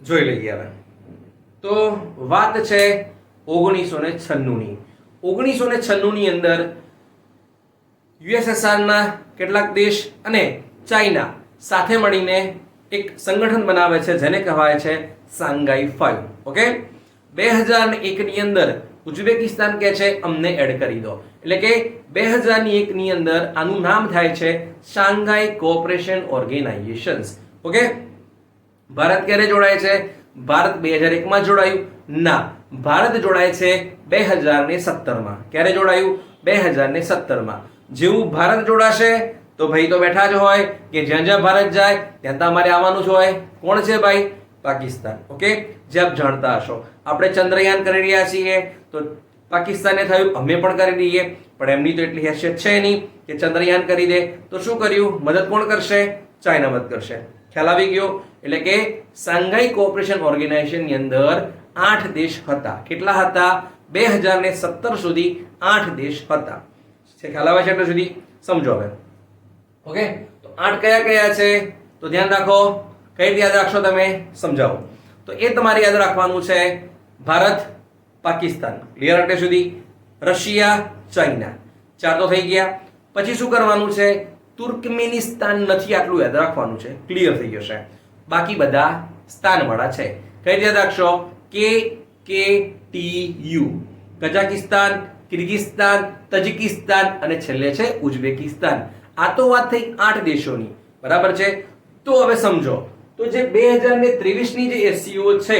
જોઈ લઈએ હવે. તો વાત છે 1996 ની. 1996 ની અંદર USSR ના કેટલાક દેશ અને ચાઇના સાથે મળીને એક સંગઠન બનાવે છે, જેને કહેવાય છે શાંઘાઈ 5. ઓકે. 2001 ની અંદર ઉઝબેકિસ્તાન કહે છે અમને એડ કરી દો, એટલે કે 2001 ની અંદર આનું નામ થાય છે Shanghai cooperation organisations. Okay. Bharat ક્યારે જોડાય છે? ભારત 2001 માં જોડાયું? ના, ભારત જોડાય છે 2017 માં. ક્યારે જોડાયું? 2017 માં. જેવું ભારત જોડાશે તો ભાઈ તો બેઠા જ હોય કે જ્યાં જ્યાં ભારત જાય ત્યાં તમારે આવવાનું જ હોય. કોણ છે ભાઈ? પાકિસ્તાન. ઓકે. જે આપ જાણતા હશો, આપણે ચંદ્રયાન કરી રહ્યા છીએ તો પાકિસ્તાને થયું અમે પણ કરી દઈએ, પણ એમની તો એટલી હેસિયત છે નહીં કે ચંદ્રયાન કરી દે. તો શું કર્યું? મદદ કોણ કરશે? ચાઇના મદદ કરશે. ખ્યાલ આવી ગયો? એટલે કે શાંઘાઈ કોઓપરેશન ઓર્ગેનાઇઝેશન ની અંદર 8 દેશ હતા. કેટલા હતા? 2017 સુધી 8 દેશ હતા. ખ્યાલ આવે છે? એટલે સુધી સમજો હવે. ઓકે. તો 8 કયા કયા છે? તો ધ્યાન રાખો. કઈ રીતે યાદ રાખશો તમે? સમજાવો. તો એ તમારે યાદ રાખવાનું છે. ભારત, પાકિસ્તાન. ક્લિયર અત્યાર સુધી? Russia, China. 4 તો થઈ ગયા. પછી શું કરવાનું છે? તુર્કમેનિસ્તાન નથી, આટલું યાદ રાખવાનું છે. ક્લિયર થઈ જશે. બાકી બધા સ્થાનવાળા છે. કઈ યાદ રાખશો? KKTU, કઝાકિસ્તાન, કિર્ગિસ્તાન, તજિકિસ્તાન અને છેલ્લે છે ઉઝબેકિસ્તાન. આ તો વાત થઈ 8 દેશોની, બરાબર છે. તો હવે સમજો, તો જે 2023 ની જે SCO છે,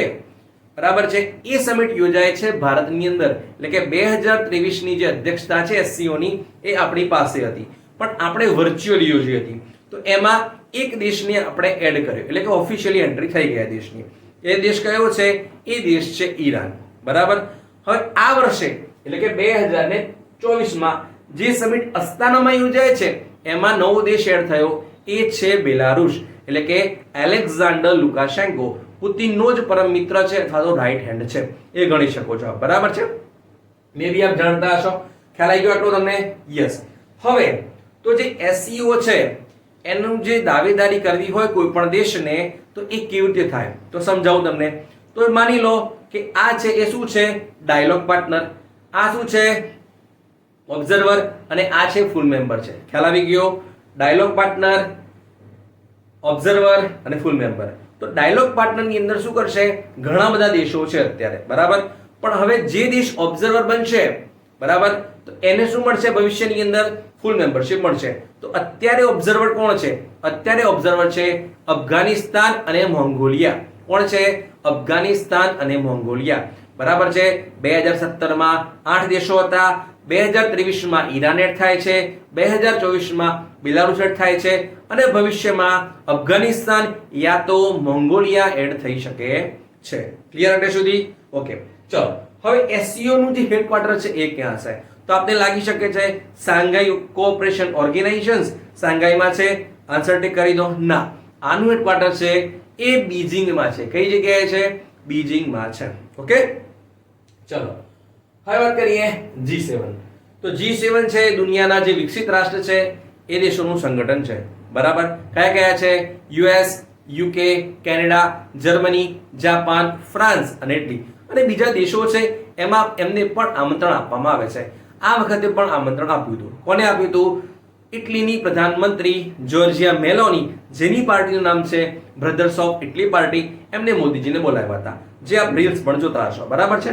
બરાબર છે, એ સમિટ યોજાય છે ભારતની અંદર. એટલે કે 2023 ની જે અધ્યક્ષતા છે SCO ની, એ આપણી પાસે હતી, પણ આપણે વર્ચ્યુઅલી યોજી હતી. તો એમાં એક દેશને આપણે એડ કર્યો, એટલે કે ઓફિશિયલી એન્ટ્રી થઈ ગયા દેશની. એ દેશ કયો છે? એ દેશ છે ઈરાન, બરાબર. હવે આ વર્ષે એટલે કે 2024 માં જે સમિટ અસ્તાનામાં યોજાય છે, એમાં નવો દેશ એડ થયો, એ છે બેલારુસ. એટલે કે એલેક્ઝાન્ડર લુકાશેન્કો, પુતિનનો જ પરમ મિત્ર છે અથવા તો રાઈટ હેન્ડ છે, એ ગણી શકો છો, બરાબર છે. મે બી આપ જાણતા હશો. ખ્યાલ આવી ગયો આટલો તમને? યસ. હવે તો જે SCO છે એનું જે દાવેદારી કરવી હોય કોઈ પણ દેશને, તો એ કેવી રીતે થાય? તો સમજાવું તમને. તો માની લો કે આ છે એ શું છે? Dialogue partner. આ શું છે? ઓબ્ઝર્વર. અને આ છે ફૂલ મેમ્બર છે. ખ્યાલ આવી ગયો? ડાયલોગ પાર્ટનર, ઓબ્ઝર્વર અને ફૂલ મેમ્બર. તો ડાયલોગ પાર્ટનર ની અંદર શું કરશે? ઘણા બધા દેશો છે અત્યારે, બરાબર. પણ હવે જે દેશ ઓબ્ઝર્વર બનશે, બરાબર, તો એને શું મળશે? ભવિષ્યની અંદર ફૂલ મેમ્બરશિપ મળશે. તો અત્યારે ઓબ્ઝર્વર કોણ છે? અત્યારે ઓબ્ઝર્વર છે અફઘાનિસ્તાન અને મોંગોલિયા. કોણ છે? અફઘાનિસ્તાન અને મોંગોલિયા, બરાબર છે. 2017 માં 8 દેશો હતા, 2023 માં ઈરાન એડ થાય છે, 2024 માં બેલારુસ એડ થાય છે, અને ભવિષ્યમાં અફઘાનિસ્તાન યા તો મોંગોલિયા એડ થઈ શકે છે. ક્લિયર એટલે સુધી? ઓકે, ચલો. હવે SCO નું જે હેડક્વાર્ટર છે એ ક્યાં છે? તો આપને લાગી શકે છે શાંઘાઈ કોઓપરેશન ઓર્ગેનાઇઝેશન શાંઘાઈમાં છે. આન્સર ટિક કરી દો. ના, આનું હેડક્વાર્ટર છે એ બીજિંગમાં છે. કઈ જગ્યાએ છે? બીજિંગમાં છે. ઓકે, ચલો. હવે વાત કરીએ G7. તો G7 છે દુનિયાના જે વિકસિત રાષ્ટ્ર છે એ દેશોનું સંગઠન છે, બરાબર. કયા કયા છે? US, UK, Canada, Germany, Japan, France અને ઇટલી. અને બીજા દેશો છે એમાં એમને પણ આમંત્રણ આપવામાં આવે છે. આ વખતે પણ આમંત્રણ આપ્યું હતું. કોને આપ્યું હતું? ઇટલીની પ્રધાનમંત્રી જોર્જિયા મેલોની, જેની પાર્ટીનું નામ છે બ્રધર્સ ઓફ ઇટલી પાર્ટી, એમને મોદીજીને બોલાવ્યા હતા, જે આપ રીલ્સ પણ જોતા હશો, બરાબર છે.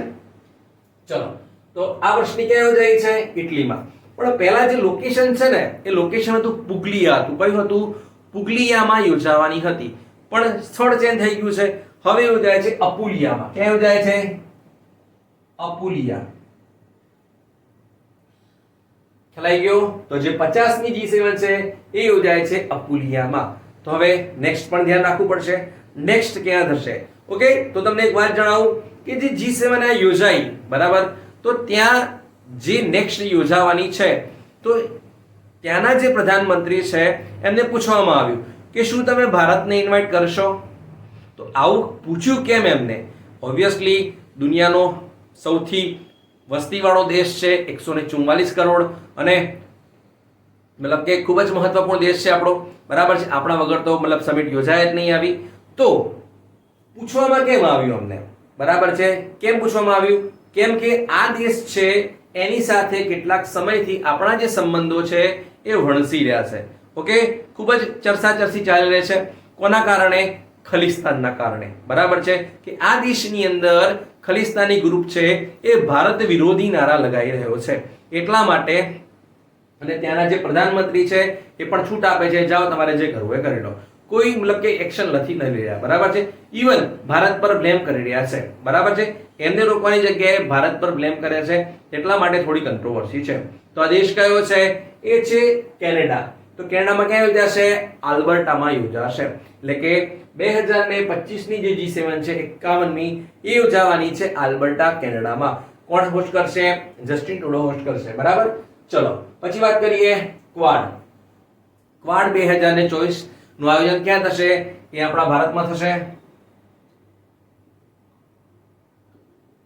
ચલો, તો આ વર્ષની ક્યાં યોજાઈ છે? ઇટલીમાં. પણ પહેલા જે લોકેશન છે ને, એ લોકેશન હતું પુગલિયા હતું. કયું હતું? પુગલિયામાં યોજાવાની હતી, પણ સ્થળ ચેન્જ થઈ ગયું છે. હવે યોજાય છે અપુલિયામાં. ક્યાં યોજાય છે? અપુલિયા. ખ્યાલ ગયો? તો જે 50મી G7 છે એ યોજાય છે અપુલિયામાં. તો હવે નેક્સ્ટ પણ ધ્યાન રાખવું પડશે. નેક્સ્ટ ક્યાં થશે? ઓકે, તો તમને એક વાત જણાવું કે જે G7 આ યોજાઈ, બરાબર, તો ત્યાં જે નેક્સ્ટ યોજાવાની છે, તો ત્યાંના જે પ્રધાનમંત્રી છે એમને પૂછવામાં આવ્યું કે શું તમે ભારતને ઇન્વાઇટ કરશો? તો આવું પૂછ્યું કેમ એમને? ઓબ્વિયસલી દુનિયાનો સૌથી વસ્તીવાળો દેશ છે, 144 કરોડ, અને મતલબ કે ખૂબ જ મહત્વપૂર્ણ દેશ છે આપણો, બરાબર છે. આપણા વગર તો મતલબ સમિટ યોજાય જ નહીં આવી. તો પૂછવામાં કેમ આવ્યું અમને? બરાબર છે. કેમ પૂછવામાં આવ્યું? કેમ કે આ દેશ છે એની સાથે કેટલાક સમયથી આપણા જે સંબંધો છે એ વણસી રહ્યા છે. ઓકે, ખૂબ જ ચર્ચી ચાલી રહી છે. કોના કારણે? ખલિસ્તાનના કારણે, બરાબર છે. કે આ દેશની અંદર ખલિસ્તાની ગ્રુપ છે એ ભારત વિરોધી નારા લગાવી રહ્યો છે, એટલા માટે. અને ત્યાંના જે પ્રધાનમંત્રી છે એ પણ છૂટ આપે છે, જાઓ તમારે જે કરવું એ કરી લો. કોઈ મતલબ કે એક્શન નથી લઈ રહ્યા, બરાબર છે. ઇવન ભારત પર બ્લેમ કરી રહ્યા છે, બરાબર છે. એમને રોકવાની જગ્યાએ ભારત પર બ્લેમ કરે છે, એટલા માટે થોડી કંટ્રોવર્સી છે. તો આ દેશ કયો છે? એ છે કેનેડા. તો કેનેડામાં ક્યાં યોજાશે? આલ્બર્ટામાં યોજાશે. એટલે કે 2025ની જે G7 છે 51મી, એ યોજાવાની છે આલ્બર્ટા કેનેડામાં. કોણ હોસ્ટ કરશે? જસ્ટિન ટ્રુડો હોસ્ટ કરશે, બરાબર. ચલો, પછી વાત કરીએ ક્વાડ. ક્વાડ 2024 નું આયોજન ક્યાં થશે? એ આપણા ભારતમાં થશે.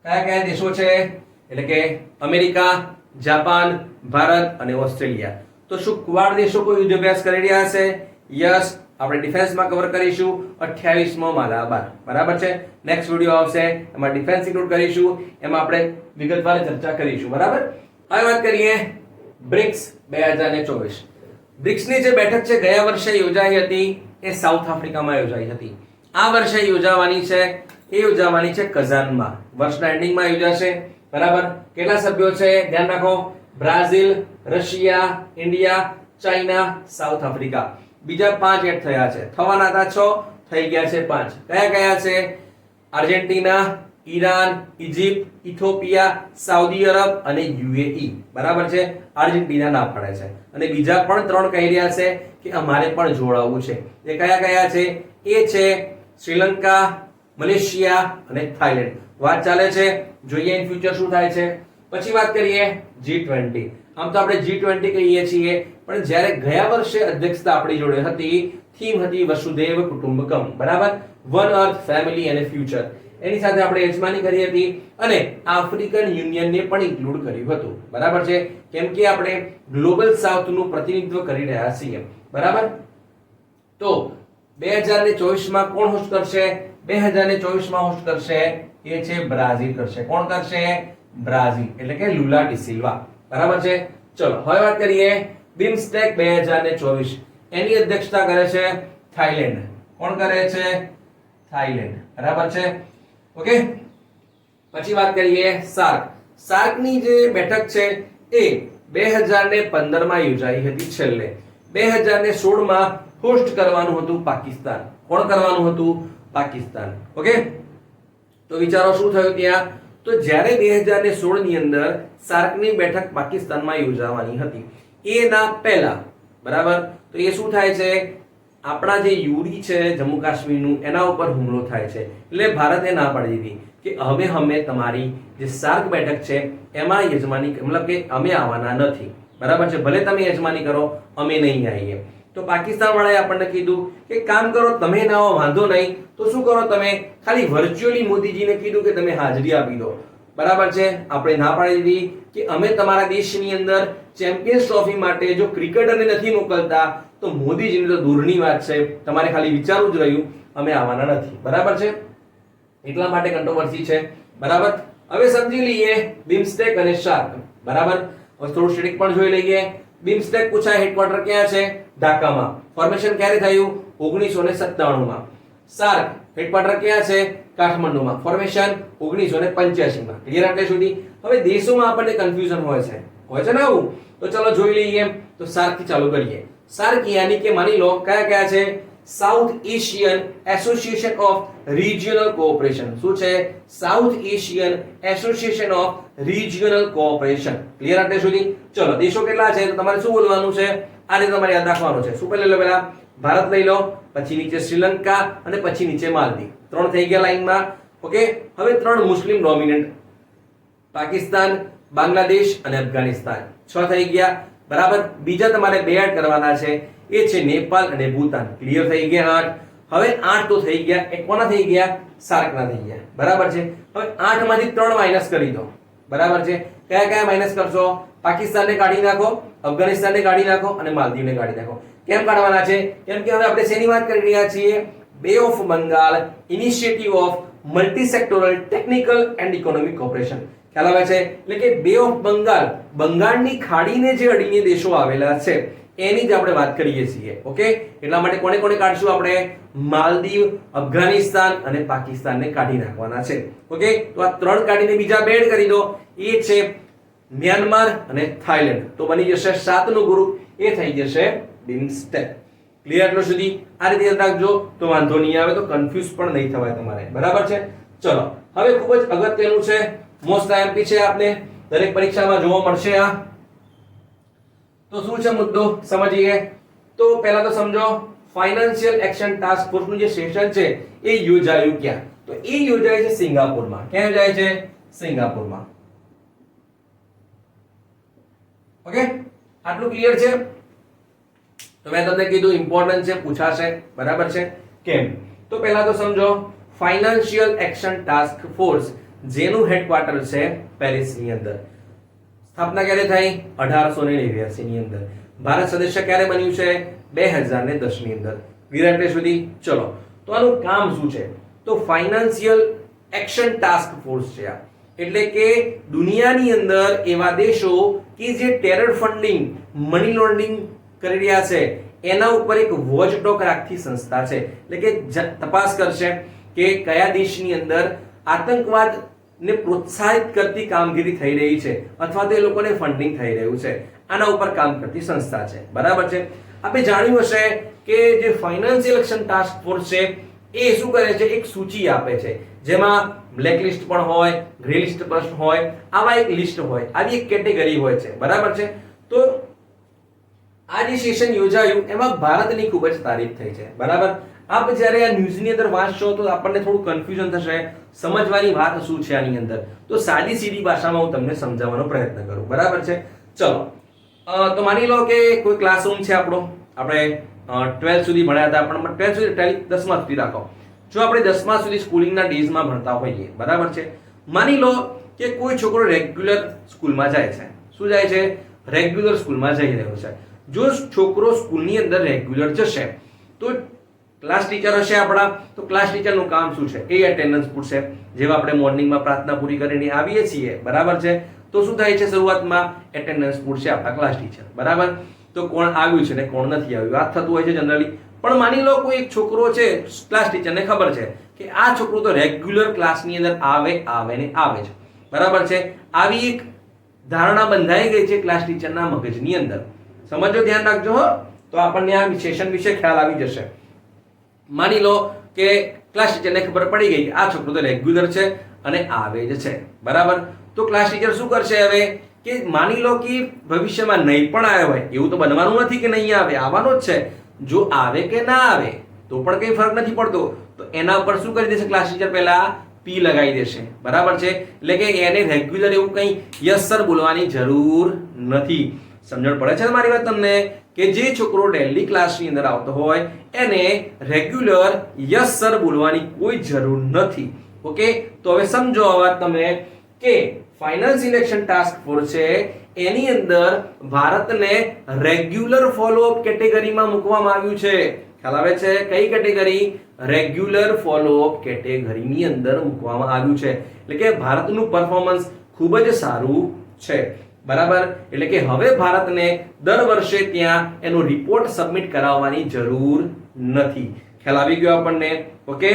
કયા કયા દેશો છે? એટલે કે અમેરિકા, જાપાન, ભારત અને ઓસ્ટ્રેલિયા. તો શું ક્વાડ દેશો કોઈ યુદ્ધાભ્યાસ કરી રહ્યા હશે? યસ, આપણે ડિફેન્સમાં કવર કરીશું 28મો માલાબાર, બરાબર છે. નેક્સ્ટ વિડિયો આવશે, એમાં ડિફેન્સ ઇન્ક્લુડ કરીશું, એમાં આપણે વિગતવાર ચર્ચા કરીશું, બરાબર. હવે વાત કરીએ બ્રિક્સ 2024. બ્રિક્સની જે બેઠક છે ગયા વર્ષે યોજાઈ હતી એ સાઉથ આફ્રિકામાં યોજાઈ હતી. આ વર્ષે યોજાવાની છે કઝાનમાં. વર્ષના એન્ડિંગમાં યોજાશે. બરાબર. કેટલા સભ્યો છે ધ્યાન રાખો. Brazil, Russia, India, China, south Africa. બીજા 5 એડ થયા છે. થવાના હતા 6, થઈ ગયા છે 5. કયા કયા છે? Argentina, Iran, Egypt, Ethiopia, Saudi Arab અને યુએઈ. બરાબર છે. આર્જેન્ટિના ના પડે છે અને બીજા પણ 3 કહી રહ્યા છે કે અમારે પણ જોડાવવું છે. એ કયા કયા છે? એ છે શ્રીલંકા, મલેશિયા અને થાઈલેન્ડ. વાત ચાલે છે, જોઈએ ઇન ફ્યુચર શું થાય છે. પછી વાત કરીએ G20. આમ તો આપણે G20 કહીએ છીએ, પણ જ્યારે ગયા વર્ષે અધ્યક્ષતા આપણી જોડે હતી, થીમ હતી વસુધૈવ કુટુંબકમ. બરાબર. વન અર્થ, ફેમિલી અને ફ્યુચર. એની સાથે આપણે યજમાની કરી હતી અને આફ્રિકન યુનિયનને પણ ઇન્ક્લુડ કર્યું હતું. બરાબર છે. કેમ કે આપણે ગ્લોબલ સાઉથ નું પ્રતિનિધિત્વ કરી રહ્યા છીએ. બરાબર. તો 2024 માં કોણ હોસ્ટ કરશે? 2024 માં હોસ્ટ કરશે એ છે બ્રાઝિલ કરશે. કોણ કરશે? બ્રાઝિલ, એટલે કે લુલા ડી સિલ્વા. બરાબર છે. ચલો હવે વાત કરીએ બિમસ્ટેક 2024. એની અધ્યક્ષતા કરે છે થાઈલેન્ડ. કોણ કરે છે? થાઈલેન્ડ. બરાબર છે. ઓકે. પછી વાત કરીએ સાર્ક. સાર્કની જે બેઠક છે એ 2015 માં યોજાઈ હતી. છેલ્લે 2016 માં હોસ્ટ કરવાનું હતું પાકિસ્તાન. કોણ કરવાનું હતું? પાકિસ્તાન. ઓકે. તો વિચારો શું થયું ત્યાં? તો જ્યારે 2016 ની અંદર સાર્કની બેઠક પાકિસ્તાનમાં યોજાવાની હતી, એના પહેલા, બરાબર, તો એ શું થાય છે? આપણા જે યુરી છે જમ્મુ કાશ્મીરનું, એના ઉપર હુમલો થાય છે. એટલે ભારતે ના પાડી દીધી કે હવે અમે તમારી જે સાર્ક બેઠક છે એમાં યજમાની, મતલબ કે અમે આવવાના નથી. બરાબર છે. ભલે તમે યજમાની કરો, અમે નહીં આવીએ. તો પાકિસ્તાન વાળાએ આપણને કીધું કે કામ કરો, તમે ના આવો વાંધો નહીં, તો શું કરો તમે? ખાલી વર્ચ્યુઅલી મોદીજીને કીધું કે તમે હાજરી આપી દો. બરાબર છે. આપણે ના પાડી દીધી કે અમે તમારા દેશની અંદર ચેમ્પિયન્સ ટ્રોફી માટે જો ક્રિકેટરને નથી મોકલતા તો મોદીજીની તો દૂરની વાત છે, તમારે ખાલી વિચારવું જ રહ્યું, અમે આવવાના નથી. બરાબર છે. એટલા માટે કોન્ટ્રોવર્સી છે. બરાબર. હવે સમજી લઈએ બિમસ્ટેક અને સાર્ક. બરાબર. હવે થોડું સ્ટેટિક પણ જોઈ લઈએ. બિમસ્ટેક પૂછાય હેડક્વાર્ટર ક્યાં છે? ઢાકામાં. ફોર્મેશન ક્યારે થયું? 1997 માં. સાર્ક હેડક્વાર્ટર ક્યાં છે? કાઠમંડુમાં. ફોર્મેશન 1985 માં. ક્લિયર આટલે સુધી? હવે દેશોમાં આપણને કન્ફ્યુઝન હોય છે ને આવું? તો ચલો જોઈ લઈએ. તો સાર્ક થી ચાલુ કરીએ. સાર્ક યાની કે માની લો કયા કયા છે? South Asian association of regional cooperation. શું છે? South Asian association of regional cooperation. Clear આટલે સુધી? ચલો દેશો કેટલા છે તો તમારે શું બોલવાનું છે? આ રીતે તમારે યાદ રાખવાનું છે. શું પહેલા લો? પહેલા ભારત લઈ લો, પછી નીચે શ્રીલંકા અને પછી નીચે માલદીવ. 3 થઈ ગયા લાઈનમાં. ઓકે. હવે 3 મુસ્લિમ ડોમિનન્ટ, પાકિસ્તાન, બાંગ્લાદેશ અને અફઘાનિસ્તાન. 6 થઈ ગયા. બરાબર. બીજા તમારે 2 એડ કરવાના છે, એ છે નેપાલ અને ભૂતાન. ક્લિયર થઈ ગયા 8. હવે 8 તો થઈ ગયા. એ કોના થઈ ગયા? સાર્કના થઈ ગયા. બરાબર છે. હવે 8 માંથી 3 માઈનસ કરી દો. બરાબર છે. કયા કયા માઈનસ કરશો? પાકિસ્તાનને કાઢી નાખો, અફઘાનિસ્તાનને કાઢી નાખો અને માલદીવને કાઢી નાખો. કેમ કાઢવાના છે? કેમ કે હવે આપણે શેની વાત કરી રહ્યા છીએ? Bay of Bengal initiative of multi sectoral technical and economic cooperation. ખ્યાલ આવે છે? એટલે કે બે ઓફ બંગાળ, બંગાળની ખાડીને જે અડીને દેશો આવેલા છે એની જ આપણે વાત કરીએ છીએ. ઓકે. એટલા માટે કોને કોને કાઢશું આપણે? માલદીવ, અફઘાનિસ્તાન અને પાકિસ્તાનને કાઢી નાખવાના છે. ઓકે. તો આ 3 કાઢીને બીજા 2 એડ કરી દો. એ છે મ્યાનમાર અને થાઈલેન્ડ. તો બની જશે 7 નું ગ્રુપ. એ થઈ જશે બિમસ્ટેક. ક્લિયર એટલું સુધી? આ રીતે યાદ રાખજો તો વાંધો નહીં આવે, તો કન્ફ્યુઝ પણ નહીં થવાય તમારે. બરાબર છે. ચલો હવે ખૂબ જ અગત્યનું છે, મોસ્ટ આઈએમપી છે, આપને દરેક પરીક્ષામાં જોવા મળશે આ. તો શું છે મુદ્દો સમજીએ. તો પહેલા તો સમજો ફાઇનાન્શિયલ એક્શન ટાસ્ક ફોર્સ નું જે સેશન છે એ યોજાયું ક્યાં? તો એ યોજાય છે સિંગાપુરમાં. ક્યાં યોજાય છે? સિંગાપુરમાં. ઓકે. આટલું ક્લિયર છે? તો મેં તમને કીધું ઇમ્પોર્ટન્ટ છે, પૂછાશે. બરાબર છે. કેમ? તો પહેલા તો સમજો ફાઇનાન્શિયલ એક્શન ટાસ્ક ફોર્સ જેનું હેડક્વાર્ટર છે પેરિસની અંદર. સ્થાપના ક્યારે થઈ? 1889 ની અંદર. ભારત સદસ્ય ક્યારે બન્યું છે? 2010 ની અંદર. વિરાટ સુધી? ચલો તો આનું કામ શું છે? તો ફાઇનાન્શિયલ એક્શન ટાસ્ક ફોર્સ છે આ. એટલે કે દુનિયાની અંદર એવા દેશો કે જે ટેરર ફંડિંગ, મની લોન્ડરિંગ કરી રહ્યા છે એના ઉપર એક વોચડોગ રાખતી સંસ્થા છે, એટલે કે તપાસ કરશે કે કયા દેશની અંદર આતંકવાદ ને પ્રોત્સાહિત કરતી કામગીરી થઈ રહી છે અથવા તો એ લોકોને ફંડિંગ થઈ રહ્યું છે, આના ઉપર કામ કરતી સંસ્થા છે. બરાબર છે. આપણે જાણ્યું હશે કે જે ફાઇનાન્શિયલ એક્શન ટાસ્ક ફોર્સ છે એ શું કરે છે, એક સૂચિ આપે છે જેમાં બ્લેક લિસ્ટ પણ હોય, ગ્રે લિસ્ટ પણ હોય, આવા એક લિસ્ટ હોય, આવી એક કેટેગરી હોય છે. બરાબર છે. તો આ જે સેશન યોજાયું એમાં ભારતની ખૂબ જ તારીફ થઈ છે. બરાબર. આપ જ્યારે આ ન્યૂઝની અંદર વાંચશો તો આપણને થોડું કન્ફ્યુઝન થશે, સમજવાની વાત શું છે આની અંદર. તો સાદી સીધી ભાષામાં હું તમને સમજાવવાનો પ્રયત્ન કરું. બરાબર છે. ચલો, તો માની લો કે કોઈ ક્લાસરૂમ છે આપણો, આપણે 12th સુધી ભણ્યા હતા, પણ 12th સુધી 10મા સુધી રાખો. જો આપણે 10મા સુધી સ્કૂલિંગના ડેઝમાં ભણતા હોઈએ, બરાબર છે, માની લો કે કોઈ છોકરો રેગ્યુલર સ્કૂલમાં જાય છે. શું જાય છે? રેગ્યુલર સ્કૂલમાં જઈ રહ્યો છે. જો છોકરો સ્કૂલની અંદર રેગ્યુલર જશે તો ક્લાસ ટીચર હશે આપણા, તો ક્લાસ ટીચરનું કામ શું છે? એ એટેન્ડન્સ પૂછશે. જેવા આપણે મોર્નિંગમાં પ્રાર્થના પૂરી કરીને આવીએ છીએ, બરાબર છે, તો શું થાય છે? શરૂઆતમાં એટેન્ડન્સ પૂછશે આપણા ક્લાસ ટીચર. બરાબર. તો કોણ આવ્યું છે ને કોણ નથી આવ્યું આ થતું હોય છે જનરલી. પણ માની લો કોઈ એક છોકરો છે, ક્લાસ ટીચરને ખબર છે કે આ છોકરો તો રેગ્યુલર ક્લાસની અંદર આવે ને આવે છે. બરાબર છે. આવી એક ધારણા બંધાઈ ગઈ છે ક્લાસ ટીચરના મગજની અંદર. સમજો, ધ્યાન રાખજો હો, તો આપણને આ સેશન વિશે ખ્યાલ આવી જશે. માની લો કે ક્લાસ ટીચરને ખબર પડી ગઈ કે આ છોકરો તો રેગ્યુલર છે અને આવે જ છે. બરાબર. તો ક્લાસ ટીચર શું કરશે હવે કે માની લો કે ભવિષ્યમાં નહીં પણ આવ્યો હોય, એવું તો બનવાનું નથી કે નહીં આવે, આવવાનો જ છે. જો આવે કે ના આવે તો પણ કંઈ ફરક નથી પડતો. તો એના ઉપર શું કરી દેશે ક્લાસ ટીચર? પહેલા પી લગાવી દેશે. બરાબર છે. એટલે કે એને રેગ્યુલર એવું કંઈ યસ સર બોલવાની જરૂર નથી. સમજણ પડે છે મારી વાત તમને? કે જે છોકરો ડેલી ક્લાસની અંદર આવતો હોય એને રેગ્યુલર યસ સર બોલવાની કોઈ જરૂર નથી. ઓકે, તો હવે સમજો આ વાત તમે કે ફાઇનાન્શિયલ એક્શન ટાસ્ક ફોર્સ છે એની અંદર ભારતને રેગ્યુલર ફોલોઅપ કેટેગરીમાં મૂકવામાં આવ્યું છે. ખ્યાલ આવે છે? કઈ કેટેગરી? રેગ્યુલર ફોલોઅપ કેટેગરીની અંદર મૂકવામાં આવ્યું છે. એટલે કે ભારતનું પરફોર્મન્સ ખૂબ જ સારું છે. બરાબર. એટલે કે હવે ભારતને દર વર્ષે ત્યાં એનો રિપોર્ટ સબમિટ કરાવવાની જરૂર નથી. ખ્યાલ આવી ગયો આપણને? ઓકે,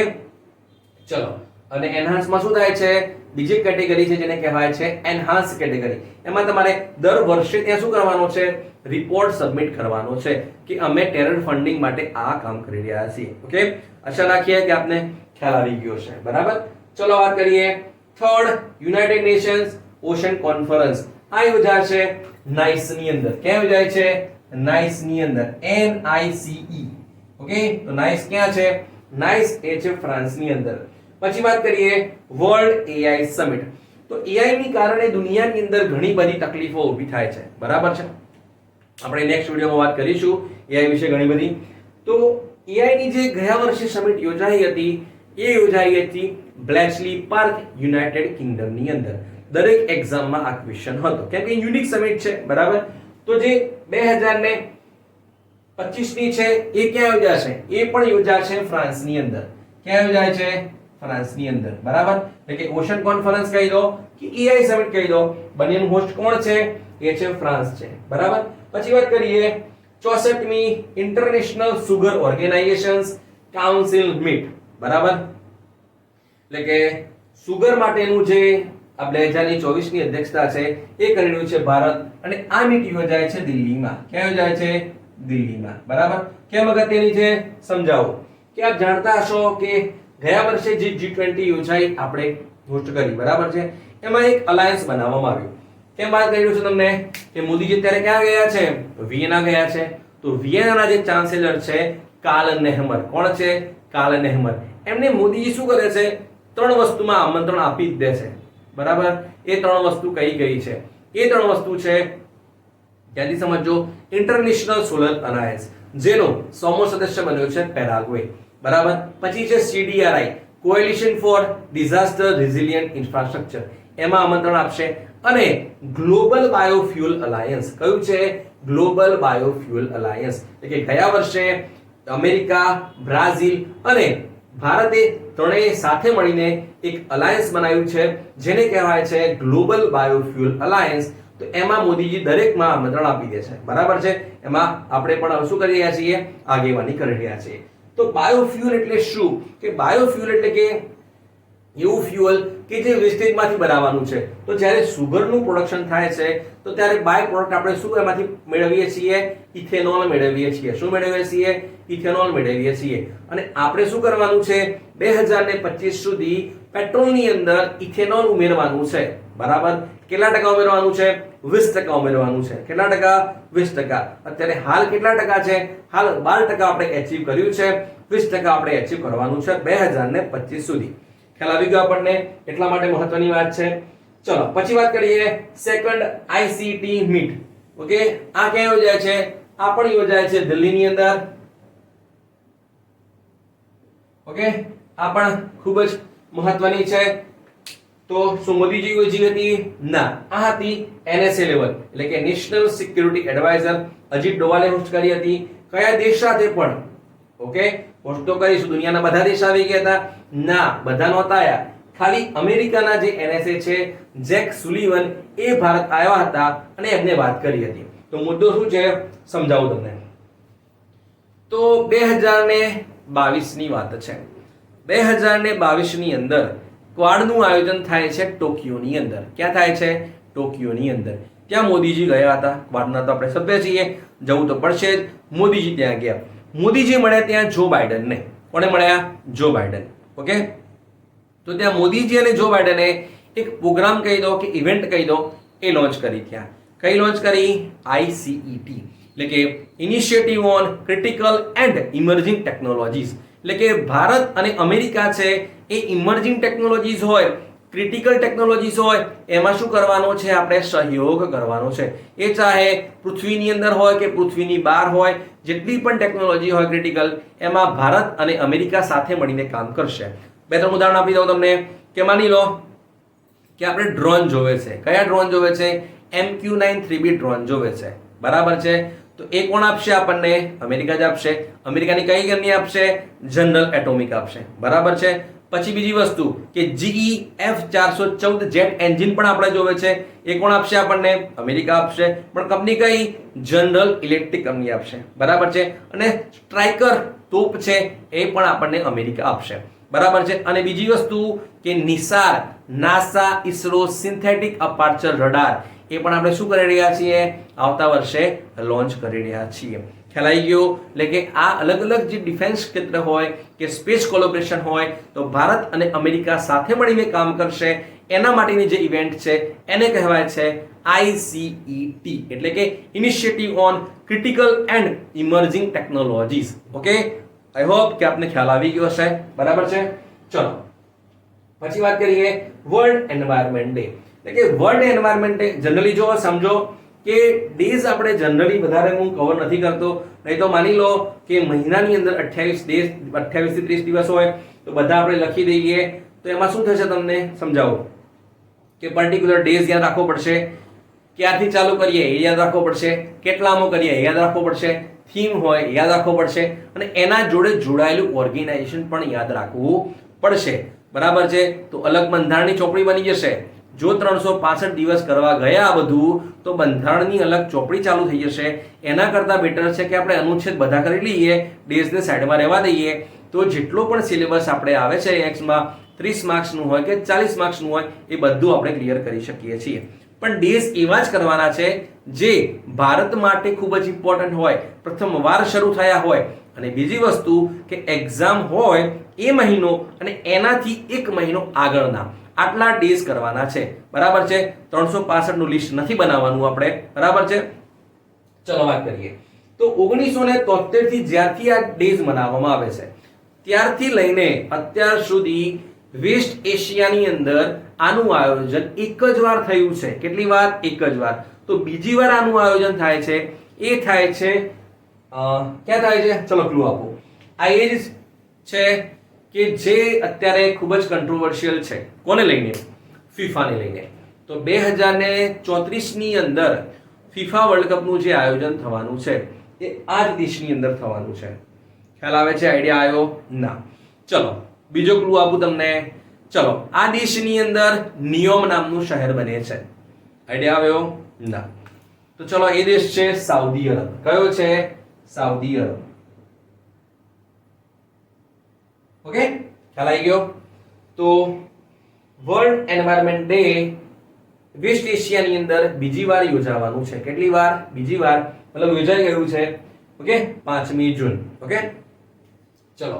ચલો. અને એનહાન્સમાં શું થાય છે? બીજી કેટેગરી છે જેને કહેવાય છે એનહાન્સ કેટેગરી. એમાં તમારે દર વર્ષે ત્યાં શું કરવાનો છે? રિપોર્ટ સબમિટ કરવાનો છે કે અમે ટેરર ફંડિંગ માટે આ કામ કરી રહ્યા છીએ. ઓકે, આશા રાખીએ કે આપને ખ્યાલ આવી ગયો છે. બરાબર. ચલો વાત કરીએ. Third, United Nations ocean conference આ યોજાશે નાઇસ ની અંદર. ક્યાં યોજાય છે? નાઇસ ની અંદર. NICE. ઓકે, તો નાઇસ ક્યાં છે? નાઇસ એ છે ફ્રાન્સ ની અંદર. પછી વાત કરીએ વર્લ્ડ AI સમિટ. તો AI ની કારણે દુનિયાની અંદર ઘણી બધી તકલીફો ઊભી થાય છે. બરાબર છે. આપણે નેક્સ્ટ વિડિયોમાં વાત કરીશું AI વિશે ઘણી બધી. તો AI ની જે ગયા વર્ષે સમિટ યોજાઈ હતી એ યોજાઈ હતી બ્લેચલી પાર્ક, યુનાઇટેડ કિંગડમ ની અંદર. દરેક એક્ઝામમાં આ ક્વેશ્ચન હતો કેમ કે યુનિક સમિટ છે. બરાબર. તો જે 2025 ની છે એ ક્યાં યોજાશે? એ પણ યોજાશે ફ્રાન્સની અંદર. ક્યાં યોજાય છે? ફ્રાન્સની અંદર. બરાબર. એટલે કે ઓશન કોન્ફરન્સ કહી દો કે AI સમિટ કહી દો, બંનેનું હોસ્ટ કોણ છે? એ છે ફ્રાન્સ છે. બરાબર. પછી વાત કરીએ 64મી international sugar organisations council meet. બરાબર. એટલે કે સુગર માટેનું જે આ 2024 ની અધ્યક્ષતા છે એ કરી રહ્યું છે ભારત, અને આ મીટ યોજાય છે દિલ્હીમાં. ક્યાં યોજાય છે? દિલ્હીમાં. બરાબર. કેમ અગત્યની છે સમજાવો. કે આપ જાણતા હશો કે ગયા વર્ષે જે G20 યોજાઈ આપણે હોસ્ટ કરી, બરાબર છે, એમાં એક અલાયન્સ બનાવવામાં આવ્યું. કેમ વાત કરી રહ્યો છું તમને કે મોદીજી અત્યારે ક્યાં ગયા છે? વિયેના ગયા છે. તો વિયેનાના જે ચાન્સેલર છે કાર્લ નેહમર. કોણ છે? કાર્લ નેહમર. એમને મોદીજી શું કરે છે? 3 વસ્તુમાં આમંત્રણ આપી જ દે છે. બરાબર. એ 3 વસ્તુ કઈ છે? એ 3 વસ્તુ છે, ત્યાંથી સમજો, ઇન્ટરનેશનલ સોલર અલાયન્સ જેનો 100મો સદસ્ય બન્યો છે પેરાગ્વે. બરાબર. પછી છે CDRI, coalition for disaster resilient infrastructure, એમાં આમંત્રણ આપશે. અને ગ્લોબલ બાયોફ્યુઅલ અલાયન્સ. કયું છે? Global biofuel alliance. એટલે કે ગયા વર્ષે અમેરિકા, બ્રાઝિલ અને ભારતે ત્રણેય સાથે મળીને એક અલાયન્સ બનાવ્યું છે જેને કહેવાય છે ગ્લોબલ બાયોફ્યુઅલ અલાયન્સ. તો એમાં મોદીજી દરેકમાં આમંત્રણ આપી દે છે. બરાબર છે. એમાં આપણે પણ શું કરી રહ્યા છીએ? આગેવાની કરી રહ્યા છીએ. તો બાયોફ્યુઅલ એટલે શું? કે બાયોફ્યુઅલ એટલે કે એવું ફ્યુઅલ કે જે વેસ્ટેજમાંથી બનાવવાનું છે. તો જ્યારે સુગરનું પ્રોડક્શન થાય છે તો ત્યારે બાય પ્રોડક્ટ આપણે શું એમાંથી મેળવીએ છીએ? ઇથેનોલ મેળવીએ છીએ. શું મેળવીએ છીએ? ઇથેનોલ મેળવીએ છીએ. અને આપણે શું કરવાનું છે? 2025 સુધી પેટ્રોલની અંદર ઇથેનોલ ઉમેરવાનું છે. બરાબર. કેટલા ટકા ઉમેરવાનું છે? 20% ઉમેરવાનું છે. કેટલા ટકા? 20%. અત્યારે હાલ કેટલા ટકા છે? હાલ 12% આપણે એચીવ કર્યું છે. 20% આપણે એચીવ કરવાનું છે 2025 સુધી. ખ્યાલ આવી ગયો આપણને? એટલા માટે મહત્વની વાત છે. ચલો પછી વાત કરીએ સેકન્ડ આઈસીટી મીટ. ઓકે, આ ક્યાં યોજાય છે? આ પણ યોજાય છે દિલ્હીની અંદર. ઓકે, આ પણ ખૂબ જ મહત્વની છે. તો શું મોદીજી યોજી હતી? ના, આ હતી એનએસએ લેવલ એટલે કે નેશનલ સિક્યુરિટી એડવાઇઝર. અજીત ડોવાલે હોસ્ટ કરી હતી. કયા દેશ સાથે પણ? ઓકે, હોસ્ટ તો કરીશું. દુનિયાના બધા દેશ આવી ગયા હતા? ના, બધા નહોતા આવ્યા. ખાલી અમેરિકાના જે એનએસએ છે જેક સુલિવન એ ભારત આવ્યા હતા અને એમને વાત કરી હતી. તો મુદ્દો શું છે સમજાવું તમને. તો 2022 ની વાત છે. 2022 ની અંદર ક્વાડનું આયોજન થાય છે ટોક્યોની અંદર. ક્યાં થાય છે? ટોક્યોની અંદર. ત્યાં મોદીજી ગયા હતા. ક્વાડના તો આપણે સભ્ય છીએ, જવું તો પડશે જ. મોદીજી ત્યાં ગયા. મોદીજી મળ્યા ત્યાં જો બાઇડનને. કોને મળ્યા? જો બાઇડન. ઓકે, તો ત્યાં મોદીજી અને જો બાઇડને એક પ્રોગ્રામ કહી દો કે ઇવેન્ટ કહી દો એ લોન્ચ કરી. ત્યાં કઈ લોન્ચ કરી? આઈસીઈટી એટલે કે initiative on critical and emerging technologies. એટલે કે ભારત અને અમેરિકા છે એ ઇમર્જિંગ ટેકનોલોજીસ હોય, ક્રિટિકલ ટેકનોલોજીસ હોય, એમાં શું કરવાનો છે? આપણે સહયોગ કરવાનો છે. એ ચાહે પૃથ્વીની અંદર હોય કે પૃથ્વીની બહાર હોય, જેટલી પણ ટેકનોલોજી હોય ક્રિટિકલ, એમાં ભારત અને અમેરિકા સાથે મળીને કામ કરશે. બે ત્રણ ઉદાહરણ આપી દઉં તમને. કે માની લો કે આપણે ડ્રોન જોવે છે. કયા ડ્રોન જોવે છે? MQ-9 3B ડ્રોન જોવે છે. બરાબર છે. તો એ કોણ આપશે આપણને? અમેરિકા જ આપશે. અમેરિકાની કઈ કંપની આપશે? જનરલ એટોમિક આપશે. બરાબર છે. પછી બીજી વસ્તુ કે GE F414 જેટ એન્જિન પણ આપણે જોવે છે. એ કોણ આપશે આપણને? અમેરિકા આપશે. પણ કંપની કઈ? જનરલ ઇલેક્ટ્રિક કંપની આપશે. બરાબર છે. અને સ્ટ્રાઇકર તોપ છે એ પણ આપણને અમેરિકા આપશે. બરાબર છે. અને બીજી વસ્તુ કે NISAR, NASA, ISRO synthetic aperture radar એ પણ આપણે શું કરી રહ્યા છીએ? આવતા વર્ષે લોન્ચ કરી રહ્યા છીએ. ખ્યાલ આવી ગયો? એટલે કે આ અલગ અલગ જે ડિફેન્સ ક્ષેત્ર હોય કે સ્પેસ કોલેબોરેશન હોય તો ભારત અને અમેરિકા સાથે મળીને કામ કરશે. એના માટેની જે ઇવેન્ટ છે એને કહેવાય છે આઈસીઈટી એટલે કે initiative on critical and emerging technologies. Okay, I hope કે આપને ખ્યાલ આવી ગયો હશે. બરાબર છે. ચલો પછી વાત કરીએ વર્લ્ડ એન્વાયરમેન્ટ ડે. એટલે કે વર્લ્ડ એન્વાયરમેન્ટ ડે જનરલી જો સમજો કે ડેઝ આપણે જનરલી વધારે હું કવર નથી કરતો. નહીં તો માની લો કે મહિનાની અંદર 28 થી 30 દિવસ હોય તો બધા આપણે લખી દઈએ. તો એમાં શું થશે તમને સમજાવું કે પર્ટિક્યુલર ડેઝ યાદ રાખવો પડશે. ક્યારથી ચાલુ કરીએ એ યાદ રાખવો પડશે. કેટલામો કરીએ એ યાદ રાખવો પડશે. થીમ હોય એ યાદ રાખવો પડશે. અને એના જોડે જોડાયેલું ઓર્ગેનાઇઝેશન પણ યાદ રાખવું પડશે. બરાબર છે. તો અલગ બંધારણની ચોપડી બની જશે. જો 365 દિવસ કરવા ગયા આ બધું તો બંધારણની અલગ ચોપડી ચાલુ થઈ જશે. એના કરતાં બેટર છે કે આપણે અનુચ્છેદ બધા કરી લઈએ, ડેઝને સાઈડમાં રહેવા દઈએ. તો જેટલો પણ સિલેબસ આપણે આવે છે એક્સમાં 30 માર્ક્સનું હોય કે 40 માર્ક્સનું હોય એ બધું આપણે ક્લિયર કરી શકીએ છીએ. પણ ડેઝ એવા જ કરવાના છે જે ભારત માટે ખૂબ જ ઇમ્પોર્ટન્ટ હોય, પ્રથમ વાર શરૂ થયા હોય. અને બીજી વસ્તુ કે એક્ઝામ હોય એ મહિનો અને એનાથી એક મહિનો આગળના આટલા ડેઝ કરવાના છે. બરાબર છે. 365 નું લિસ્ટ નથી બનાવવાનું આપણે. બરાબર છે. ચલો વાત કરીએ તો 1973 થી જ્યારથી આ ડેઝ મનાવવામાં આવે છે ત્યારથી લઈને અત્યાર સુધી વેસ્ટ એશિયાની અંદર આનું આયોજન એક જ વાર થયું છે. કેટલી વાર? એક જ વાર. તો બીજી વાર આનું આયોજન થાય છે એ થાય છે ક્યાં થાય છે? ચલો ક્લુ આપો. આ એ જ છે કે જે અત્યારે ખૂબ જ કન્ટ્રોવર્શિયલ છે. કોને લઈને? ફીફાને લઈને. તો 2034 ની અંદર ફીફા વર્લ્ડ કપનું જે આયોજન થવાનું છે એ આ જ દેશની અંદર થવાનું છે. ખ્યાલ આવે છે? આઈડિયા આવ્યો? ના. ચલો બીજો ક્લુ આપું તમને, ચલો આ દેશની અંદર નિયોમ નામનું શહેર બને છે, આઈડિયા આવ્યો ના? તો ચલો એ દેશ છે સાઉદી અરબ. કયો છે? Saudi Arab. ઓકે, ખ્યાલ આવી ગયો? તો વર્લ્ડ એન્વાયરમેન્ટ ડે વેસ્ટ એશિયાની અંદર બીજી વાર યોજાવાનું છે. કેટલી વાર? બીજી વાર, મતલબ યોજાઈ ગયું છે. ઓકે, 5મી જૂન. ઓકે, ચલો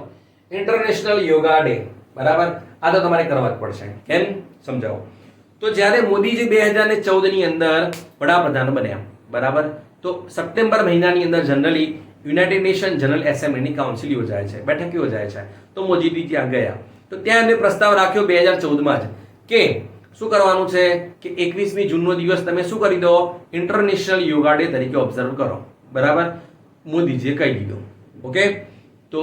ઇન્ટરનેશનલ યોગા ડે, બરાબર? આ તો તમારે કરવા જ પડશે. કેમ? સમજાવો. તો જ્યારે મોદીજી 2014 ની અંદર વડાપ્રધાન બન્યા, બરાબર, તો સપ્ટેમ્બર મહિનાની અંદર જનરલી યુનાઇટેડ નેશન જનરલ એસેમ્બલીની કાઉન્સિલ યોજાય છે, બેઠક યોજાય છે. તો મોદીજી ત્યાં ગયા, તો ત્યાં એમને પ્રસ્તાવ રાખ્યો 2014માં જ કે શું કરવાનું છે કે 21મી જૂનનો દિવસ તમે શું કરી દો, ઇન્ટરનેશનલ યોગા ડે તરીકે ઓબ્ઝર્વ કરો, બરાબર? મોદીજીએ કહી દીધું. ઓકે, તો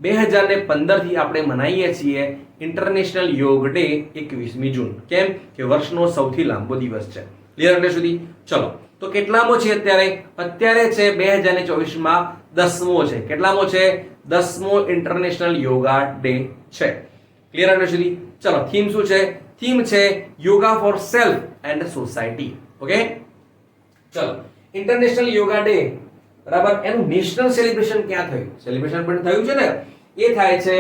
2015 થી આપણે મનાવીએ છીએ ઇન્ટરનેશનલ યોગ ડે 21મી જૂન. કેમ? કે વર્ષનો સૌથી લાંબો દિવસ છે. ક્લિયર એટલે સુધી? ચલો, તો કેટલામો છે અત્યારે? અત્યારે છે 2024માં 10મો છે. કેટલામો છે? 10મો ઇન્ટરનેશનલ યોગા ડે છે. ક્લિયર એટલે સુધી? ચલો, થીમ શું છે? થીમ છે yoga for self and society. Okay, ચલો ઇન્ટરનેશનલ યોગા ડે, બરાબર, એનું નેશનલ સેલિબ્રેશન ક્યાં થયું? સેલિબ્રેશન પણ થયું છે ને, એ થાય છે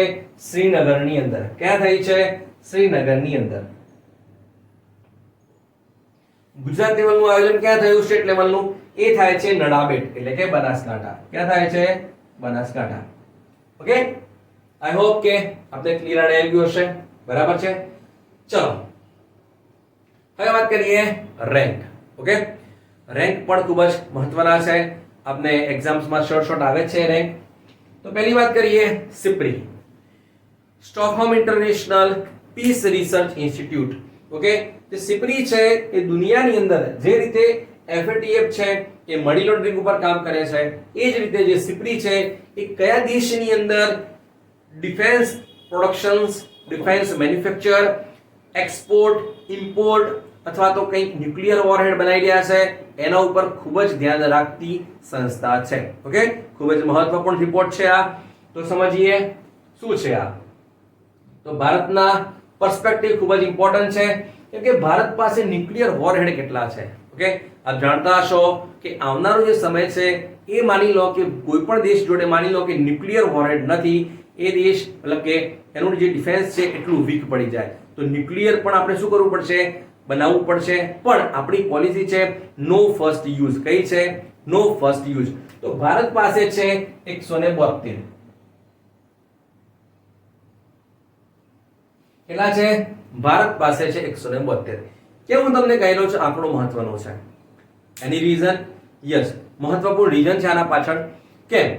શ્રીનગરની અંદર. ક્યાં થાય છે? શ્રીનગરની અંદર. ગુજરાત લેવલનું આયોજન ક્યાં થયું? સ્ટેટ લેવલનું એ થાય છે નડાબેટ, એટલે કે બનાસકાંઠા. ક્યાં થાય છે? બનાસકાંઠા. ઓકે, આઈ હોપ કે આપણે ક્લિયર આવી ગયું હશે, બરાબર છે? ચલો હવે વાત કરીએ રેન્ક. ઓકે, રેન્ક પણ ખૂબ જ મહત્વના છે, આપને એક્ઝામ્સમાં શોર્ટ આવે છે રેન્ક. તો પહેલી વાત કરીએ SIPRI, Stockholm international peace research institute. Okay, જે સિપ્રી છે એ દુનિયાની અંદર જે રીતે FATF છે એ મની લોન્ડરિંગ ઉપર કામ કરે છે, એ જ રીતે જે સિપ્રી છે એ કયા દેશની અંદર defence productions, defence manufacture, export, import અથવા તો કંઈક ન્યુક્લિયર વોરહેડ બનાવી રહ્યા છે એના ઉપર ખૂબ જ ધ્યાન રાખતી સંસ્થા છે. ઓકે, ખૂબ જ મહત્વપૂર્ણ રિપોર્ટ છે આ. તો સમજીએ શું છે આ. તો ભારતના પર્સપેક્ટિવ ખૂબ જ ઇમ્પોર્ટન્ટ છે, કેમ કે ભારત પાસે ન્યુક્લિયર વોરહેડ કેટલા છે. ઓકે, આપ જાણતા હશો કે આવનારો જે સમય છે એ માની લો કે કોઈ પણ દેશ જોડે માની લો કે ન્યુક્લિયર વોરહેડ નથી, એ દેશ મતલબ કે એનું જે ડિફેન્સ છે એટલું વીક પડી જાય. તો ન્યુક્લિયર પણ આપણે શું કરવું પડશે? બનાવવું પડશે. પણ આપણી પોલિસી છે નો ફર્સ્ટ યુઝ. કઈ છે? નો ફર્સ્ટ યુઝ. તો ભારત પાસે છે 172. કેટલા છે? ભારત પાસે છે 172. કેમ હું તમને કહી રહ્યો છું આંકડો મહત્વનો છે? એની રીઝન? યસ, મહત્વપૂર્ણ રીઝન છે આના પાછળ. કેમ?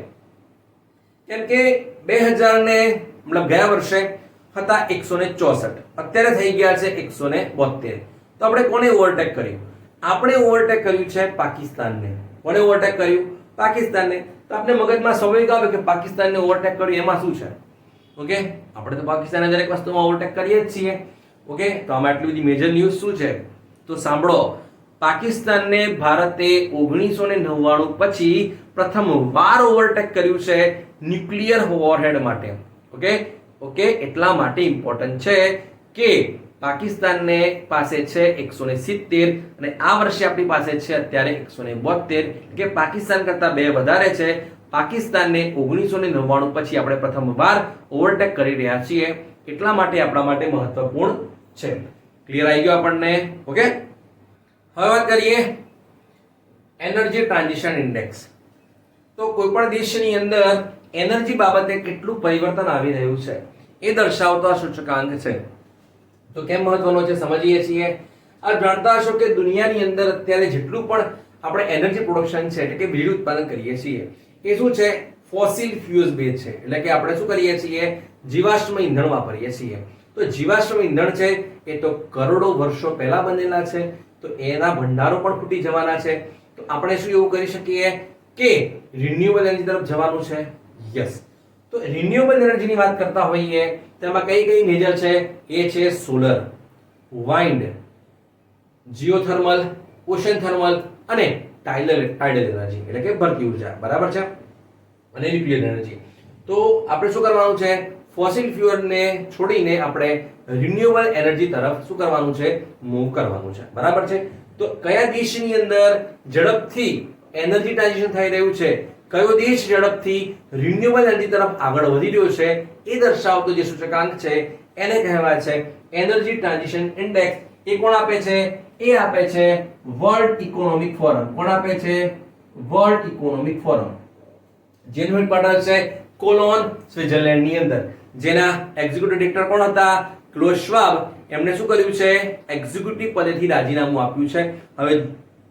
કેમ કે 2000 ને મતલબ ગયા વર્ષે હતા 164, અત્યારે થઈ ગયા છે 172. તો આપણે કોને ઓવરટેક કર્યું? આપણે ઓવરટેક કર્યું છે પાકિસ્તાનને. કોને ઓવરટેક કર્યું? પાકિસ્તાનને. તો આપણે મગજમાં સ્વાભાવિક આવે કે પાકિસ્તાનને ઓવરટેક કર્યું એમાં શું છે? ઓકે, આપણે તો પાકિસ્તાનને દરેક વસ્તુમાં ઓવરટેક કરીએ જ છીએ. ઓકે, તો આમાં આટલી બધી મેજર ન્યૂઝ શું છે? તો સાંભળો, પાકિસ્તાનને ભારતે 1999 પછી પ્રથમ વાર ઓવરટેક કર્યું છે ન્યુક્લિયર વોરહેડ માટે. ઓકે, ઓકે, એટલા માટે ઇમ્પોર્ટન્ટ છે કે પાકિસ્તાનને પાસે છે 170 અને આ વર્ષે આપણી પાસે છે અત્યારે 172, કે પાકિસ્તાન કરતા 2 વધારે છે. પાકિસ્તાનને 1999 પછી આપણે પ્રથમવાર ઓવરટેક કરી રહ્યા છીએ, એટલા માટે આપણા માટે મહત્વપૂર્ણ છે. ક્લિયર આવી ગયો આપણને? ઓકે, હવે વાત કરીએ એનર્જી ટ્રાન્ઝિશન ઇન્ડેક્સ. તો કોઈ પણ દેશની અંદર એનર્જી બાબતે કેટલું પરિવર્તન આવી રહ્યું છે એ દર્શાવતો આ સૂચકાંક છે. તો કેમ મહત્વનો છે સમજીએ છીએ. આપ જાણતા હશો કે દુનિયાની અંદર અત્યારે જેટલું પણ આપણે એનર્જી પ્રોડક્શન છે એટલે કે વીજળી ઉત્પાદન કરીએ છીએ એ શું છે? ફોસિલ ફ્યુઅલ્સ બેઝ છે. એટલે કે આપણે શું કરીએ છીએ? જીવાશ્મ ઈંધણ વાપરીએ છીએ. તો જીવાશ્મ ઈંધણ છે એ તો કરોડો વર્ષો પહેલા બનેલા છે, તો એના ભંડારો પણ ખૂટી જવાના છે. તો આપણે શું એવું કરી શકીએ કે રિન્યુએબલ એનર્જી તરફ જવાનું છે? યસ. તો રિન્યુએબલ એનર્જીની વાત કરતા હોઈએ તેમાં કઈ કઈ મેજર છે? એ છે solar, wind, geothermal, ocean thermal અને ટાઇડલ એનર્જી એટલે કે ભરતી ઉર્જા, બરાબર છે, અને ન્યુક્લિયર એનર્જી. તો આપણે શું કરવાનું છે? ફોસિલ ફ્યુઅલને છોડીને આપણે રિન્યુએબલ એનર્જી તરફ શું કરવાનું છે, મૂવ કરવાનું છે, બરાબર છે. તો કયા દેશની અંદર ઝડપથી એનર્જી ટ્રાન્ઝિશન થઈ રહ્યું છે, કયો દેશ ઝડપથી રિન્યુએબલ એનર્જી તરફ આગળ વધી રહ્યો છે, એ દર્શાવતો જે સૂચકાંક છે એને કહેવાય છે એનર્જી ટ્રાન્ઝિશન ઇન્ડેક્સ. એ કોણ આપે છે? એ આપે છે વર્લ્ડ ઇકોનોમિક ફોરમ. કોણ આપે છે? World economic forum. જેનું હેડક્વાર્ટર છે કોલોન, સ્વિટ્ઝરલેન્ડ ની અંદર. જેના એક્ઝિક્યુટિવ ડિરેક્ટર કોણ હતા? ક્લોઝ શ્વાબ. એમણે શું કર્યું છે? એક્ઝિક્યુટિવ પદેથી રાજીનામું આપ્યું છે. હવે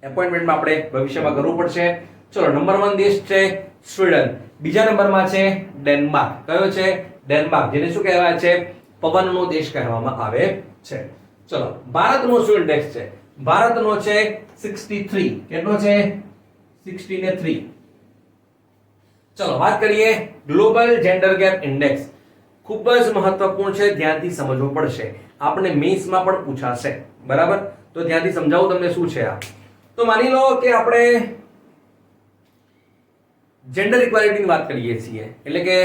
એપોઇન્ટમેન્ટમાં આપણે ભવિષ્યમાં કરવું પડશે. ચલો, નંબર 1 દેશ છે સ્વીડન. બીજા નંબરમાં છે ડેનમાર્ક. કયો છે? ડેનમાર્ક, જેને શું કહેવાય છે? પવનનો દેશ કહેવામાં આવે છે. ચલો, ભારતનો શું ઇન્ડેક્સ છે? ભારતનો છે 63. કેટલો છે? 63. ચલો, વાત કરીએ ગ્લોબલ જેન્ડર ગેપ ઇન્ડેક્સ. ખૂબ જ મહત્વપૂર્ણ છે, ધ્યાનથી સમજવું પડશે. આપણે મેન્સમાં પણ પૂછાશે, બરાબર? તો ધ્યાનથી સમજાવું તમને શું છે આ. તો માની લો કે આપણે જેન્ડર ઇક્વાલિટીની વાત કરીએ છીએ, એટલે કે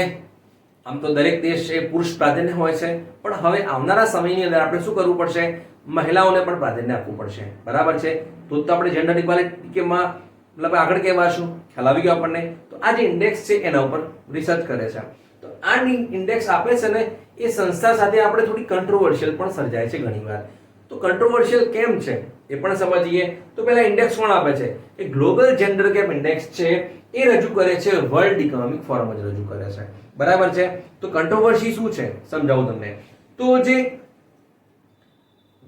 આમ તો દરેક દેશ એ પુરુષ પ્રાધાન્ય હોય છે, પણ હવે આવનારા સમયની અંદર આપણે શું કરવું પડશે? મહિલાઓને પણ પ્રાધાન્ય આપવું પડશે, બરાબર છે? તો આપણે જેન્ડર ઇક્વાલિટી કેમાં મતલબ આગળ કહેવાશું. ખ્યાલ આવી ગયો આપણને? તો આ જે ઇન્ડેક્સ છે એના ઉપર રિસર્ચ કરે છે. તો આ ઇન્ડેક્સ આપે છે ને, એ સંસ્થા સાથે આપણે થોડી કંટ્રોવર્શિયલ પણ સર્જાય છે ઘણીવાર. તો કંટ્રોવર્શિયલ કેમ છે એ પણ સમજીએ. તો પહેલા ઇન્ડેક્સ કોણ આપે છે? એ ગ્લોબલ જેન્ડર ગેપ ઇન્ડેક્સ છે, એ રજૂ કરે છે વર્લ્ડ ઇકોનોમિક ફોરમ જ રજૂ કરે છે, બરાબર છે? તો કંટ્રોવર્સી શું છે સમજાવું તમને. તો જે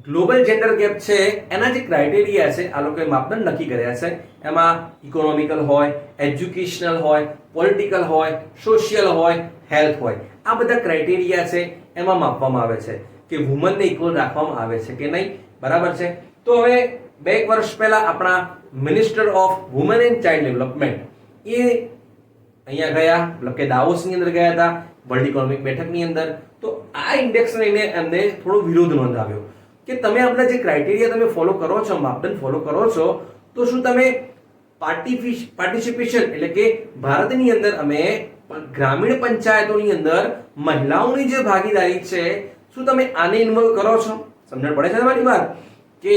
ગ્લોબલ જેન્ડર ગેપ છે એના જે ક્રાઇટેરિયા છે, આ લોકોએ માપદંડ નક્કી કર્યા છે. એમાં ઇકોનોમિકલ હોય, એજ્યુકેશનલ હોય, પોલિટિકલ હોય, સોશિયલ હોય, હેલ્થ હોય. આ બધા ક્રાઇટેરિયા છે એમાં માપવામાં આવે છે કે વુમનને ઇક્વલ રાખવામાં આવે છે કે નહીં, બરાબર છે? તો હવે 2 વર્ષ પહેલા આપણા minister of woman and child development એ અહીંયા ગયા, મતલબ કે દાવોસની અંદર ગયા હતા વર્લ્ડ ઇકોનોમિક બેઠકની અંદર. તો આ ઇન્ડેક્સ લઈને એમને થોડો વિરોધ નોંધાવ્યો કે તમે આપણા જે ક્રાઇટેરિયા તમે ફોલો કરો છો, માપદંડ ફોલો કરો છો, તો શું તમે પાર્ટિસિપેશન એટલે કે ભારતની અંદર અમે ગ્રામીણ પંચાયતોની અંદર મહિલાઓની જે ભાગીદારી છે, શું તમે આને ઇન્વોલ્વ કરો છો? સમજણ પડે છે તમારી વાત? કે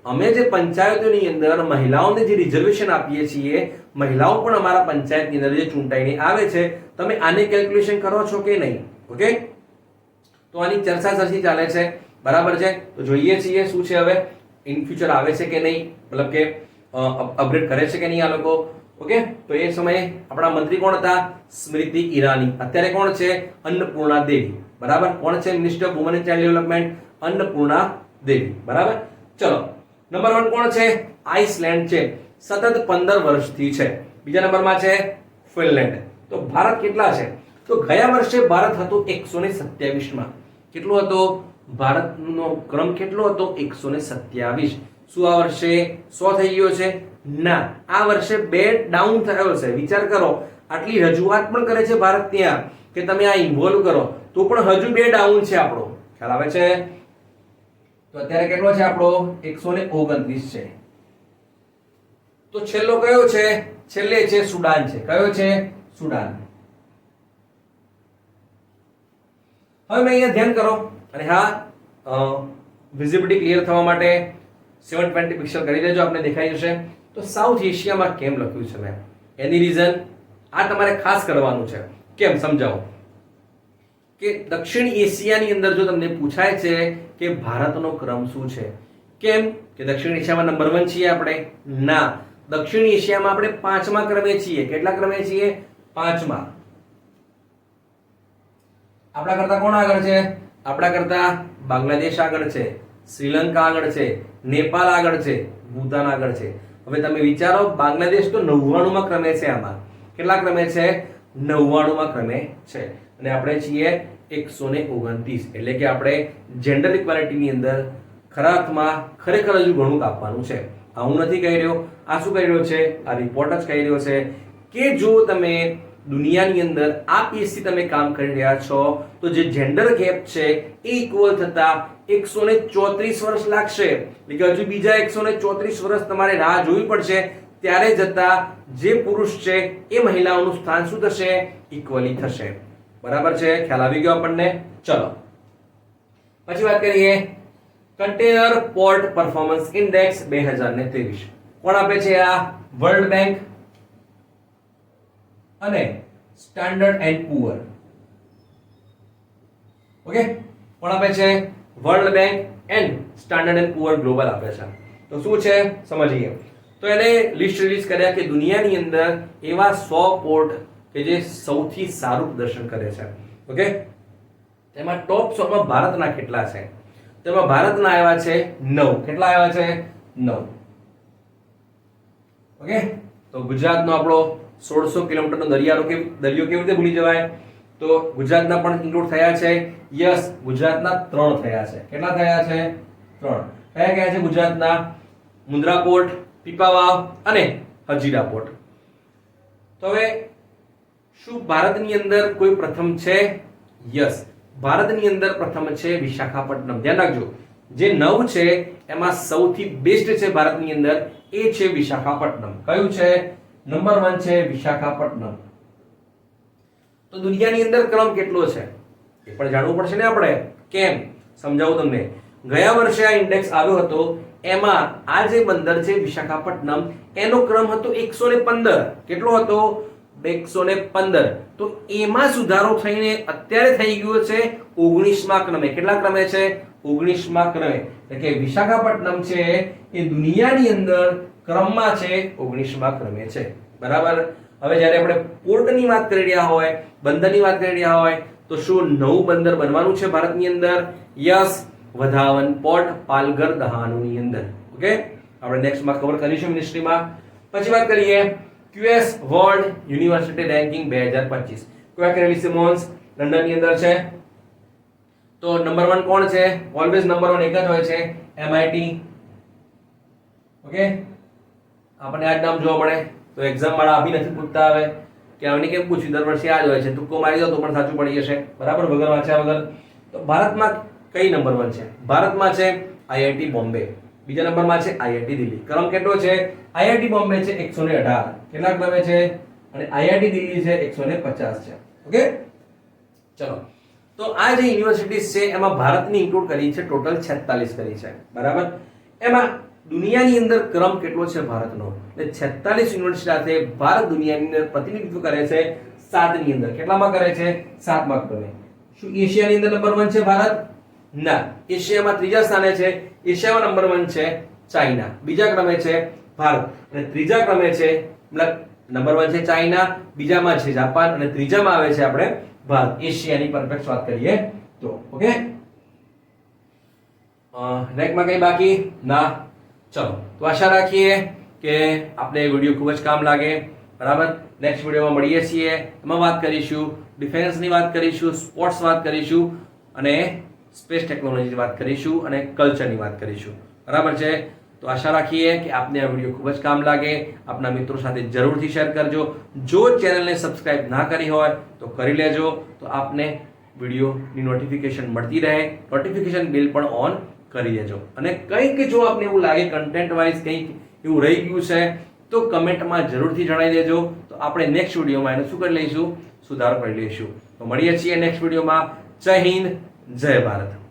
અમે જે પંચાયતોની અંદર મહિલાઓને જે રિઝર્વેશન આપીએ છીએ, મહિલાઓ પણ અમારા પંચાયતની અંદર જે ચૂંટાઈને આવે છે, તમે આને કેલ્ક્યુલેશન કરો છો કે નહીં? ઓકે, તો આની ચર્ચા સરસી ચાલે છે, બરાબર છે? તો જોઈએ છીએ શું છે હવે ઇન ફ્યુચર આવે છે કે નહીં, મતલબ કે અપગ્રેડ કરે છે કે નહીં આ લોકો. ઓકે, તો એ સમયે આપણા મંત્રી કોણ હતા? સ્મૃતિ ઈરાની. અત્યારે કોણ છે? અન્નપૂર્ણા દેવી, બરાબર? કોણ છે minister of woman and child development? Annapurna Devi, બરાબર? ચલો, નંબર 1 કોણ છે? આઇસલેન્ડ છે, સતત 15 વર્ષથી છે. બીજા નંબરમાં છે ફિનલેન્ડ. તો ભારત કેટલા છે? તો ગયા વર્ષે ભારત હતો 127 માં. કેટલો હતો? ભારતનો ક્રમ કેટલો હતો? 127. શું આ વર્ષે 100 થઈ ગયો છે? ના, આ વર્ષે 2 ડાઉન થયો છે. વિચાર કરો, આટલી રજૂઆત પણ કરે છે ભારત ત્યાં કે તમે આ ઇન્વોલ્વ કરો, તો પણ હજુ 2 ડાઉન છે આપણો. ખ્યાલ આવે છે? તો અત્યારે કેટલો છે આપણો? 129 છે. તો છેલ્લો કયો છે? છેલ્લે છે સુડાન છે. કયો છે? સુડાન. હવે મેં અહીંયા ધ્યાન કરો, અને હા, વિઝિબિલિટી ક્લિયર થવા માટે 720 પિક્સેલ કરી દેજો, આપણે દેખાઈ જશે. તો સાઉથ એશિયામાં કેમ લખ્યું છે મેં? એની રીઝન આ તમારે ખાસ કરવાનું છે. કેમ સમજાવો? કે દક્ષિણ એશિયાની અંદર જો તમને પૂછાય છે કે ભારતનો ક્રમ શું છે, કેમ કે દક્ષિણ એશિયામાં નંબર 1 છીએ આપણે? ના, દક્ષિણ એશિયામાં આપણે 5મા ક્રમે છીએ. કેટલા ક્રમે છીએ? 5મા. આપણા કરતા કોણ આગળ છે? આપણા કરતા બાંગ્લાદેશ આગળ છે, શ્રીલંકા આગળ છે, નેપાળ આગળ છે, ભૂતાન આગળ છે. હવે તમે વિચારો, બાંગ્લાદેશ તો 99મા ક્રમે છે. આમાં કેટલા ક્રમે છે? 99મા ક્રમે છે, અને આપણે છીએ 129. એટલે કે આપણે જેન્ડર ઇક્વાલિટીની અંદર ખરા અર્થમાં ખરેખર હજુ ઘણું કાપવાનું છે. આ હું નથી કહી રહ્યો, આ શું કહી રહ્યો છે? આ રિપોર્ટ જ કહી રહ્યો છે કે જો તમે દુનિયાની અંદર આ પીસથી તમે કામ કરી રહ્યા છો, તો જે જેન્ડર ગેપ છે એ ઇક્વલ થતા 134 વર્ષ લાગશે. એટલે કે હજુ બીજા 134 વર્ષ તમારે રાહ જોવી પડશે. ત્યારે જતા જે પુરુષ છે એ મહિલાઓનું સ્થાન શું થશે? ઇક્વલી થશે. બરાબર છે, ખ્યાલ આવી ગયો આપણને. ચલો પછી વાત કરીએ કન્ટેનર પોર્ટ પરફોર્મન્સ ઇન્ડેક્સ 2023. કોણ આપે છે આ? વર્લ્ડ બેંક અને સ્ટાન્ડર્ડ એન્ડ પુઅર. ઓકે, કોણ આપે છે? World bank and standard and poor global આપે છે. તો શું છે સમજીએ. તો એને લિસ્ટ રિલીઝ કર્યા કે દુનિયાની અંદર એવા 100 પોર્ટ કે જે સૌથી સારું પ્રદર્શન કરે છે. ઓકે, તેમાં ટોપ 100 માં ભારતના કેટલા છે? તેમાં ભારતના આવ્યા છે 9. કેટલા આવ્યા છે? 9. ઓકે, તો ગુજરાતનો આપણો 1600 કિલોમીટરનો દરિયો કેવી રીતે ભૂલી જવાય? તો ગુજરાતના પણ ઇન્ક્લુડ થયા છે. યસ, ગુજરાતના 3 થયા છે. કેટલા થયા છે? 3. કયા કયા છે ગુજરાતના? મુન્દ્રા પોર્ટ, પીપાવાવ અને હજીરા પોર્ટ. તો હવે શું ભારતની અંદર કોઈ પ્રથમ છે? યસ, ભારતની અંદર પ્રથમ છે વિશાખાપટ્ટનમ. ધ્યાન રાખજો, જે 9 છે એમાં સૌથી બેસ્ટ છે ભારતની અંદર એ છે વિશાખાપટ્ટનમ. કયું છે? નંબર 1 છે વિશાખાપટ્ટનમ. તો દુનિયાની અંદર ક્રમ કેટલો છે એ પણ જાણવું પડશે ને આપણે. કેમ? સમજાવું તમને. ગયા વર્ષે આ ઇન્ડેક્સ આવ્યો હતો, એમાં આ જે બંદર છે વિશાખાપટ્ટનમ એનો ક્રમ હતો 115. કેટલો હતો? 115. તો એમાં સુધારો થઈને અત્યારે થઈ ગયો છે 19મા ક્રમે. કેટલા ક્રમે છે? 19મા ક્રમે. એટલે કે વિશાખાપટ્ટનમ છે એ દુનિયાની અંદર ક્રમમાં છે 19મા ક્રમે છે. બરાબર. હવે જ્યારે આપણે પોર્ટની વાત કરી રહ્યા હોય, બંદરની વાત કરી રહ્યા હોય, તો શું નવું બંદર બનવાનું છે ભારતની અંદર? યસ, વધાવન પોર્ટ પાલઘર દહાનુની અંદર. ઓકે, આપણે નેક્સ્ટમાં કવર કરીશું મિનિસ્ટ્રીમાં. પછી વાત કરીએ QS વર્લ્ડ યુનિવર્સિટી રેન્કિંગ 2025. ક્યાં કરેલી છે મોન્સ? લંડનની અંદર છે. તો નંબર 1 કોણ છે? ઓલવેઝ નંબર 1 એક જ હોય છે, MIT. ઓકે, આપણને આ જ નામ જોવા મળે. તો એક્ઝામ વાળા અભી નથી પૂછતા હવે કે આવને કેમ પૂછ્યું, દર વર્ષે આ જ હોય છે. તુક્કો મારી દો તો પણ સાચું પડી જશે. બરાબર, વગર વાંચ્યા વગર. તો ભારતમાં કઈ નંબર 1 છે? ભારતમાં છે IIT બોમ્બે. બીજા નંબરમાં છે IIT દિલ્હી. ક્રમ કેટલો છે? IIT બોમ્બે છે 118. કેટલા ક્રમે છે? અને IIT દિલ્હી છે 150 છે. ઓકે, ચલો. તો આ જે યુનિવર્સિટીઝ છે એમાં ભારતની ઇન્ક્લુડ કરી છે, ટોટલ 46 કરી છે. બરાબર. એમાં દુનિયાની અંદર ક્રમ કેટલો છે ભારતનો? એટલે 46 યુનિવર્સિટી સાથે ભારત દુનિયાની અંદર પ્રતિનિધિત્વ કરે છે 7 ની અંદર. કેટલામાં કરે છે? 7મા ક્રમે. શું એશિયાની અંદર નંબર 1 છે ભારત? ના, એશિયામાં 3જા સ્થાને છે. એશિયામાં નંબર 1 છે ચાઇના, બીજા ક્રમે છે ભારત અને ત્રીજા ક્રમે છે, મતલબ નંબર 1 છે ચાઇના, બીજામાં છે જાપાન અને ત્રીજામાં આવે છે આપણે ભારત. એશિયાની પરફેક્ટ વાત કરીએ તો. ઓકે, નેક્સ્ટમાં કઈ બાકી? ના. ચલો, તો આશા રાખીએ કે આપને વિડીયો ખૂબ જ કામ લાગે. બરાબર. નેક્સ્ટ વિડીયોમાં મળીએ છીએ. એમાં વાત કરીશું ડિફેન્સની વાત કરીશું, સ્પોર્ટ્સ વાત કરીશું અને સ્પેસ ટેકનોલોજીની વાત કરીશું અને કલ્ચરની વાત કરીશું. બરાબર છે. તો આશા રાખીએ કે આપને આ વિડીયો ખૂબ જ કામ લાગે. આપના મિત્રો સાથે જરૂરથી શેર કરજો. જો ચેનલને સબસ્ક્રાઇબ ના કરી હોય તો કરી લેજો, તો આપને વિડીયોની નોટિફિકેશન મળતી રહે. નોટિફિકેશન બેલ પણ ઓન કરી દેજો. અને કંઈક જો આપને એવું લાગે કન્ટેન્ટ વાઇઝ કંઈક એવું રહી ગયું છે તો કમેન્ટમાં જરૂરથી જણાવી દેજો. તો આપણે નેક્સ્ટ વિડીયોમાં એને શું કરી લઈશું? સુધારો કરી લઈશું. તો મળીએ છીએ નેક્સ્ટ વિડીયોમાં. જય હિન્દ, જય ભારત.